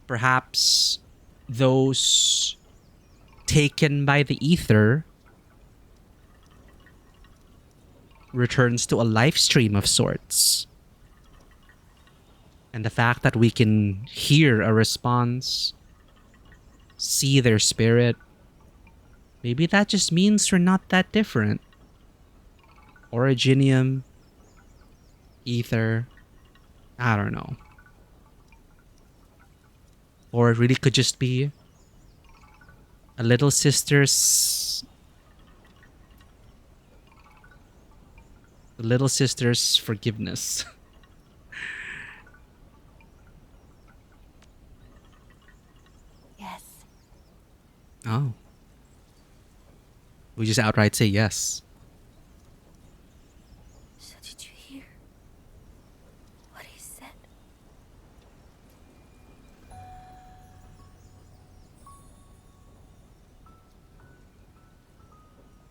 Perhaps those taken by the Ether returns to a life stream of sorts. And the fact that we can hear a response, see their spirit, maybe that just means we're not that different. Originium, Ether, I don't know. Or it really could just be a little sister's forgiveness. Yes. Oh. We just outright say yes.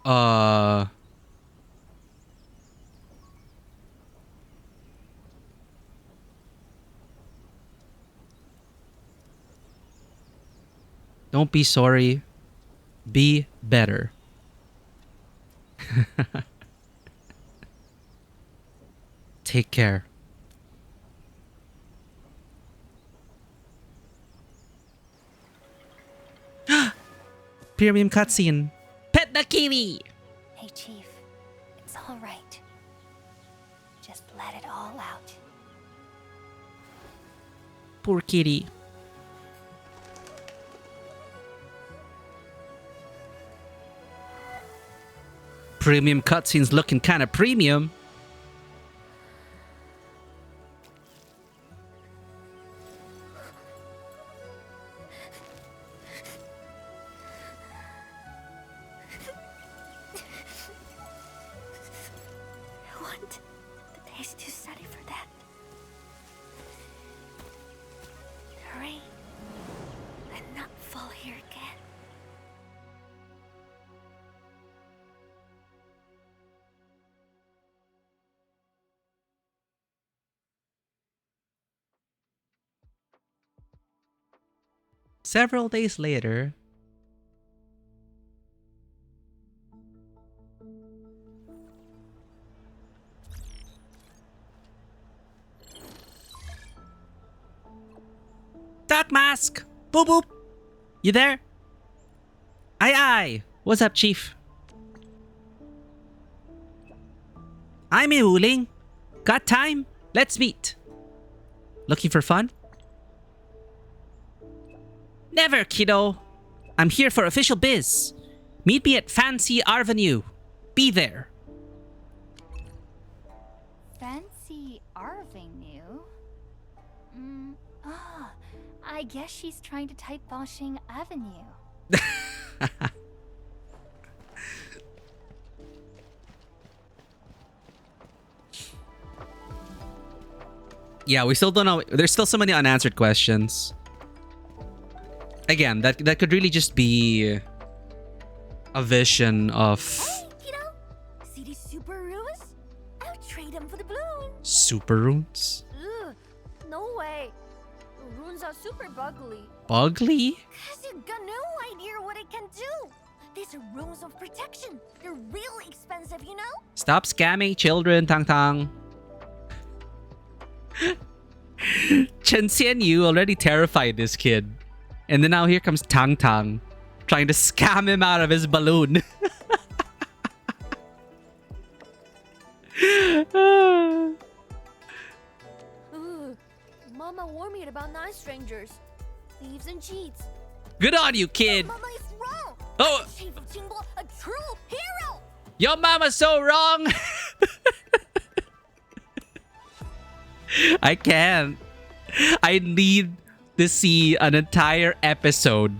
Don't be sorry. Be better. Take care. Premium cutscene. Pet the kitty. Hey, Chief. It's all right. Just let it all out. Poor kitty. Premium cutscenes looking kind of premium. What? The day's too sunny for that. Hurry. And not fall here again. Several days later, Doc Mask! Boop boop! You there? Aye aye! What's up, Chief? I'm Wuling. Got time? Let's meet. Looking for fun? Never, kiddo. I'm here for official biz. Meet me at Fancy Avenue. Be there. Fancy Avenue? I guess she's trying to type Boshing Avenue. Yeah, we still don't know. There's still so many unanswered questions. Again, that could really just be a vision of Kiddo, see these super runes? I'll trade them for the balloon. super runes. Ugh, no way. The runes are super bugly. Ugly? Cause you got no idea what it can do. These are runes of protection. They're really expensive, you know? Stop scamming children, Tangtang. Chen Xianyu already terrified this kid. And then now here comes Tangtang, trying to scam him out of his balloon. Mama warned me about nice strangers, thieves and cheats. Good on you, kid. Mama is wrong. Oh, Chief of Tingle, a true hero. your mama's so wrong. I can't. I need to see an entire episode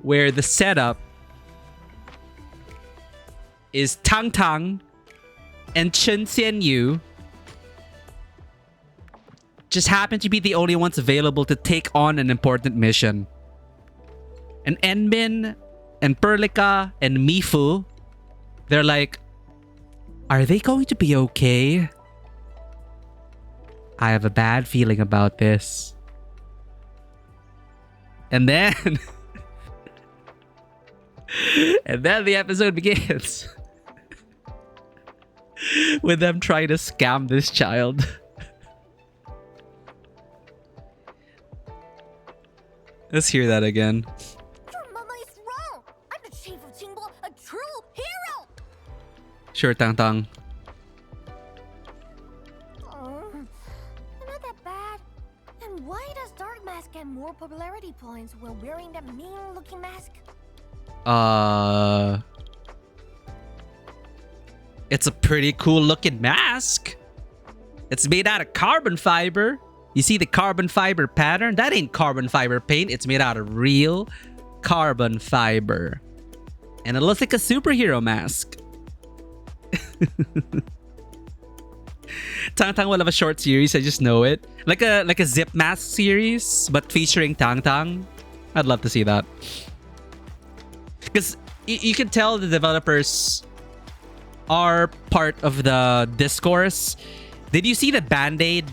where the setup is Tangtang and Chen Xianyu just happen to be the only ones available to take on an important mission. And Enmin and Perlika and Mifu, they're like, are they going to be okay? I have a bad feeling about this. And then and then the episode begins with them trying to scam this child. Let's hear that again. Your mama is wrong. I'm the Chief of Tingle, a true hero. Sure, Tangtang. Not that bad. And why does Dark Mask get more popularity points while wearing that mean-looking mask? It's a pretty cool looking mask. It's made out of carbon fiber. You see the carbon fiber pattern? That ain't carbon fiber paint. It's made out of real carbon fiber. And it looks like a superhero mask. Tangtang will have a short series, I just know it. Like a zip mask series, but featuring Tangtang. I'd love to see that. Because you can tell the developers are part of the discourse. Did you see the Band-Aid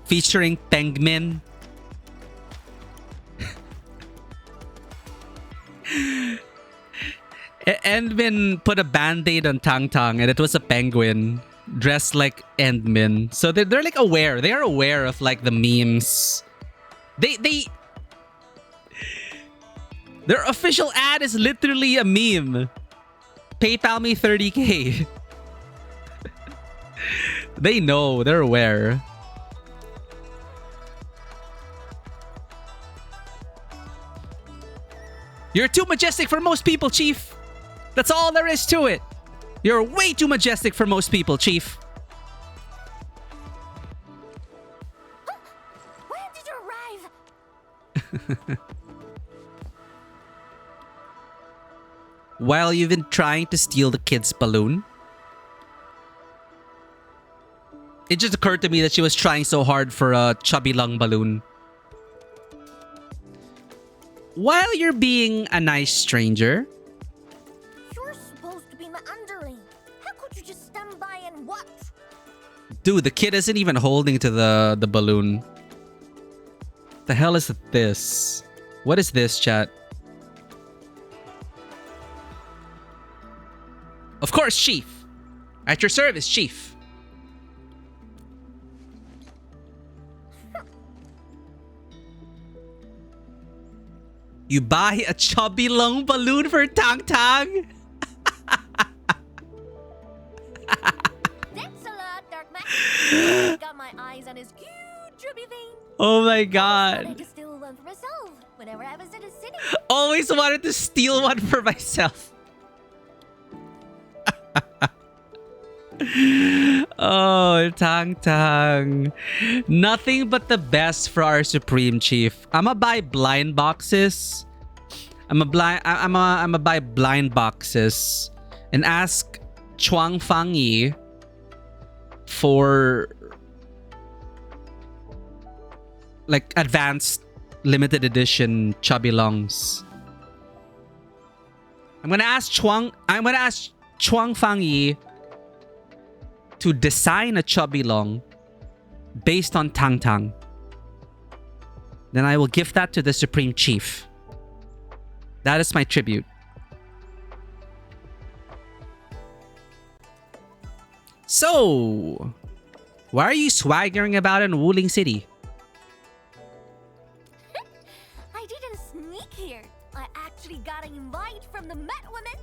featuring Penguin? Endmin put a Band-Aid on Tangtang and it was a penguin dressed like Endmin. So they're like aware. They are aware of like the memes. Their official ad is literally a meme. PayPal me 30K. They know. They're aware. You're too majestic for most people, Chief. That's all there is to it. You're way too majestic for most people, Chief. When did you arrive? While you've been trying to steal the kid's balloon. It just occurred to me that she was trying so hard for a chubby lung balloon. While you're being a nice stranger. You're supposed to be my underling. How could you just stand by and watch? Dude, the kid isn't even holding to the balloon. The hell is this? What is this, chat? Of course, Chief. At your service, Chief. You buy a chubby lung balloon for Tangtang? Thanks a lot, Dark Max. Got my eyes on his cute chubby thing. Oh my I god. wanted to steal one for myself whenever I was in a city. Always wanted to steal one for myself. Oh, Tangtang. Nothing but the best for our Supreme Chief. I'ma buy blind boxes. I'ma buy blind boxes and ask Chuang Fang Yi for like advanced limited edition chubby lungs. I'm gonna ask Chuang Fang Yi to design a chubby lung based on Tangtang. Then I will give that to the Supreme Chief. That is my tribute. So, why are you swaggering about in Wuling City? I didn't sneak here. I actually got an invite from the Met Women.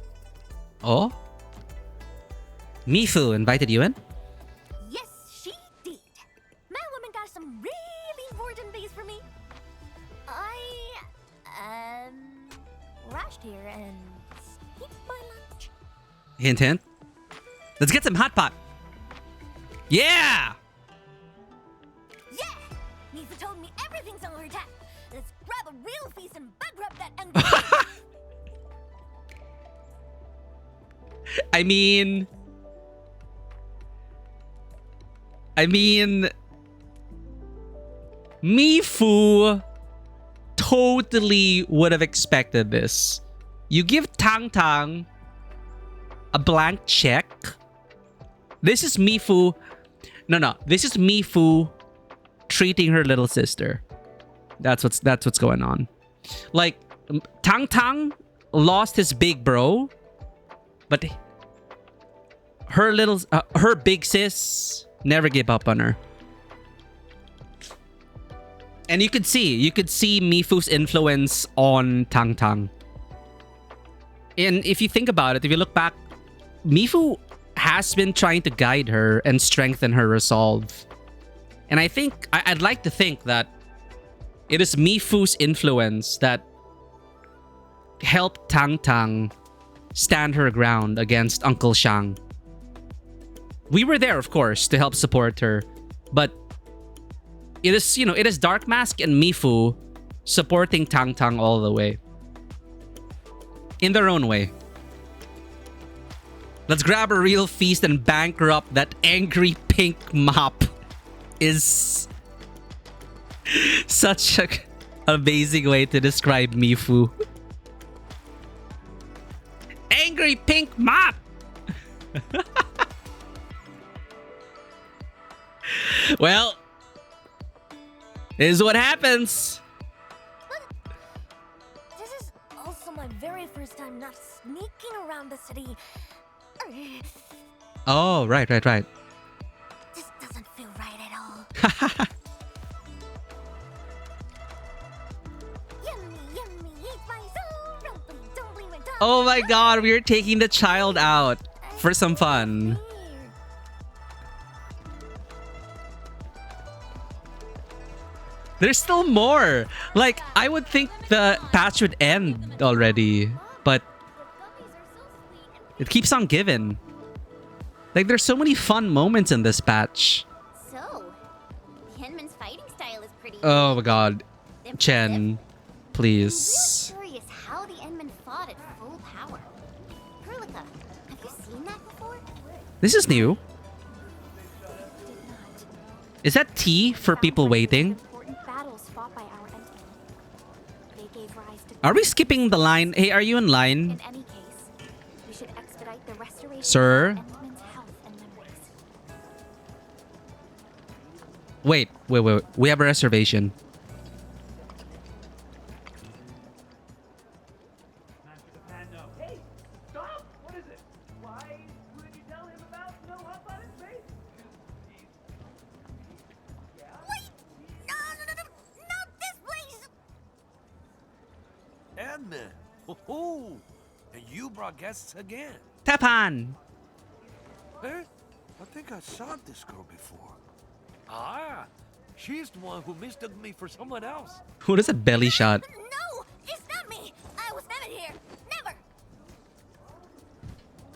Oh? Mifu invited you in? Yes, she did. Met Women got some really important things for me. I rushed here and skipped my lunch. Hint, hint. Let's get some hot pot. Yeah! Yeah! Mifu told me everything's on her tap. Let's grab a real feast and bankrupt that and I mean, Mifu totally would have expected this. You give Tangtang a blank check. This is Mifu. No. This is Mifu treating her little sister. That's what's going on. Like, Tangtang lost his big bro, but her big sis never gave up on her. And you could see Mifu's influence on Tangtang. And if you think about it, if you look back, Mifu has been trying to guide her and strengthen her resolve. And I think, I'd like to think that it is Mifu's influence that helped Tangtang stand her ground against Uncle Shang. We were there, of course, to help support her. But it is Dark Mask and Mifu supporting Tangtang all the way. In their own way. Let's grab a real feast and bankrupt that angry pink mop. Is such an amazing way to describe Mifu. angry pink mop. Well, this is what happens. This is also my very first time not sneaking around the city. Oh, right. This doesn't feel right at all. Yummy, yummy, eat my soul. Rumply, dumply, my tongue. Oh my god, we are taking the child out for some fun. There's still more. Like, I would think the patch would end already, but it keeps on giving. Like, there's so many fun moments in this patch. So, Henman's fighting style is pretty. Oh my god. Chen, please. I'm curious how the Endmen fought at full power. Perlica, have you seen that before? This is new. Is that T for people waiting? Battles fought by our Endmen. They gave rise to. Are we skipping the line? Hey, are you in line? In any case, we should expedite the restoration Sir? of Endmen's health and memories. Wait. We have a reservation. Hey, stop! What is it? Why would you tell him about no help on his face? Wait! No, not this place! Edmund! Oh, and you brought guests again. Tapan! Eh? I think I saw this girl before. Ah, she's the one who mistook me for someone else. Who does a belly shot? No! It's not me! I was never here! Never!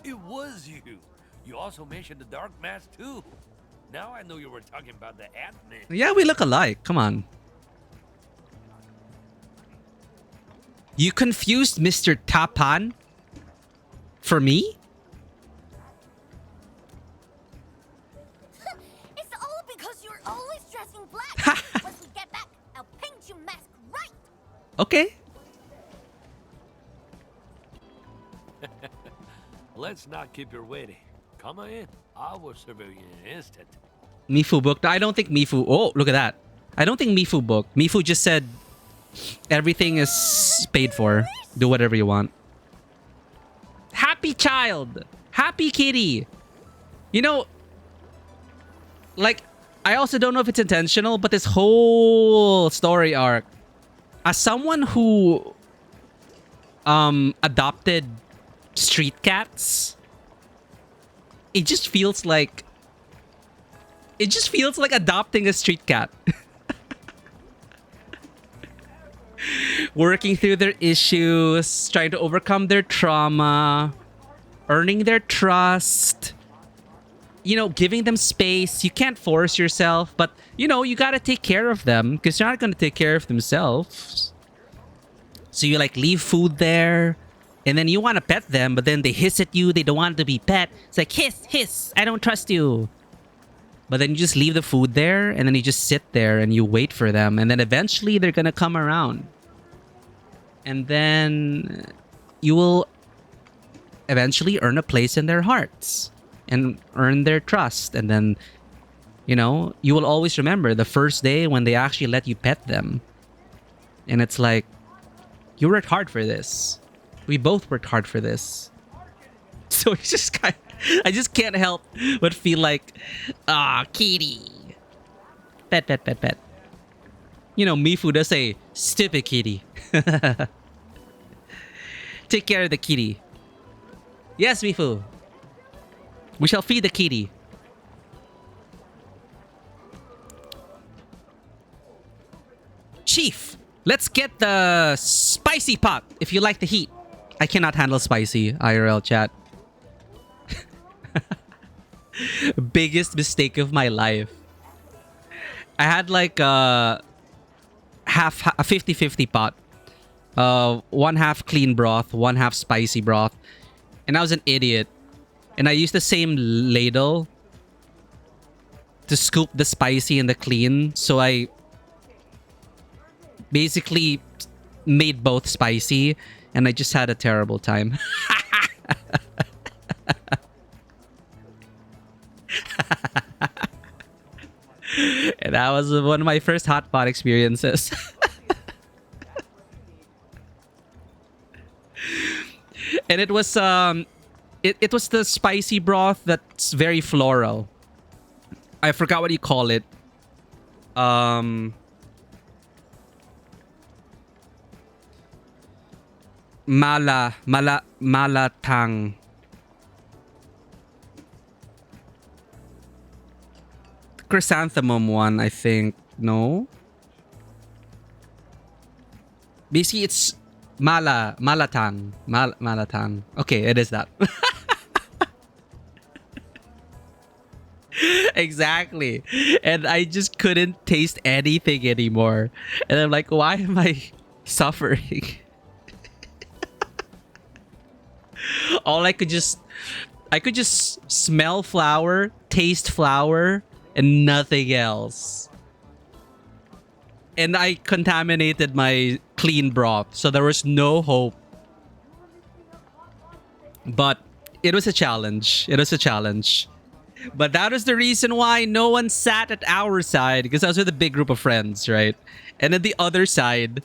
It was you. You also mentioned the dark mask too. Now I know you were talking about the admin. Yeah, we look alike. Come on. You confused Mr. Tapan for me? It's all because you're always dressing black! Once we get back, I'll paint you mask right! Okay. Let's not keep her waiting. Come on in. I will serve you in an instant. Mifu booked. I don't think Mifu... Oh, look at that. I don't think Mifu booked. Mifu just said everything is paid for. Do whatever you want. Happy child. Happy kitty. You know, like, I also don't know if it's intentional, but this whole story arc, as someone who adopted street cats, it just feels like adopting a street cat. Working through their issues, trying to overcome their trauma, earning their trust, you know, giving them space. You can't force yourself, but, you know, you gotta take care of them because they're not gonna take care of themselves. So you, like, leave food there, and then you want to pet them, but then they hiss at you. They don't want to be pet. It's like, hiss, hiss, I don't trust you. But then you just leave the food there, and then you just sit there and you wait for them. And then eventually they're going to come around. And then you will eventually earn a place in their hearts and earn their trust. And then, you know, you will always remember the first day when they actually let you pet them. And it's like, you worked hard for this. We both worked hard for this. So it's just kind of, I just can't help but feel like, kitty. Pet, pet, pet, pet. You know, Mifu does say, stupid kitty. Take care of the kitty. Yes, Mifu. We shall feed the kitty. Chief, let's get the spicy pot if you like the heat. I cannot handle spicy, IRL chat. Biggest mistake of my life. I had like a 50-50 pot. One half clean broth, one half spicy broth. And I was an idiot. And I used the same ladle to scoop the spicy and the clean. So I basically made both spicy. And I just had a terrible time. And that was one of my first hot pot experiences. And it was it was the spicy broth that's very floral. I forgot what you call it. Malatang. Chrysanthemum one, I think. No? Basically, it's malatang. Malatang. Okay, it is that. Exactly. And I just couldn't taste anything anymore. And I'm like, why am I suffering? I could just smell flour, taste flour, and nothing else. And I contaminated my clean broth, so there was no hope. But it was a challenge. It was a challenge. But that was the reason why no one sat at our side, because I was with a big group of friends, right? And at the other side,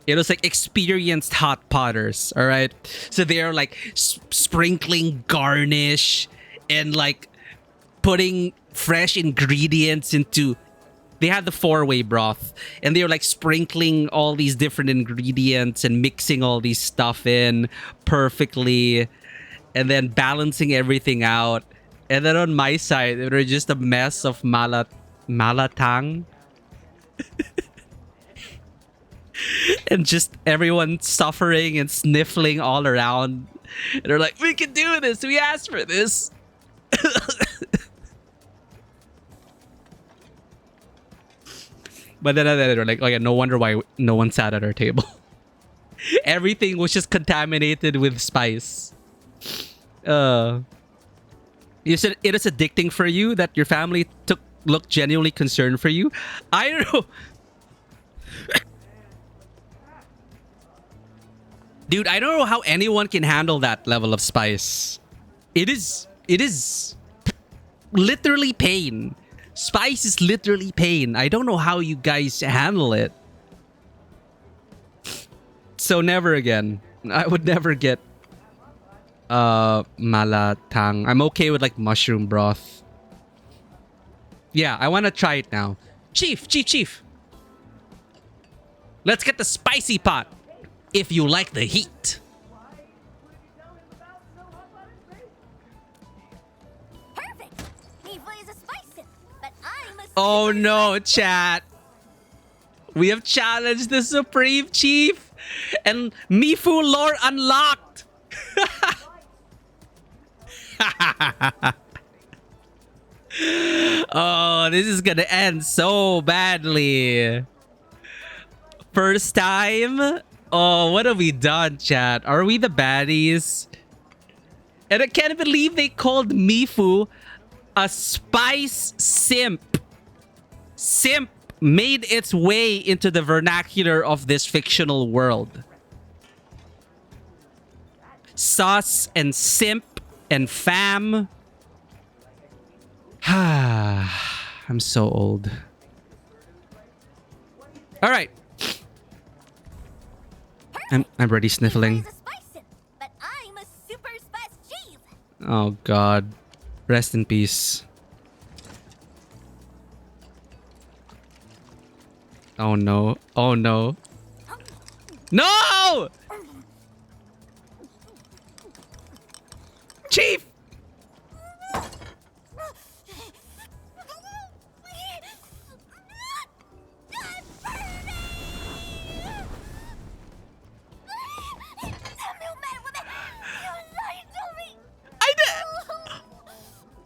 it was like experienced hot potters, all right? So they're like sprinkling garnish and like putting fresh ingredients into... They had the 4-way broth, and they were like sprinkling all these different ingredients and mixing all these stuff in perfectly, and then balancing everything out. And then on my side, it was just a mess of malatang. And just everyone suffering and sniffling all around. And they're like, we can do this. We asked for this. But then they're like, oh yeah, no wonder why no one sat at our table. Everything was just contaminated with spice. You said it is addicting for you that your family looked genuinely concerned for you. I don't know. Dude, I don't know how anyone can handle that level of spice. It is literally pain. Spice is literally pain. I don't know how you guys handle it. So never again. I would never get malatang. I'm okay with like mushroom broth. Yeah, I want to try it now. Chief. Let's get the spicy pot. If you like the heat. Perfect. Mifu is a spice, but I'm a... Oh no, chat. We have challenged the Supreme Chief, and Mifu lore unlocked. Oh, this is gonna end so badly. First time? Oh, what have we done, chat? Are we the baddies? And I can't believe they called Mifu a spice simp. Simp made its way into the vernacular of this fictional world. Sus and simp and fam. I'm so old. All right. I'm already sniffling. But I'm a super spice chief. Oh God. Rest in peace. Oh no. Oh no. No! Chief!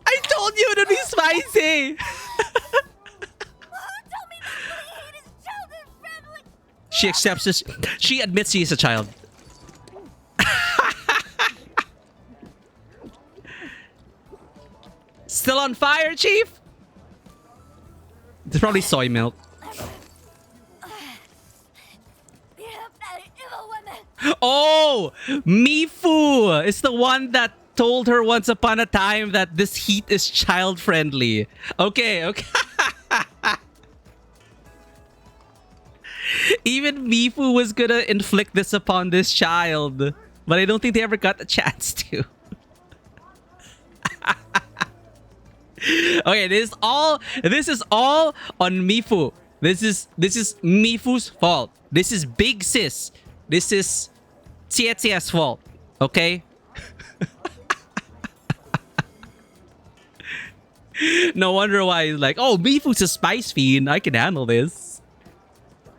I told you it would be spicy! She accepts this. She admits she is a child. Still on fire, Chief? It's probably soy milk. evil woman! Oh! Mifu! It's the one that told her once upon a time that this heat is child-friendly. Okay, okay. Even Mifu was gonna inflict this upon this child. But I don't think they ever got the chance to. Okay, this is all on Mifu. This is Mifu's fault. This is Big Sis. This is Tsia's fault. Okay? No wonder why he's like, oh, Mifu's a spice fiend. I can handle this.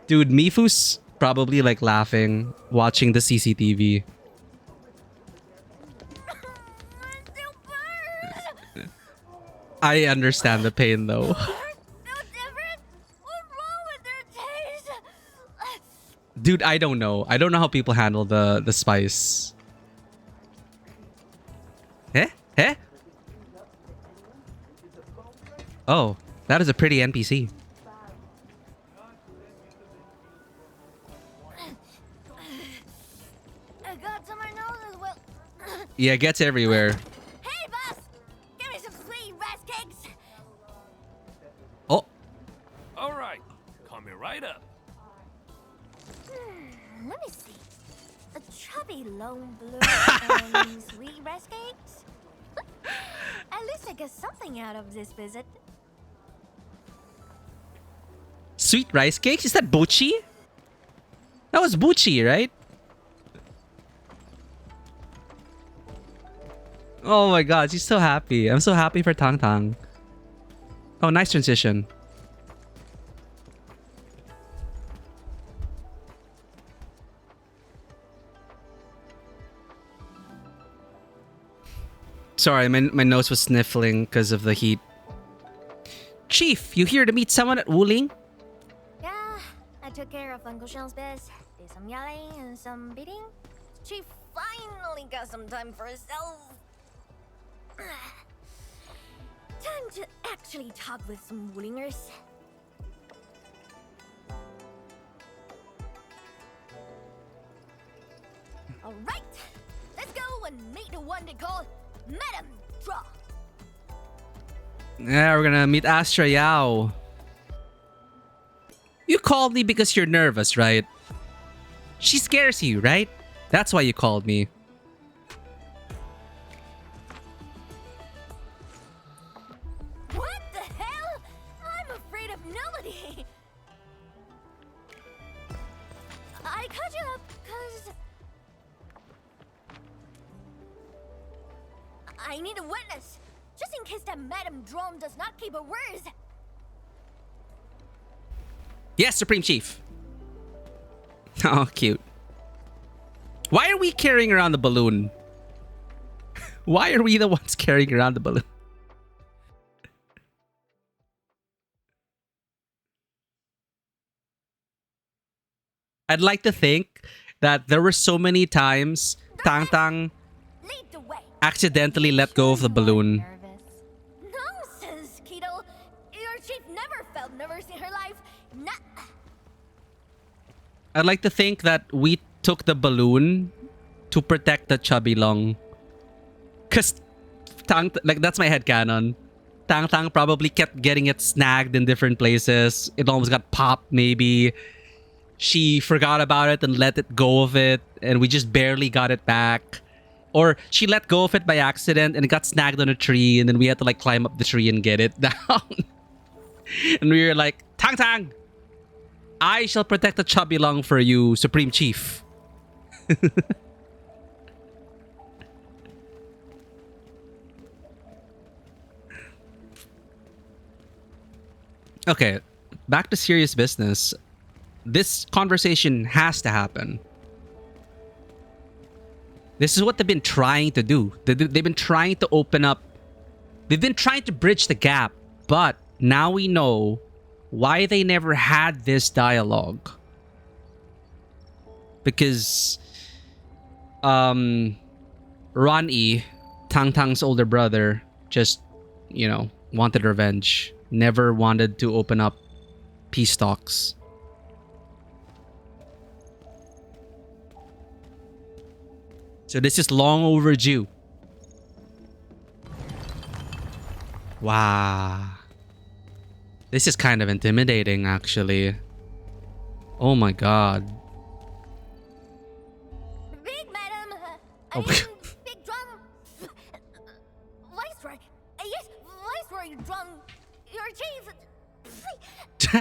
Dude, Mifu's probably like laughing, watching the CCTV. I understand the pain though. Dude, I don't know. I don't know how people handle the spice. Eh? Eh? Oh, that is a pretty NPC. I got to my nose as well. Yeah, it gets everywhere. Hey, boss! Give me some sweet rice cakes! Oh. All right, coming right up. Let me see. A chubby lone blue and sweet rice cakes? At least I get something out of this visit. Sweet rice cakes? Is that Buchi? That was Buchi, right? Oh my god, she's so happy. I'm so happy for Tangtang. Oh, nice transition. Sorry, my nose was sniffling because of the heat. Chief, you here to meet someone at Wuling? Yeah, I took care of Uncle Sean's biz. Did some yelling and some beating. She finally got some time for herself. Time to actually talk with some Wulingers. Alright! Let's go and meet the one they call Madam Draw. Yeah, we're gonna meet Astra Yao. You called me because you're nervous, right? She scares you, right? That's why you called me. What the hell? I'm afraid of nobody. I called you up because I need a witness, just in case that Madam Drome does not keep her words. Yes, Supreme Chief. Oh, cute. Why are we carrying around the balloon? Why are we the ones carrying around the balloon? I'd like to think that there were so many times Tangtang accidentally let go of the balloon. Nonsense, Keto. Your chief never felt nervous in her life. I'd like to think that we took the balloon to protect the chubby lung. Cause that's my headcanon. Tangtang probably kept getting it snagged in different places. It almost got popped maybe. She forgot about it and let it go of it, and we just barely got it back. Or she let go of it by accident and it got snagged on a tree, and then we had to like climb up the tree and get it down. And we were like, Tangtang, I shall protect the chubby lung for you, Supreme Chief. Okay, back to serious business. This conversation has to happen. This is what they've been trying to do. They've been trying to open up. They've been trying to bridge the gap. But now we know why they never had this dialogue. Because Ron E, Tangtang's older brother, just, you know, wanted revenge. Never wanted to open up peace talks. So this is long overdue. Wow. This is kind of intimidating, actually. Oh my god. Big madam! Oh. Big drum! Viceroy! Yes, Viceroy drum! Your chief! You're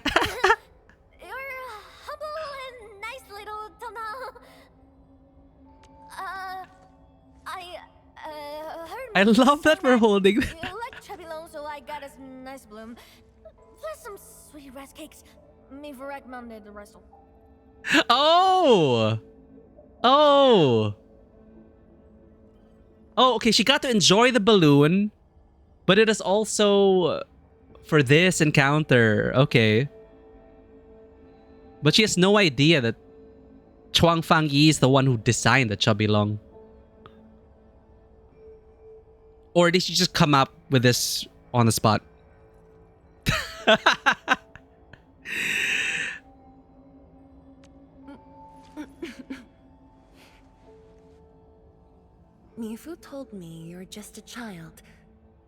humble and nice little Tangtang. Heard I love that we're holding. you like chubby long, so I got us nice bloom. Plus some sweet rice cakes. Me for recommended the rest of. Oh! Oh! Oh, okay, she got to enjoy the balloon, but it is also for this encounter. Okay. But she has no idea that Chuang Fang Yi is the one who designed the chubby long. Or did she just come up with this on the spot? Mifu told me you're just a child,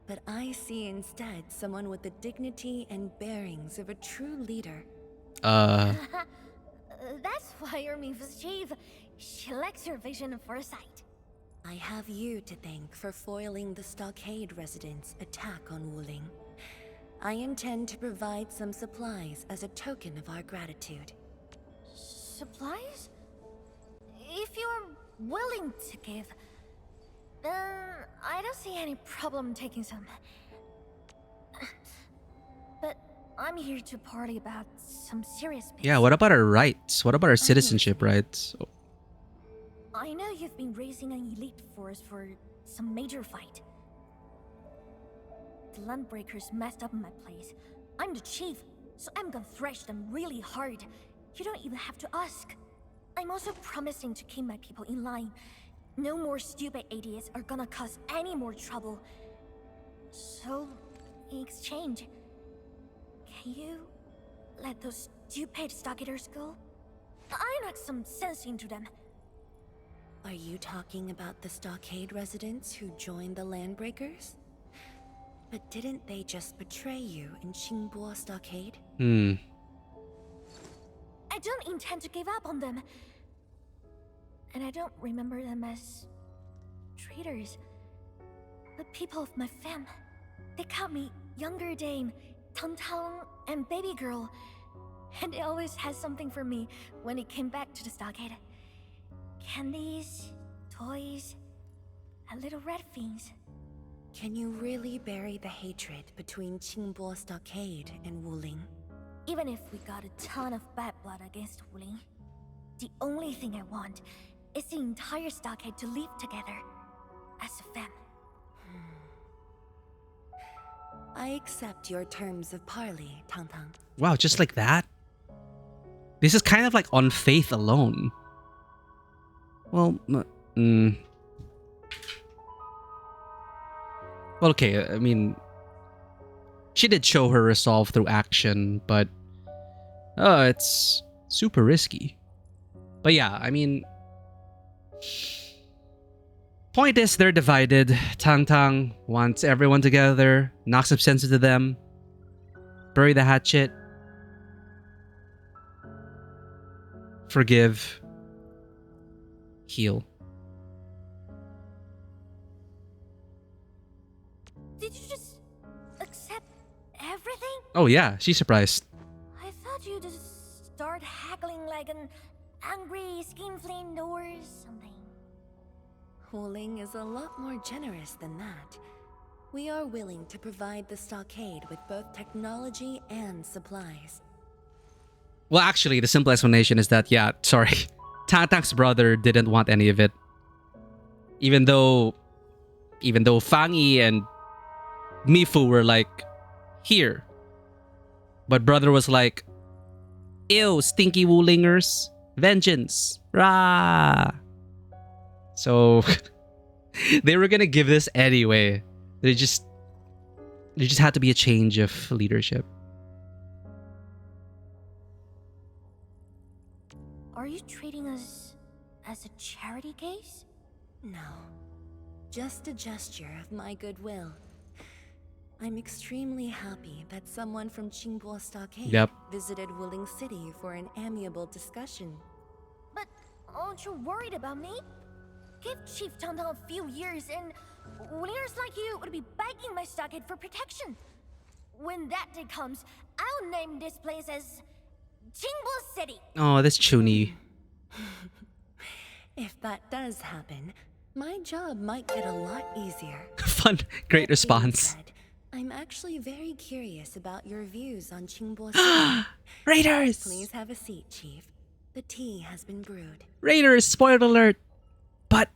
but I see instead someone with the dignity and bearings of a true leader. That's why you're Mifu's chief. She lacks your vision and foresight. I have you to thank for foiling the Stockade residents' attack on Wuling. I intend to provide some supplies as a token of our gratitude. Supplies? If you're willing to give, then I don't see any problem taking some. But I'm here to party about some serious business. Yeah, what about our rights? What about our citizenship rights? Oh. I know you've been raising an elite force for some major fight. The Landbreakers messed up my place. I'm the chief, so I'm gonna thrash them really hard. You don't even have to ask. I'm also promising to keep my people in line. No more stupid idiots are gonna cause any more trouble. So, in exchange, can you let those stupid stockaders go? I knocked some sense into them. Are you talking about the Stockade residents who joined the Landbreakers? But didn't they just betray you in Qingbo Stockade? Hmm. I don't intend to give up on them. And I don't remember them as traitors. The people of my fam. They called me Younger Dame, Tangtang, and Baby Girl. And they always had something for me when it came back to the stockade. Candies, toys, and little red things. Can you really bury the hatred between Qingbo Stockade and Wuling? Even if we got a ton of bad blood against Wuling, the only thing I want is the entire stockade to live together as a fam. I accept your terms of parley, Tangtang. Wow, just like that? This is kind of like on faith alone. Well, well, okay, I mean, she did show her resolve through action, but it's super risky. But yeah, I mean, point is they're divided. Tangtang wants everyone together, knocks some sense into them, bury the hatchet, forgive, heal. Did you just accept everything? Oh yeah, she's surprised. I thought you'd just start haggling like an angry skinflint or something. Wuling is a lot more generous than that. We are willing to provide the stockade with both technology and supplies. Well, actually, the simple explanation is that, yeah, sorry, Tangtang's brother didn't want any of it. Even though Fang Yi and Mifu were like, here. But brother was like, ew, stinky Wulingers, vengeance, rah. So they were gonna give this anyway. There just had to be a change of leadership. Are you treating us as a charity case? No. Just a gesture of my goodwill. I'm extremely happy that someone from Qingbo Stockade visited Wuling City for an amiable discussion. But aren't you worried about me? Give Chief Tangtang a few years and leaders like you would be begging my stockade for protection. When that day comes, I'll name this place as Qingbo City. Oh, that's Chuni. If that does happen, my job might get a lot easier. Fun. Great response. I'm actually very curious about your views on Qingbo City. Raiders! Please have a seat, Chief. The tea has been brewed. Raiders, spoiler alert. But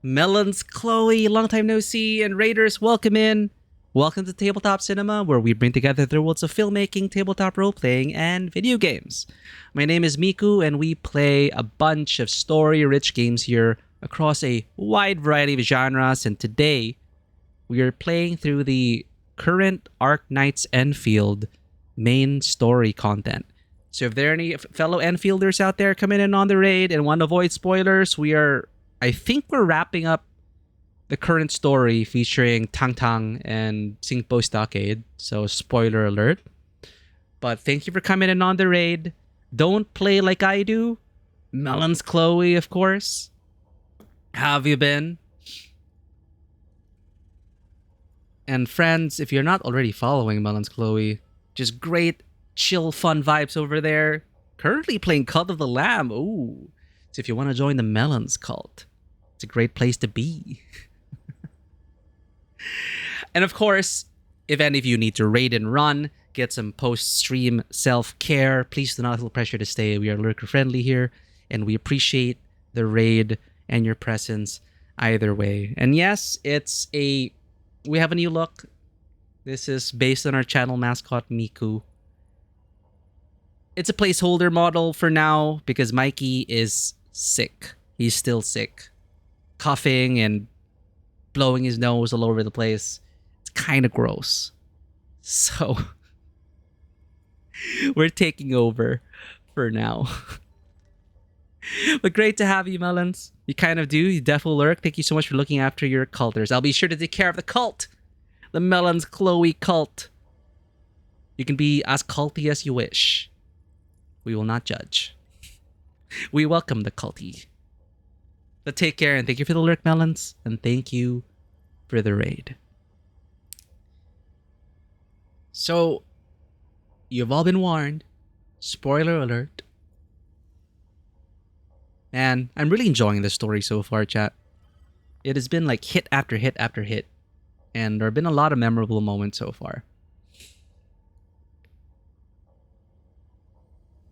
Melons, Chloe, long time no see, and Raiders, welcome in. Welcome to Tabletop Cinema, where we bring together the worlds of filmmaking, tabletop role-playing, and video games. My name is Miku, and we play a bunch of story-rich games here across a wide variety of genres, and today we are playing through the current Arknights Endfield main story content. So if there are any fellow Enfielders out there coming in on the raid and want to avoid spoilers, I think we're wrapping up the current story featuring Tangtang and Qingbo Stockade, so spoiler alert. But thank you for coming in on the raid. Don't play like I do. Melons Chloe, of course. How have you been? And friends, if you're not already following Melons Chloe, just great, chill, fun vibes over there. Currently playing Cult of the Lamb. Ooh. So if you want to join the Melons cult, it's a great place to be. And of course, if any of you need to raid and run, get some post-stream self-care, please do not feel pressure to stay. We are lurker-friendly here, and we appreciate the raid and your presence either way. And yes, we have a new look. This is based on our channel mascot, Miku. It's a placeholder model for now because Mikey is sick. He's still sick. Coughing and blowing his nose all over the place. It's kind of gross. So, we're taking over for now. But great to have you, Melons. You kind of do. You definitely lurk. Thank you so much for looking after your culters. I'll be sure to take care of the cult. The Melons Chloe cult. You can be as culty as you wish. We will not judge. We welcome the culty. But take care and thank you for the lurk, Melons. And thank you for the raid. So, you've all been warned. Spoiler alert. Man, I'm really enjoying this story so far, chat. It has been like hit after hit after hit. And there have been a lot of memorable moments so far.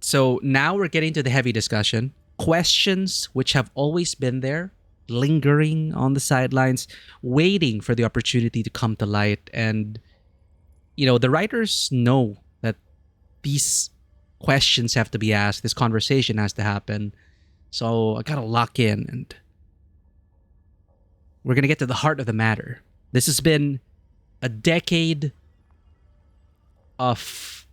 So now we're getting to the heavy discussion. Questions which have always been there, lingering on the sidelines, waiting for the opportunity to come to light. And, you know, the writers know that these questions have to be asked. This conversation has to happen. So I gotta lock in and we're gonna get to the heart of the matter. This has been a decade of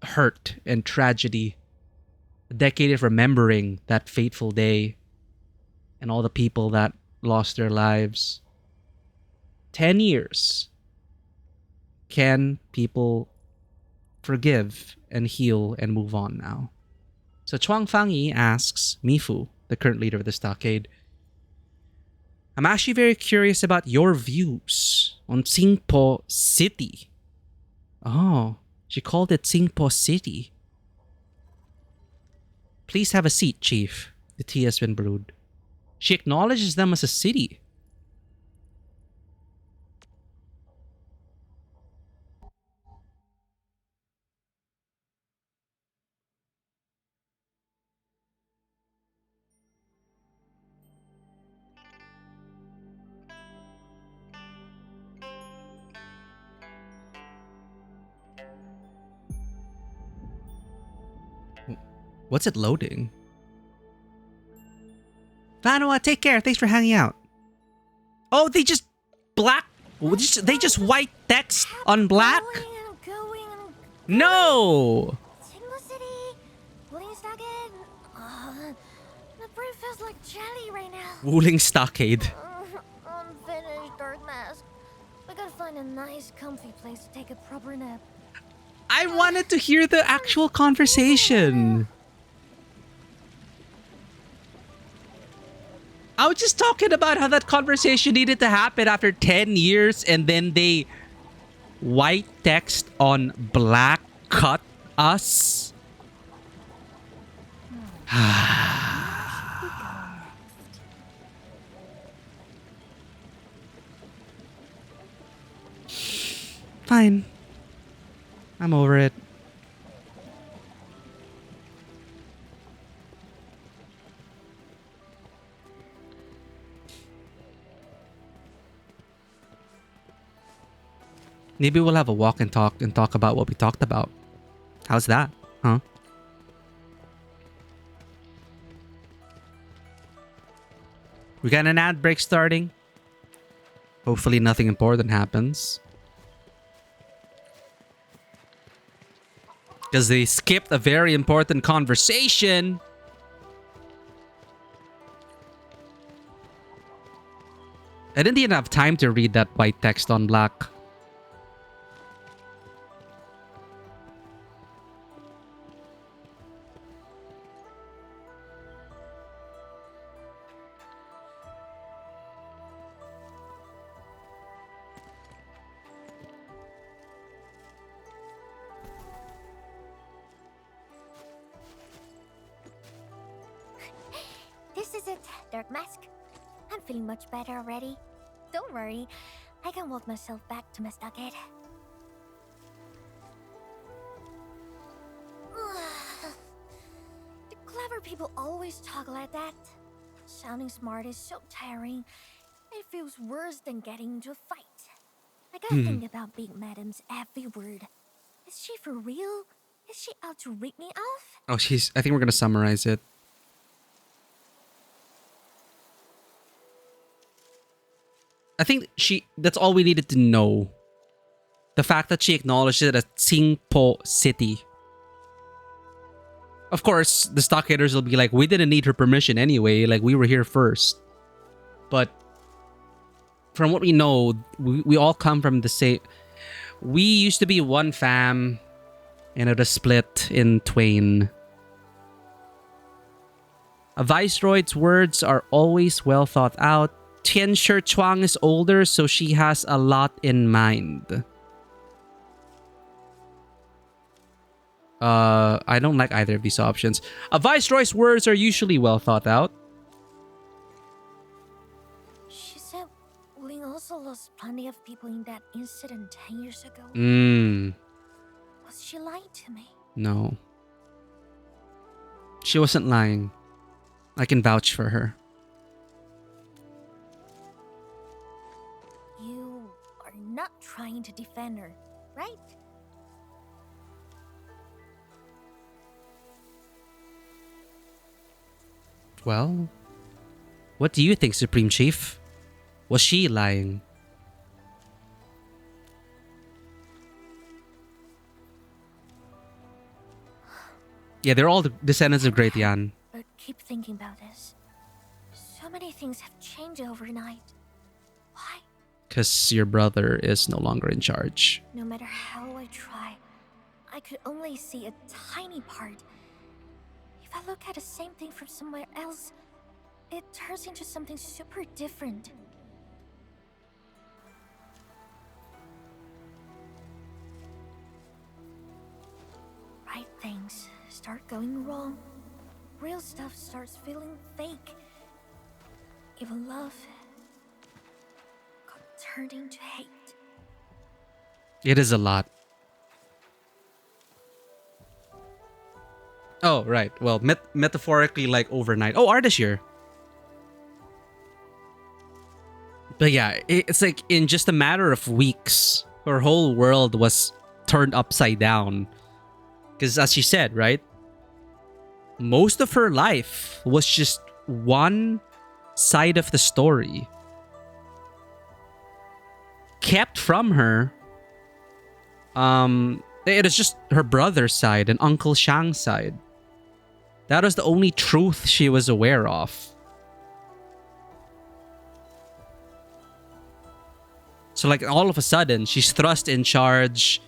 hurt and tragedy. A decade of remembering that fateful day and all the people that lost their lives. 10 years. Can people forgive and heal and move on now? So Chuang Fangyi asks Mifu, the current leader of the stockade, I'm actually very curious about your views on Qingbo City. Oh, she called it Qingbo City. Please have a seat, Chief. The tea has been brewed. She acknowledges them as a city. What's it loading? Vanua, take care. Thanks for hanging out. Oh, they just they just white text on black? No! Qingbo City, Wuling Stockade. The bread feels like jelly right now. Wuling Stockade. Unfinished dark mask. We gotta find a nice, comfy place to take a proper nap. I wanted to hear the actual conversation. I was just talking about how that conversation needed to happen after 10 years and then they white text on black cut us. Fine. I'm over it. Maybe we'll have a walk and talk about what we talked about. How's that? Huh? We got an ad break starting. Hopefully nothing important happens. Because they skipped a very important conversation. I didn't even have time to read that white text on black. This is it, Dark Mask. I'm feeling much better already. Don't worry, I can walk myself back to my stockade. The clever people always talk like that. Sounding smart is so tiring. It feels worse than getting into a fight. I gotta think about Big Madam's every word. Is she for real? Is she out to rip me off? Oh, I think we're gonna summarize it. I think that's all we needed to know. The fact that she acknowledged it as Tsingpo City. Of course, the stockaders will be like, we didn't need her permission anyway. Like, we were here first. But from what we know, we all come from the same... We used to be one fam, and it was split in twain. A viceroy's words are always well thought out. Tian Shi Chuang is older, so she has a lot in mind. I don't like either of these options. A viceroy's words are usually well thought out. She said Ling also lost plenty of people in that incident 10 years ago. Was she lying to me? No. She wasn't lying. I can vouch for her. You are not trying to defend her, right? Well, what do you think, Supreme Chief? Was she lying? Yeah, they're all the descendants of Great Yan. But keep thinking about this. So many things have changed overnight. Why? Because your brother is no longer in charge. No matter how I try, I could only see a tiny part. If I look at the same thing from somewhere else, it turns into something super different. Right things start going wrong. Real stuff starts feeling fake. Even love got turned into hate. It is a lot. Oh, right. Well, metaphorically, like overnight. Oh, Artist Year. But yeah, it's like in just a matter of weeks, her whole world was turned upside down. Because as she said, right? Most of her life was just one side of the story. Kept from her. It is just her brother's side and Uncle Shang's side. That was the only truth she was aware of. So like all of a sudden, she's thrust in charge.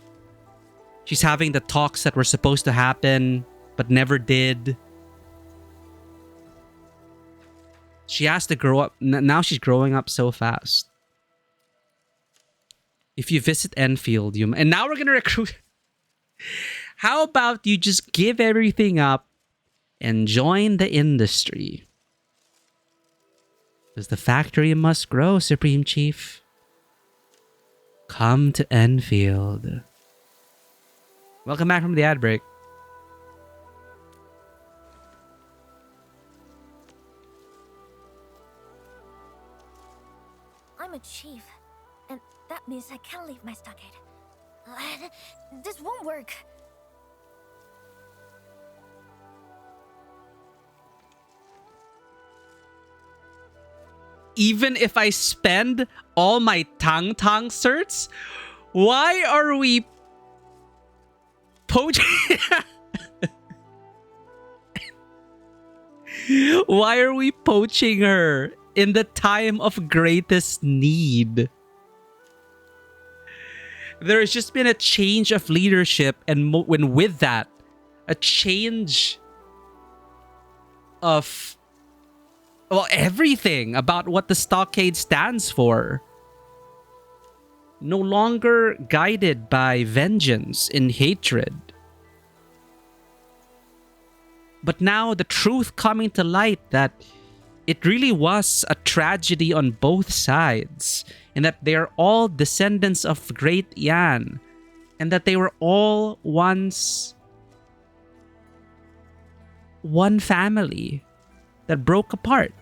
She's having the talks that were supposed to happen, but never did. She has to grow up. Now she's growing up so fast. If you visit Enfield, and now we're going to recruit. How about you just give everything up and join the industry? Because the factory must grow, Supreme Chief. Come to Enfield. Welcome back from the ad break. I'm a chief, and that means I can't leave my stockade. This won't work. Even if I spend all my Tangtang certs, why are we poaching? Why are we poaching her in the time of greatest need? There has just been a change of leadership, and when with that, a change of, well, everything about what the stockade stands for. No longer guided by vengeance and hatred. But now the truth coming to light that it really was a tragedy on both sides, and that they are all descendants of Great Yan, and that they were all once one family that broke apart.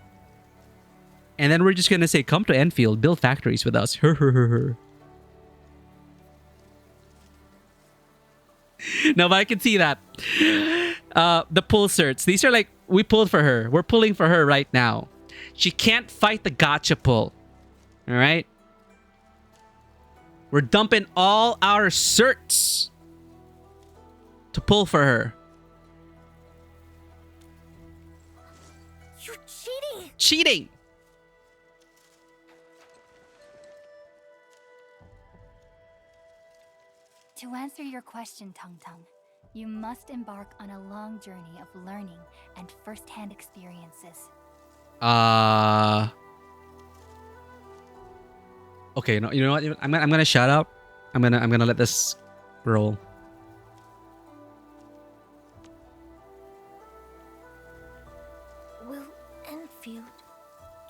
And then we're just gonna say, come to Enfield, build factories with us. No, but I can see that. The pull certs. These are like, we pulled for her. We're pulling for her right now. She can't fight the gotcha pull. Alright? We're dumping all our certs to pull for her. You're cheating! Cheating! To answer your question, Tangtang, you must embark on a long journey of learning and first-hand experiences. Okay, no, you know what? I'm gonna shut up. I'm gonna let this roll. Will Enfield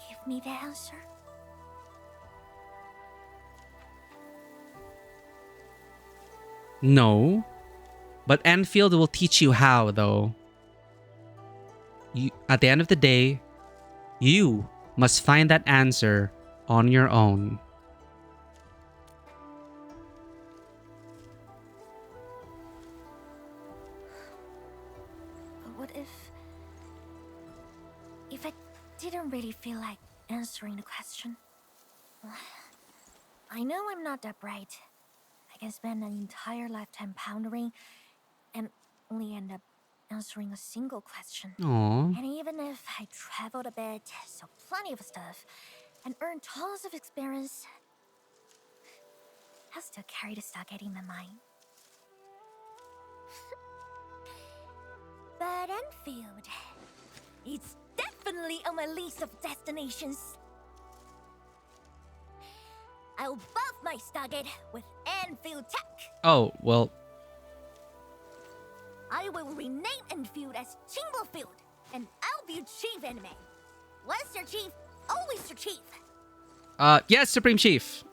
give me the answer? No. But Enfield will teach you how, though. At the end of the day, you must find that answer on your own. But what if I didn't really feel like answering the question? I know I'm not that bright. I can spend an entire lifetime pondering and only end up answering a single question. Aww. And even if I traveled a bit, saw plenty of stuff, and earned tons of experience, I still carry the stockade in my mind. But Enfield, it's definitely on my list of destinations. I'll buff my stockade with Enfield tech. Oh, well. I will rename Endfield as Chinglefield, and I'll be chief anime. Once your chief, always your chief. Yes, Supreme Chief.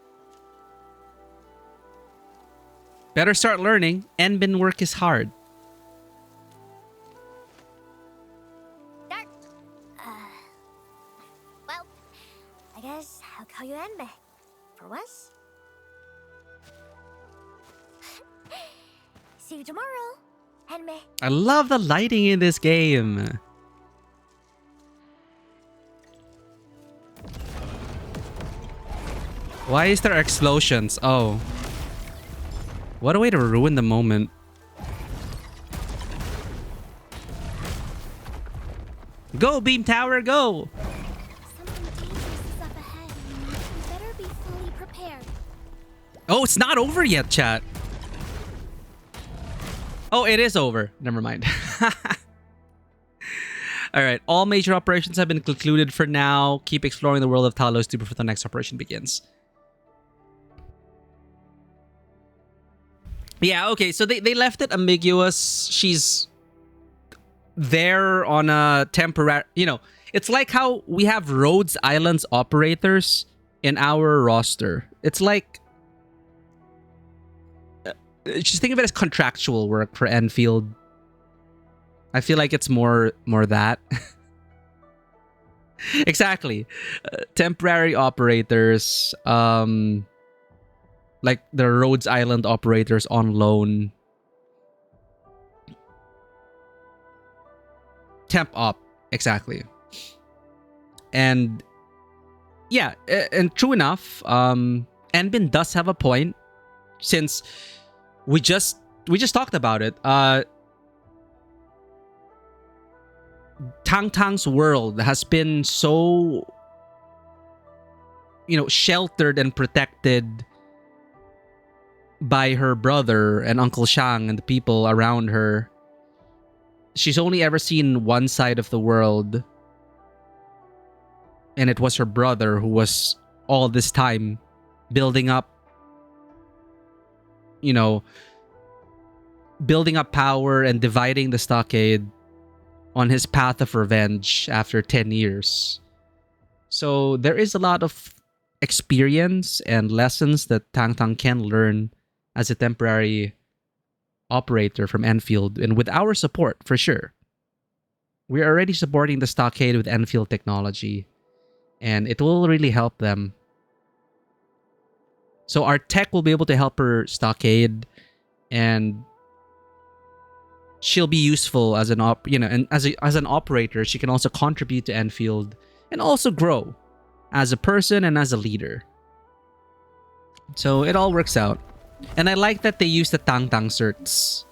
Better start learning. Enbin work is hard. Well, I guess I'll call you Enbe. For once. See you tomorrow, Enbe. I love the lighting in this game. Why is there explosions? Oh. What a way to ruin the moment. Go, Beam Tower, go! Something dangerous is up ahead. We better be fully prepared. Oh, it's not over yet, chat. Oh, it is over. Never mind. Alright, all major operations have been concluded for now. Keep exploring the world of Talos Deep before the next operation begins. Yeah, okay, so they left it ambiguous. She's there on a temporary... You know, it's like how we have Rhodes Islands operators in our roster. It's like... just think of it as contractual work for Endfield. I feel like it's more that. Exactly. Temporary operators, like the Rhodes Island operators on loan. Temp op, exactly. And yeah, and true enough, Enbin does have a point, since we just talked about it. Tangtang's world has been so, you know, sheltered and protected by her brother and Uncle Shang and the people around her. She's only ever seen one side of the world, and it was her brother who was all this time building up, you know, building up power and dividing the stockade on his path of revenge after 10 years. So there is a lot of experience and lessons that Tangtang can learn as a temporary operator from Endfield, and with our support, for sure. We're already supporting the stockade with Endfield technology, and it will really help them. So our tech will be able to help her stockade, and she'll be useful as an and as an operator. She can also contribute to Endfield and also grow as a person and as a leader. So it all works out. And I like that they use the Tangtang certs.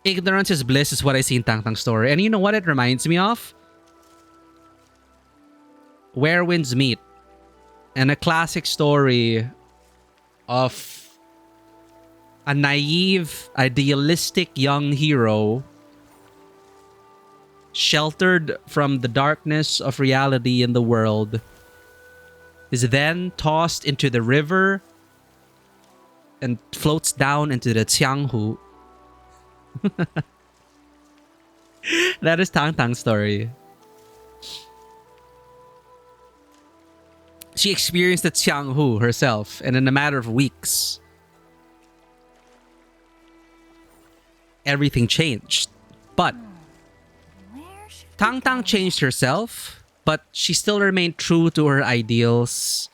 Ignorance is bliss is what I see in Tangtang's story. And you know what it reminds me of? Where Winds Meet. And a classic story of a naive, idealistic young hero sheltered from the darkness of reality in the world is then tossed into the river and floats down into the Qianghu. That is Tangtang's story. She experienced the Qianghu herself, and in a matter of weeks, everything changed. But Tangtang changed herself, but she still remained true to her ideals.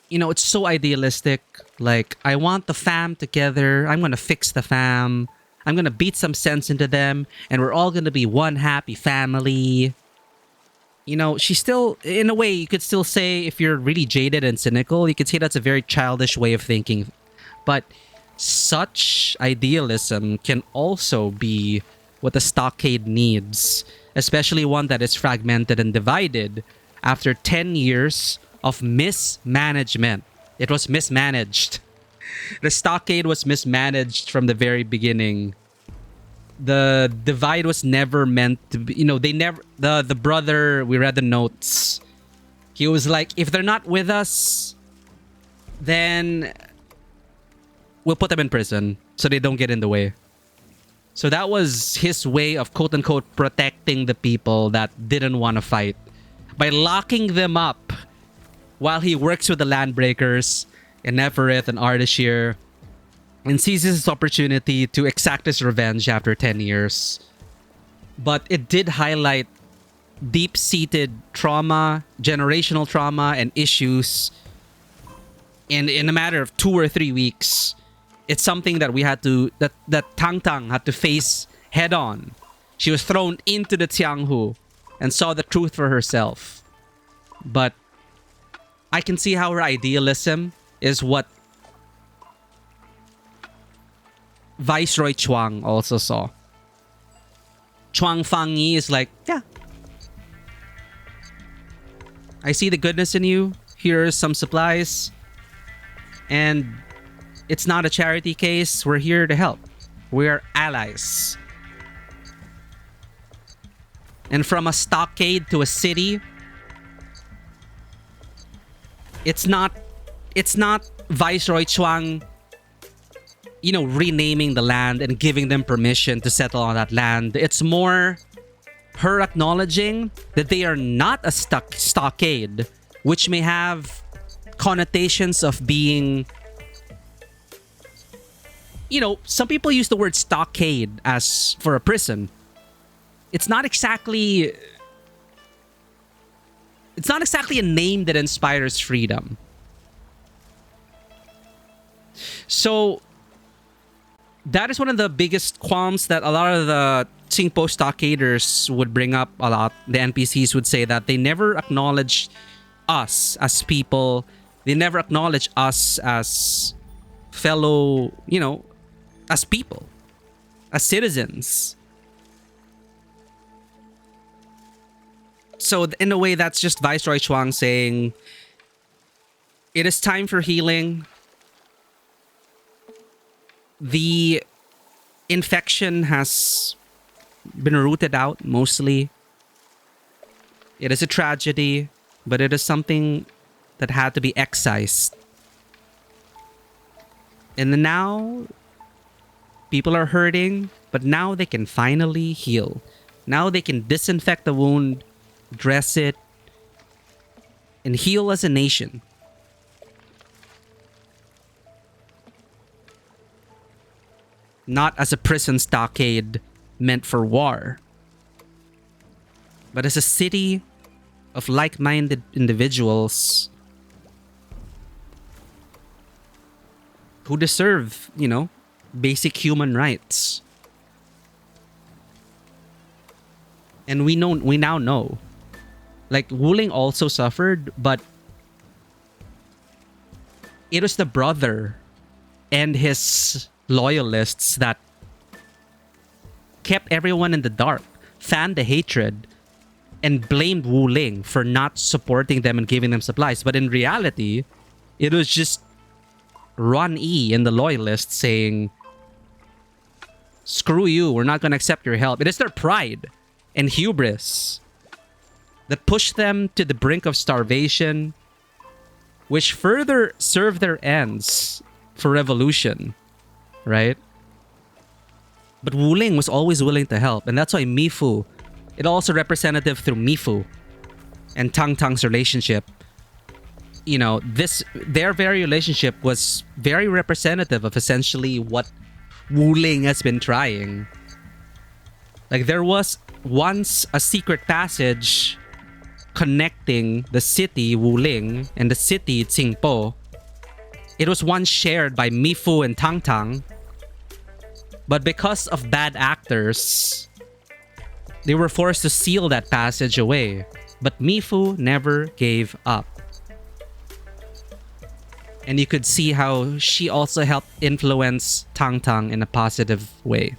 You know, it's so idealistic. Like, I want the fam together. I'm going to fix the fam. I'm going to beat some sense into them. And we're all going to be one happy family. You know, she still, in a way, you could still say, if you're really jaded and cynical, you could say that's a very childish way of thinking. But such idealism can also be what the stockade needs, especially one that is fragmented and divided after 10 years of mismanagement. It was mismanaged. The stockade was mismanaged from the very beginning. The divide was never meant to be, you know, they never, the brother, we read the notes, he was like, if they're not with us, then we'll put them in prison so they don't get in the way. So that was his way of quote-unquote protecting the people that didn't want to fight, by locking them up while he works with the Landbreakers in Neferith and Ardashir and seizes his opportunity to exact his revenge after 10 years. But it did highlight deep-seated trauma, generational trauma, and issues. And in a matter of 2 or 3 weeks, it's something that we had to, that Tangtang had to face head on. She was thrown into the Qianghu and saw the truth for herself. But I can see how her idealism is what Viceroy Chuang also saw. Chuang Fangyi is like, yeah, I see the goodness in you. Here's some supplies. And it's not a charity case. We're here to help. We're allies. And from a stockade to a city, it's not Viceroy Chuang, you know, renaming the land and giving them permission to settle on that land. It's more her acknowledging that they are not a stockade, which may have connotations of being, you know, some people use the word stockade as for a prison. It's not exactly a name that inspires freedom. So that is one of the biggest qualms that a lot of the Qingpo stockaders would bring up a lot. The NPCs would say that they never acknowledge us as people. They never acknowledge us as fellow, you know, as people, as citizens. So in a way, that's just Viceroy Chuang saying, it is time for healing. The infection has been rooted out mostly. It is a tragedy, but it is something that had to be excised. And now people are hurting, but now they can finally heal. Now they can disinfect the wound, dress it, and heal as a nation. Not as a prison stockade meant for war, but as a city of like-minded individuals who deserve, you know, basic human rights. And we now know, like, Wuling also suffered, but it was the brother and his loyalists that kept everyone in the dark, fanned the hatred, and blamed Wuling for not supporting them and giving them supplies. But in reality, it was just Ron E and the loyalists saying, screw you, we're not going to accept your help. It is their pride and hubris that pushed them to the brink of starvation, which further served their ends for revolution, right? But Wuling was always willing to help, and that's why Mifu, it also representative through Mifu and Tangtang's relationship. You know, their very relationship was very representative of essentially what Wuling has been trying. Like, there was once a secret passage connecting the city Wuling and the city Qingpo. It was once shared by Mifu and Tangtang, but because of bad actors, they were forced to seal that passage away. But Mifu never gave up. And you could see how she also helped influence Tangtang in a positive way.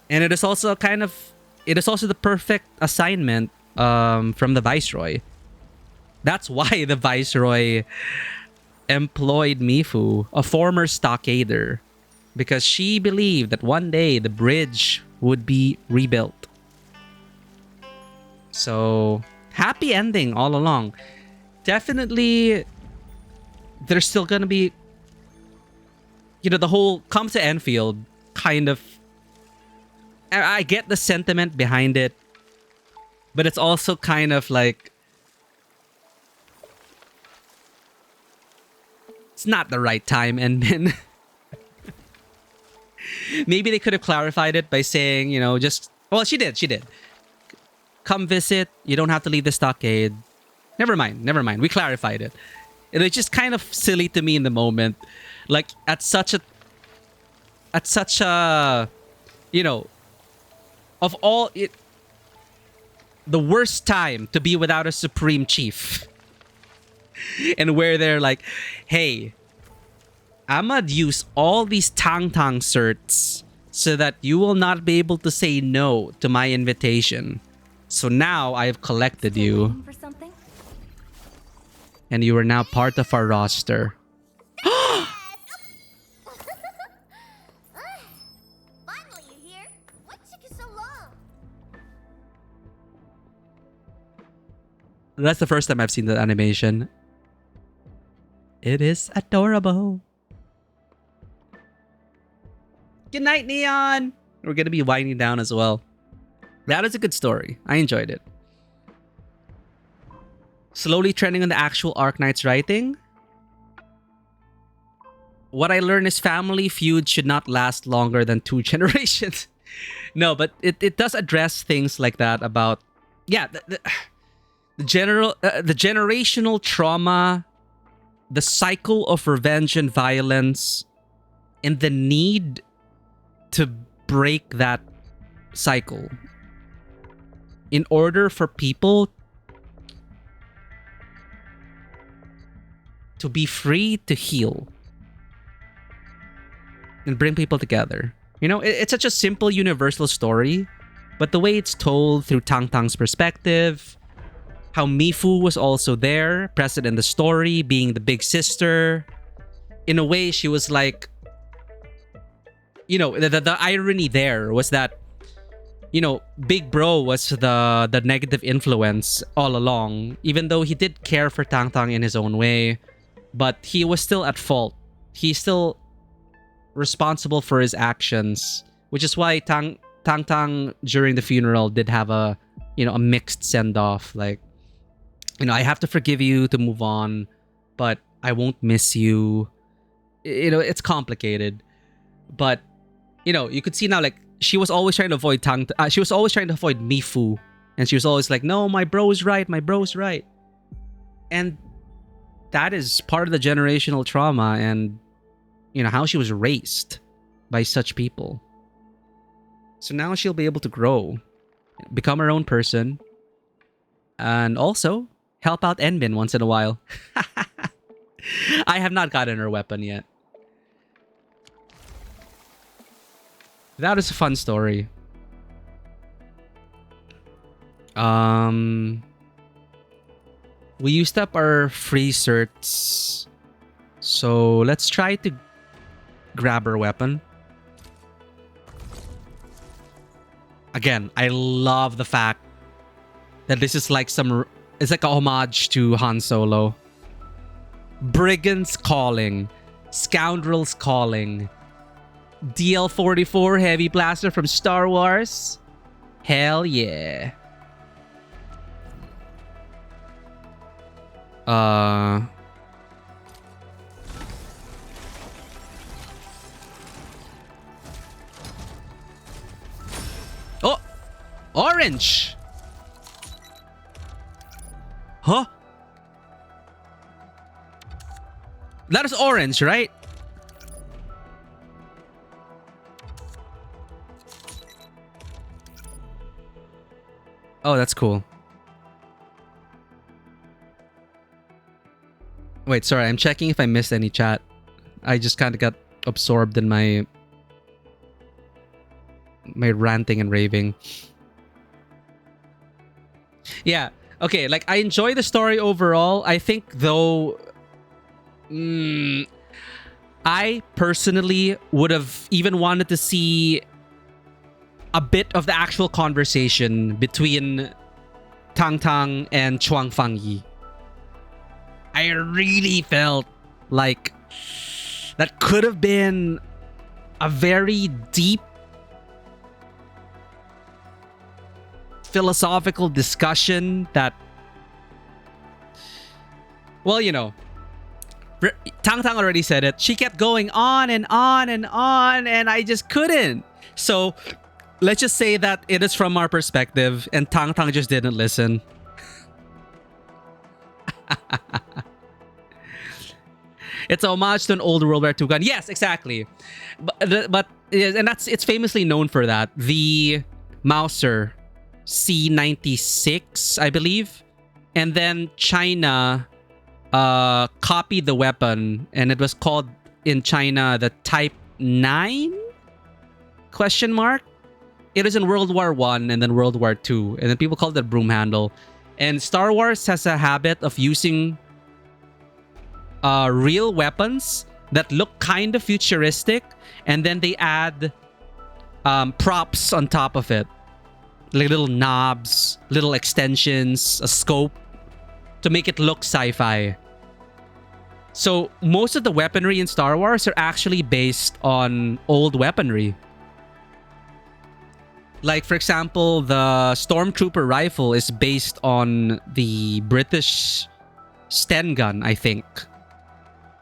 And it is also the perfect assignment from the Viceroy. That's why the Viceroy employed Mifu, a former stockader, because she believed that one day the bridge would be rebuilt. So, happy ending all along. Definitely, there's still gonna be, you know, the whole come to Endfield kind of. I get the sentiment behind it, but it's also kind of like, it's not the right time. And then maybe they could have clarified it by saying, you know, just, well, she did. Come visit. You don't have to leave the stockade. Never mind. We clarified it. And it's just kind of silly to me in the moment. Like, at such a, you know, of all it, the worst time to be without a supreme chief. And where they're like, hey, I'm gonna use all these Tangtang certs so that you will not be able to say no to my invitation. So now I have collected you. For something? And you are now part of our roster. Finally, you here? What took you so long? That's the first time I've seen that animation. It is adorable. Good night, Neon. We're going to be winding down as well. That is a good story. I enjoyed it. Slowly trending on the actual Arknights writing. What I learned is family feuds should not last longer than 2 generations. No, but it does address things like that about, yeah, the generational trauma, the cycle of revenge and violence, and the need to break that cycle in order for people to be free to heal and bring people together. You know, it's such a simple universal story, but the way it's told through Tangtang's perspective, how Mifu was also there, present in the story, being the big sister. In a way, she was like, you know, the irony there was that, you know, Big Bro was the negative influence all along, even though he did care for Tangtang in his own way, but he was still at fault. He's still responsible for his actions, which is why Tangtang during the funeral did have a, you know, a mixed send-off. Like, you know, I have to forgive you to move on, but I won't miss you. You know, it's complicated, but you know, you could see now, like, she was always trying to avoid she was always trying to avoid Mifu, and she was always like, no, my bro's right, my bro's right. And that is part of the generational trauma and, you know, how she was raised by such people. So now she'll be able to grow, become her own person, and also help out Enbin once in a while. I have not gotten her weapon yet. That is a fun story. We used up our free certs, so let's try to grab her weapon. Again, I love the fact that this is like it's like a homage to Han Solo. Brigands calling, scoundrels calling. DL-44 heavy blaster from Star Wars. Hell yeah. Oh! Orange! Huh? That is orange, right? Oh, that's cool. Wait, sorry, I'm checking if I missed any chat. I just kind of got absorbed in my ranting and raving. Yeah, okay, like I enjoy the story overall. I think though, I personally would have even wanted to see a bit of the actual conversation between Tangtang and Chuang Fangyi. I really felt like that could have been a very deep philosophical discussion that, well, you know, Tangtang already said it. She kept going on and on and on, and I just couldn't. So let's just say that it is from our perspective, and Tangtang just didn't listen. It's a homage to an old World War II gun. Yes, exactly. But and it's famously known for that. The Mauser C96, I believe, and then China copied the weapon, and it was called in China the Type 9. Question mark. It is in World War One and then World War Two, and then people call it the broom handle. And Star Wars has a habit of using real weapons that look kind of futuristic, and then they add props on top of it, like little knobs, little extensions, a scope, to make it look sci-fi. So most of the weaponry in Star Wars are actually based on old weaponry. Like, for example, the Stormtrooper rifle is based on the British Sten gun, I think,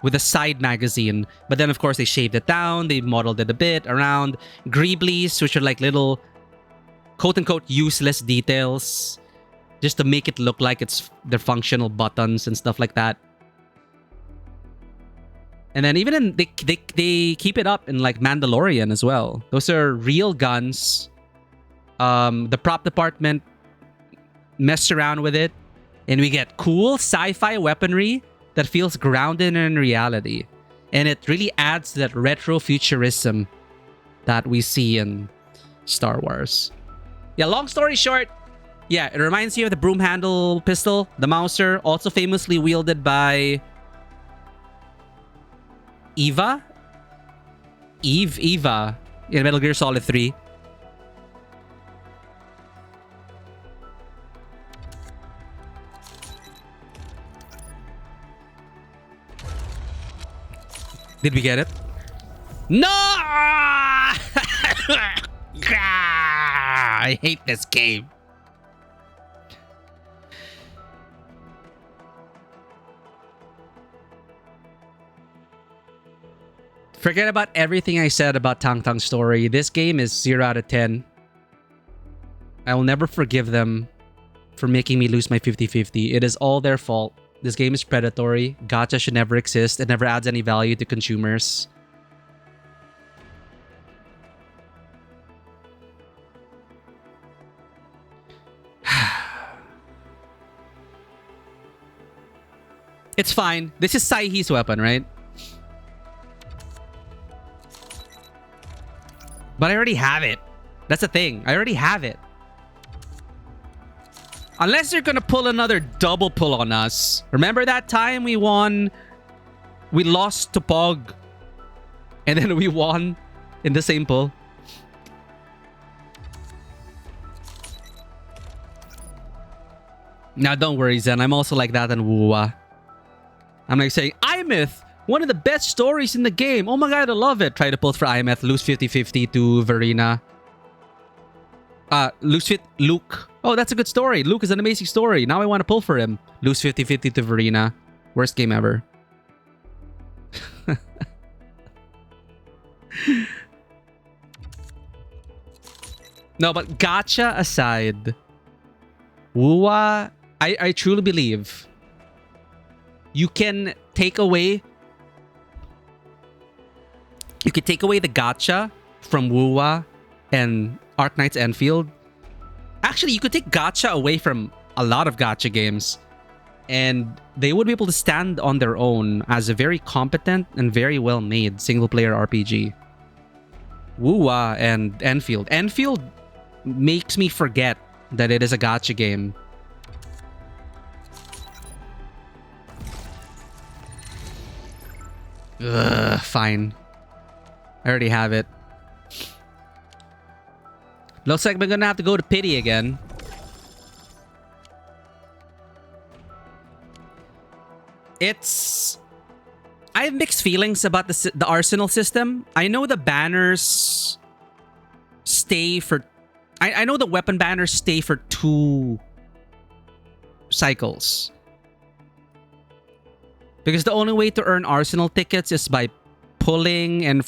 with a side magazine. But then, of course, they shaved it down. They modeled it a bit around. Greeblies, which are like little quote-unquote useless details, just to make it look like they're functional buttons and stuff like that. And then even in they keep it up in like Mandalorian as well. Those are real guns. The prop department messed around with it, and we get cool sci-fi weaponry that feels grounded in reality. And it really adds to that retro futurism that we see in Star Wars. Yeah, long story short, yeah, it reminds you of the broom handle pistol, the Mauser, also famously wielded by Eva in Metal Gear Solid 3. Did we get it? No! I hate this game. Forget about everything I said about Tangtang's story. This game is 0 out of 10. I will never forgive them for making me lose my 50-50. It is all their fault. This game is predatory. Gacha should never exist. It never adds any value to consumers. It's fine. This is Saihi's weapon, right? But I already have it. That's the thing. I already have it. Unless you're gonna pull another double pull on us. Remember that time we won? We lost to Pog. And then we won in the same pull. Now don't worry, Zen. I'm also like that in Wuwa. I'm like saying, Imeth! One of the best stories in the game. Oh my god, I love it. Try to pull for Imeth. Lose 50-50 to Verena. Luke. Oh, that's a good story. Luke is an amazing story. Now I want to pull for him. Lose 50-50 to Verena. Worst game ever. No, but gacha aside, Wuwa, I truly believe you can take away the gacha from Wuwa and Arknights Endfield. Actually, you could take gacha away from a lot of gacha games, and they would be able to stand on their own as a very competent and very well-made single-player RPG. Wuwa and Endfield. Endfield makes me forget that it is a gacha game. Ugh, fine. I already have it. Looks like we're gonna have to go to Pity again. I have mixed feelings about the arsenal system. I know the banners stay for... I know the weapon banners stay for 2 cycles. Because the only way to earn arsenal tickets is by pulling and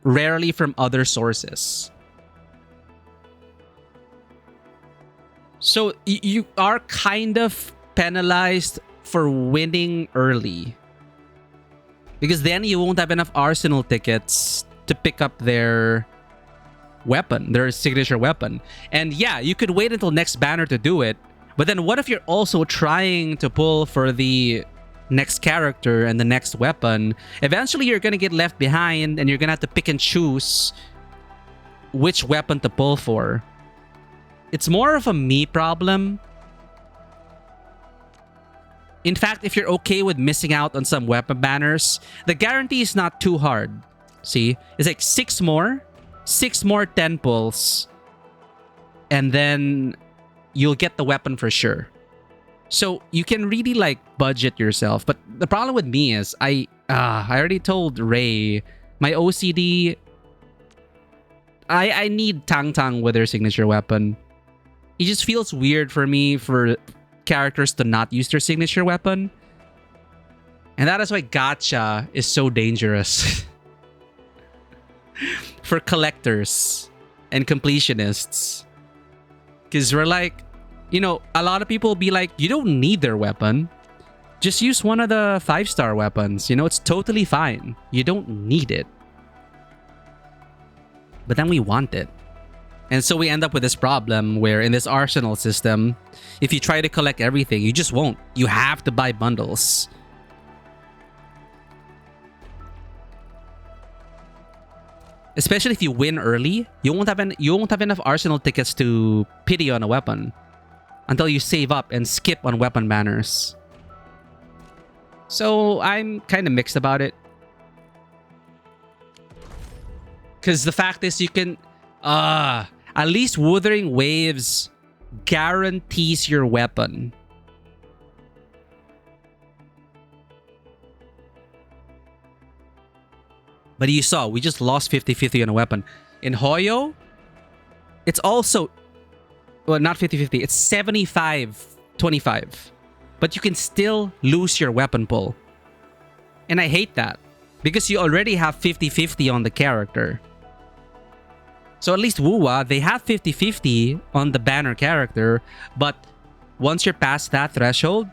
rarely from other sources. So you are kind of penalized for winning early. Because then you won't have enough arsenal tickets to pick up their weapon, their signature weapon. And yeah, you could wait until next banner to do it. But then what if you're also trying to pull for the next character and the next weapon? Eventually you're gonna get left behind and you're gonna have to pick and choose which weapon to pull for. It's more of a me problem. In fact, if you're okay with missing out on some weapon banners, the guarantee is not too hard. See? It's like 6 more 10 pulls, and then you'll get the weapon for sure. So you can really like budget yourself. But the problem with me is I already told Ray, my OCD, I need Tangtang with their signature weapon. It just feels weird for me for characters to not use their signature weapon. And that is why gacha is so dangerous. For collectors and completionists. Because we're like, you know, a lot of people be like, you don't need their weapon. Just use one of the 5-star weapons. You know, it's totally fine. You don't need it. But then we want it. And so we end up with this problem where in this arsenal system, if you try to collect everything, you just won't. You have to buy bundles. Especially if you win early, you won't have enough arsenal tickets to pity on a weapon until you save up and skip on weapon banners. So I'm kind of mixed about it. Because the fact is you can... at least Wuthering Waves guarantees your weapon. But you saw, we just lost 50-50 on a weapon. In Hoyo, it's also... Well, not 50-50. It's 75-25. But you can still lose your weapon pull. And I hate that. Because you already have 50-50 on the character. So at least Wuwa, they have 50-50 on the banner character. But once you're past that threshold,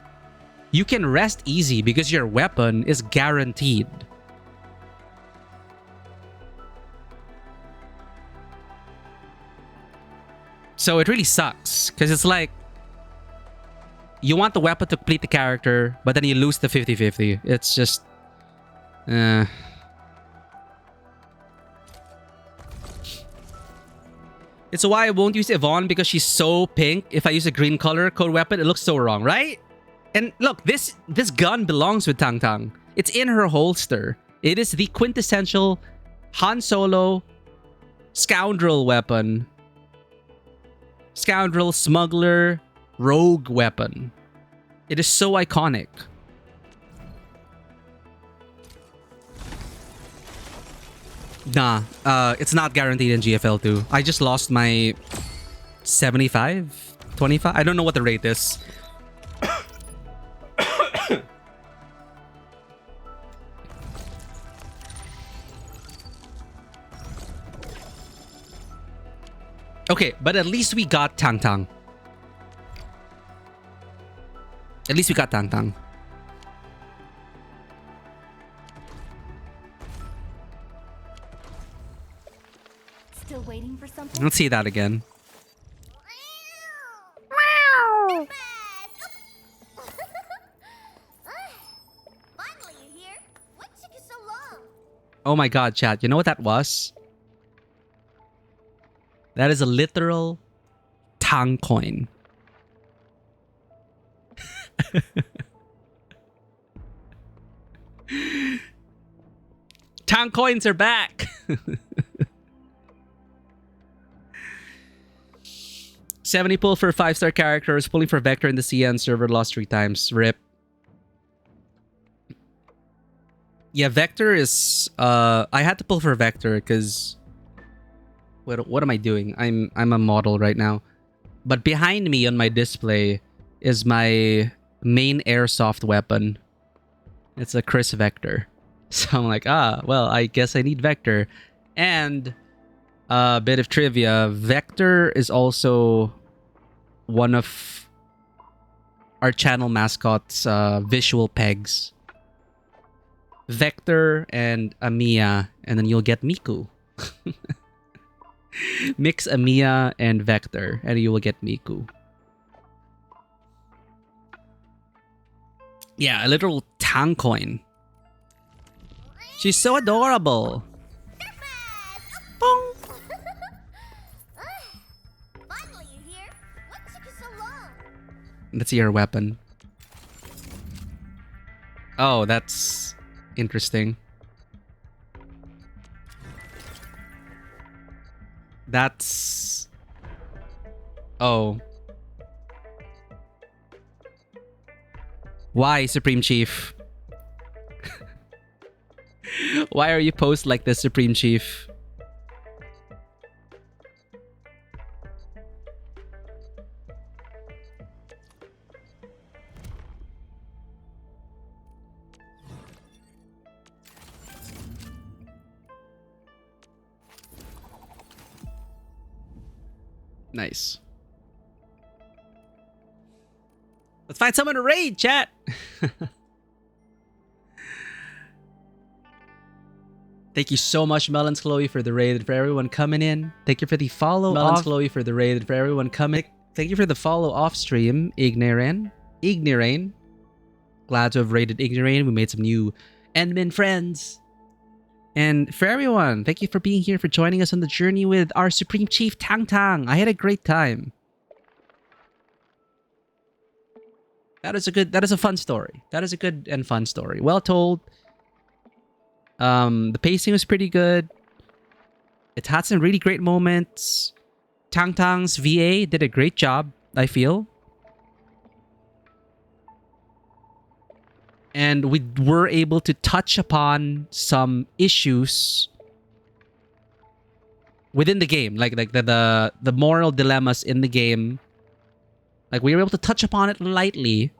you can rest easy because your weapon is guaranteed. So it really sucks. Because it's like, you want the weapon to complete the character, but then you lose the 50-50. It's just... It's why I won't use Yvonne because she's so pink. If I use a green color code weapon, it looks so wrong, right? And look, this gun belongs with Tangtang. It's in her holster. It is the quintessential Han Solo scoundrel weapon. Scoundrel, smuggler, rogue weapon. It is so iconic. Nah, it's not guaranteed in GFL 2. I just lost my 75, 25. I don't know what the rate is. Okay, but at least we got Tangtang. At least we got Tangtang. Still waiting for something? Let's see that again. Finally, you're here. What took you so long? Oh my god, chat. You know what that was? That is a literal Tang coin. Tang coins are back. 70 pull for 5-star characters. Pulling for Vector in the CN server. Lost 3 times. RIP. Yeah, Vector is... I had to pull for Vector because... What am I doing? I'm a model right now. But behind me on my display is my main airsoft weapon. It's a Chris Vector. So I'm like, well, I guess I need Vector. And a bit of trivia. Vector is also one of our channel mascots' visual pegs. Vector and Amiya. And then you'll get Miku. Mix Amiya and Vector, and you will get Miku. Yeah, a literal Tang coin. She's so adorable. Let's see her weapon. Oh, that's interesting. That's... Oh. Why, Supreme Chief? Why are you posed like this, Supreme Chief? Nice. Let's find someone to raid, chat. Thank you so much, Melons Chloe, for the raid, and for everyone coming in. Thank you for the follow Melons Chloe for the raid, and for everyone coming. Thank you for the follow off stream, Igniran. Glad to have raided Igniran. We made some new Endmin friends. And for everyone, thank you for being here, for joining us on the journey with our Supreme Chief Tangtang. I had a great time. That is a fun story. That is a good and fun story. Well told. The pacing was pretty good. It had some really great moments. Tangtang's VA did a great job, I feel. And we were able to touch upon some issues within the game, like the moral dilemmas in the game. Like, we were able to touch upon it lightly,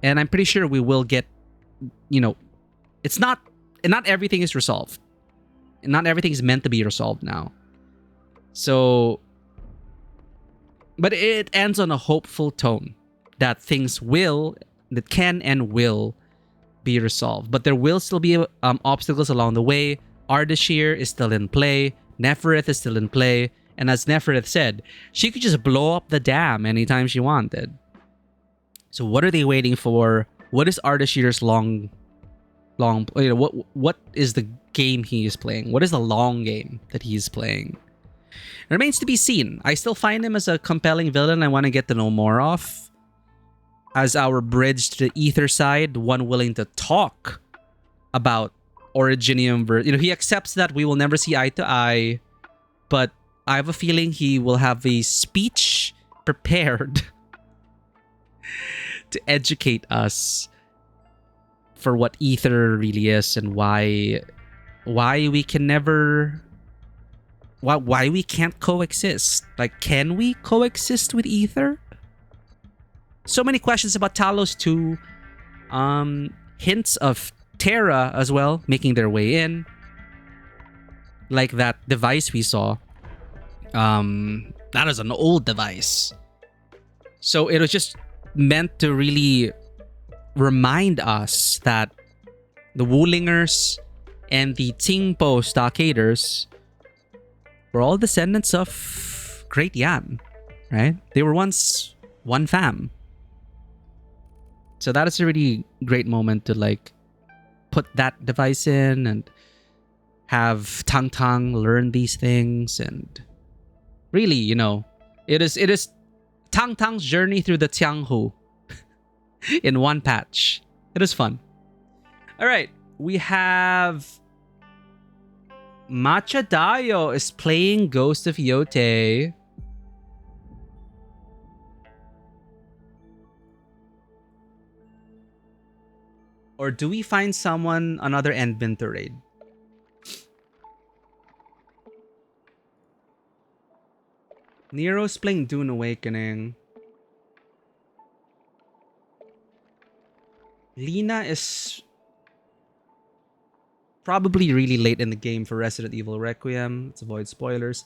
and I'm pretty sure we will get, you know, not everything is resolved. Not everything is meant to be resolved now. So, but it ends on a hopeful tone that things can and will be resolved. But there will still be obstacles along the way. Ardashir is still in play. Neferith is still in play. And as Neferith said, she could just blow up the dam anytime she wanted. So what are they waiting for? What is Ardashir's what is the game he is playing? What is the long game that he is playing? It remains to be seen. I still find him as a compelling villain I want to get to know more of. As our bridge to the ether side, one willing to talk about Originium. He accepts that we will never see eye to eye, but I have a feeling he will have a speech prepared to educate us for what ether really is and why we can never... Why we can't coexist. Like, can we coexist with ether? So many questions about Talos 2. Hints of Terra as well, making their way in. Like that device we saw. That is an old device. So it was just meant to really remind us that the Wulingers and the Qingpo stockaders were all descendants of Great Yan, right? They were once one fam. So that is a really great moment to like put that device in and have Tangtang learn these things. And really, it is Tangtang's journey through the Tianghu in one patch. It is fun. All right, we have Machadayo is playing Ghost of Yote. Or do we find another Endbin to raid? Nero's playing Dune Awakening. Lena is probably really late in the game for Resident Evil Requiem. Let's avoid spoilers.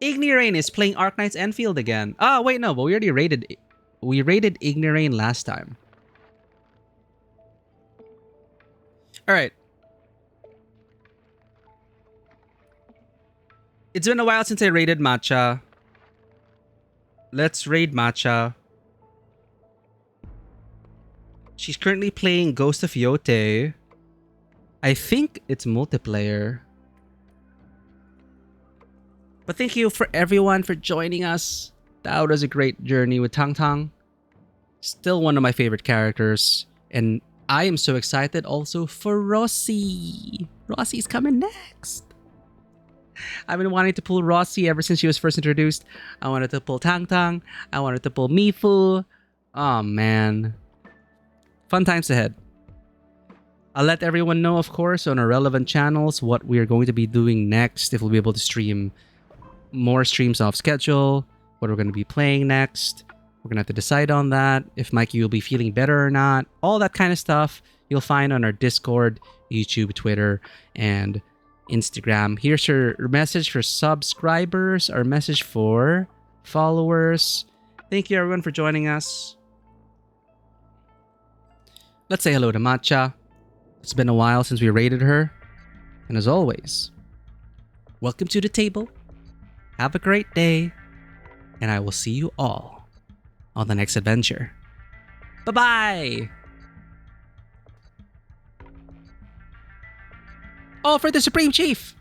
Ignirain is playing Arknights Endfield again. Ah, wait, no, but we already raided Ignirain last time. All right. It's been a while since I raided Matcha. Let's raid Matcha. She's currently playing Ghost of Yote. I think it's multiplayer. But thank you for everyone for joining us. That was a great journey with Tangtang. Still one of my favorite characters. And I am so excited also for Rossi. Rossi's coming next. I've been wanting to pull Rossi ever since she was first introduced. I wanted to pull Tangtang. I wanted to pull Mifu. Oh man. Fun times ahead. I'll let everyone know, of course, on our relevant channels what we are going to be doing next. If we'll be able to stream more streams off schedule. What we're going to be playing next. We're going to have to decide on that. If Mikey will be feeling better or not. All that kind of stuff you'll find on our Discord, YouTube, Twitter, and Instagram. Here's your message for subscribers, our message for followers. Thank you everyone for joining us. Let's say hello to Matcha. It's been a while since we raided her. And as always, welcome to the table. Have a great day. And I will see you all on the next adventure. Bye-bye! All for the Supreme Chief!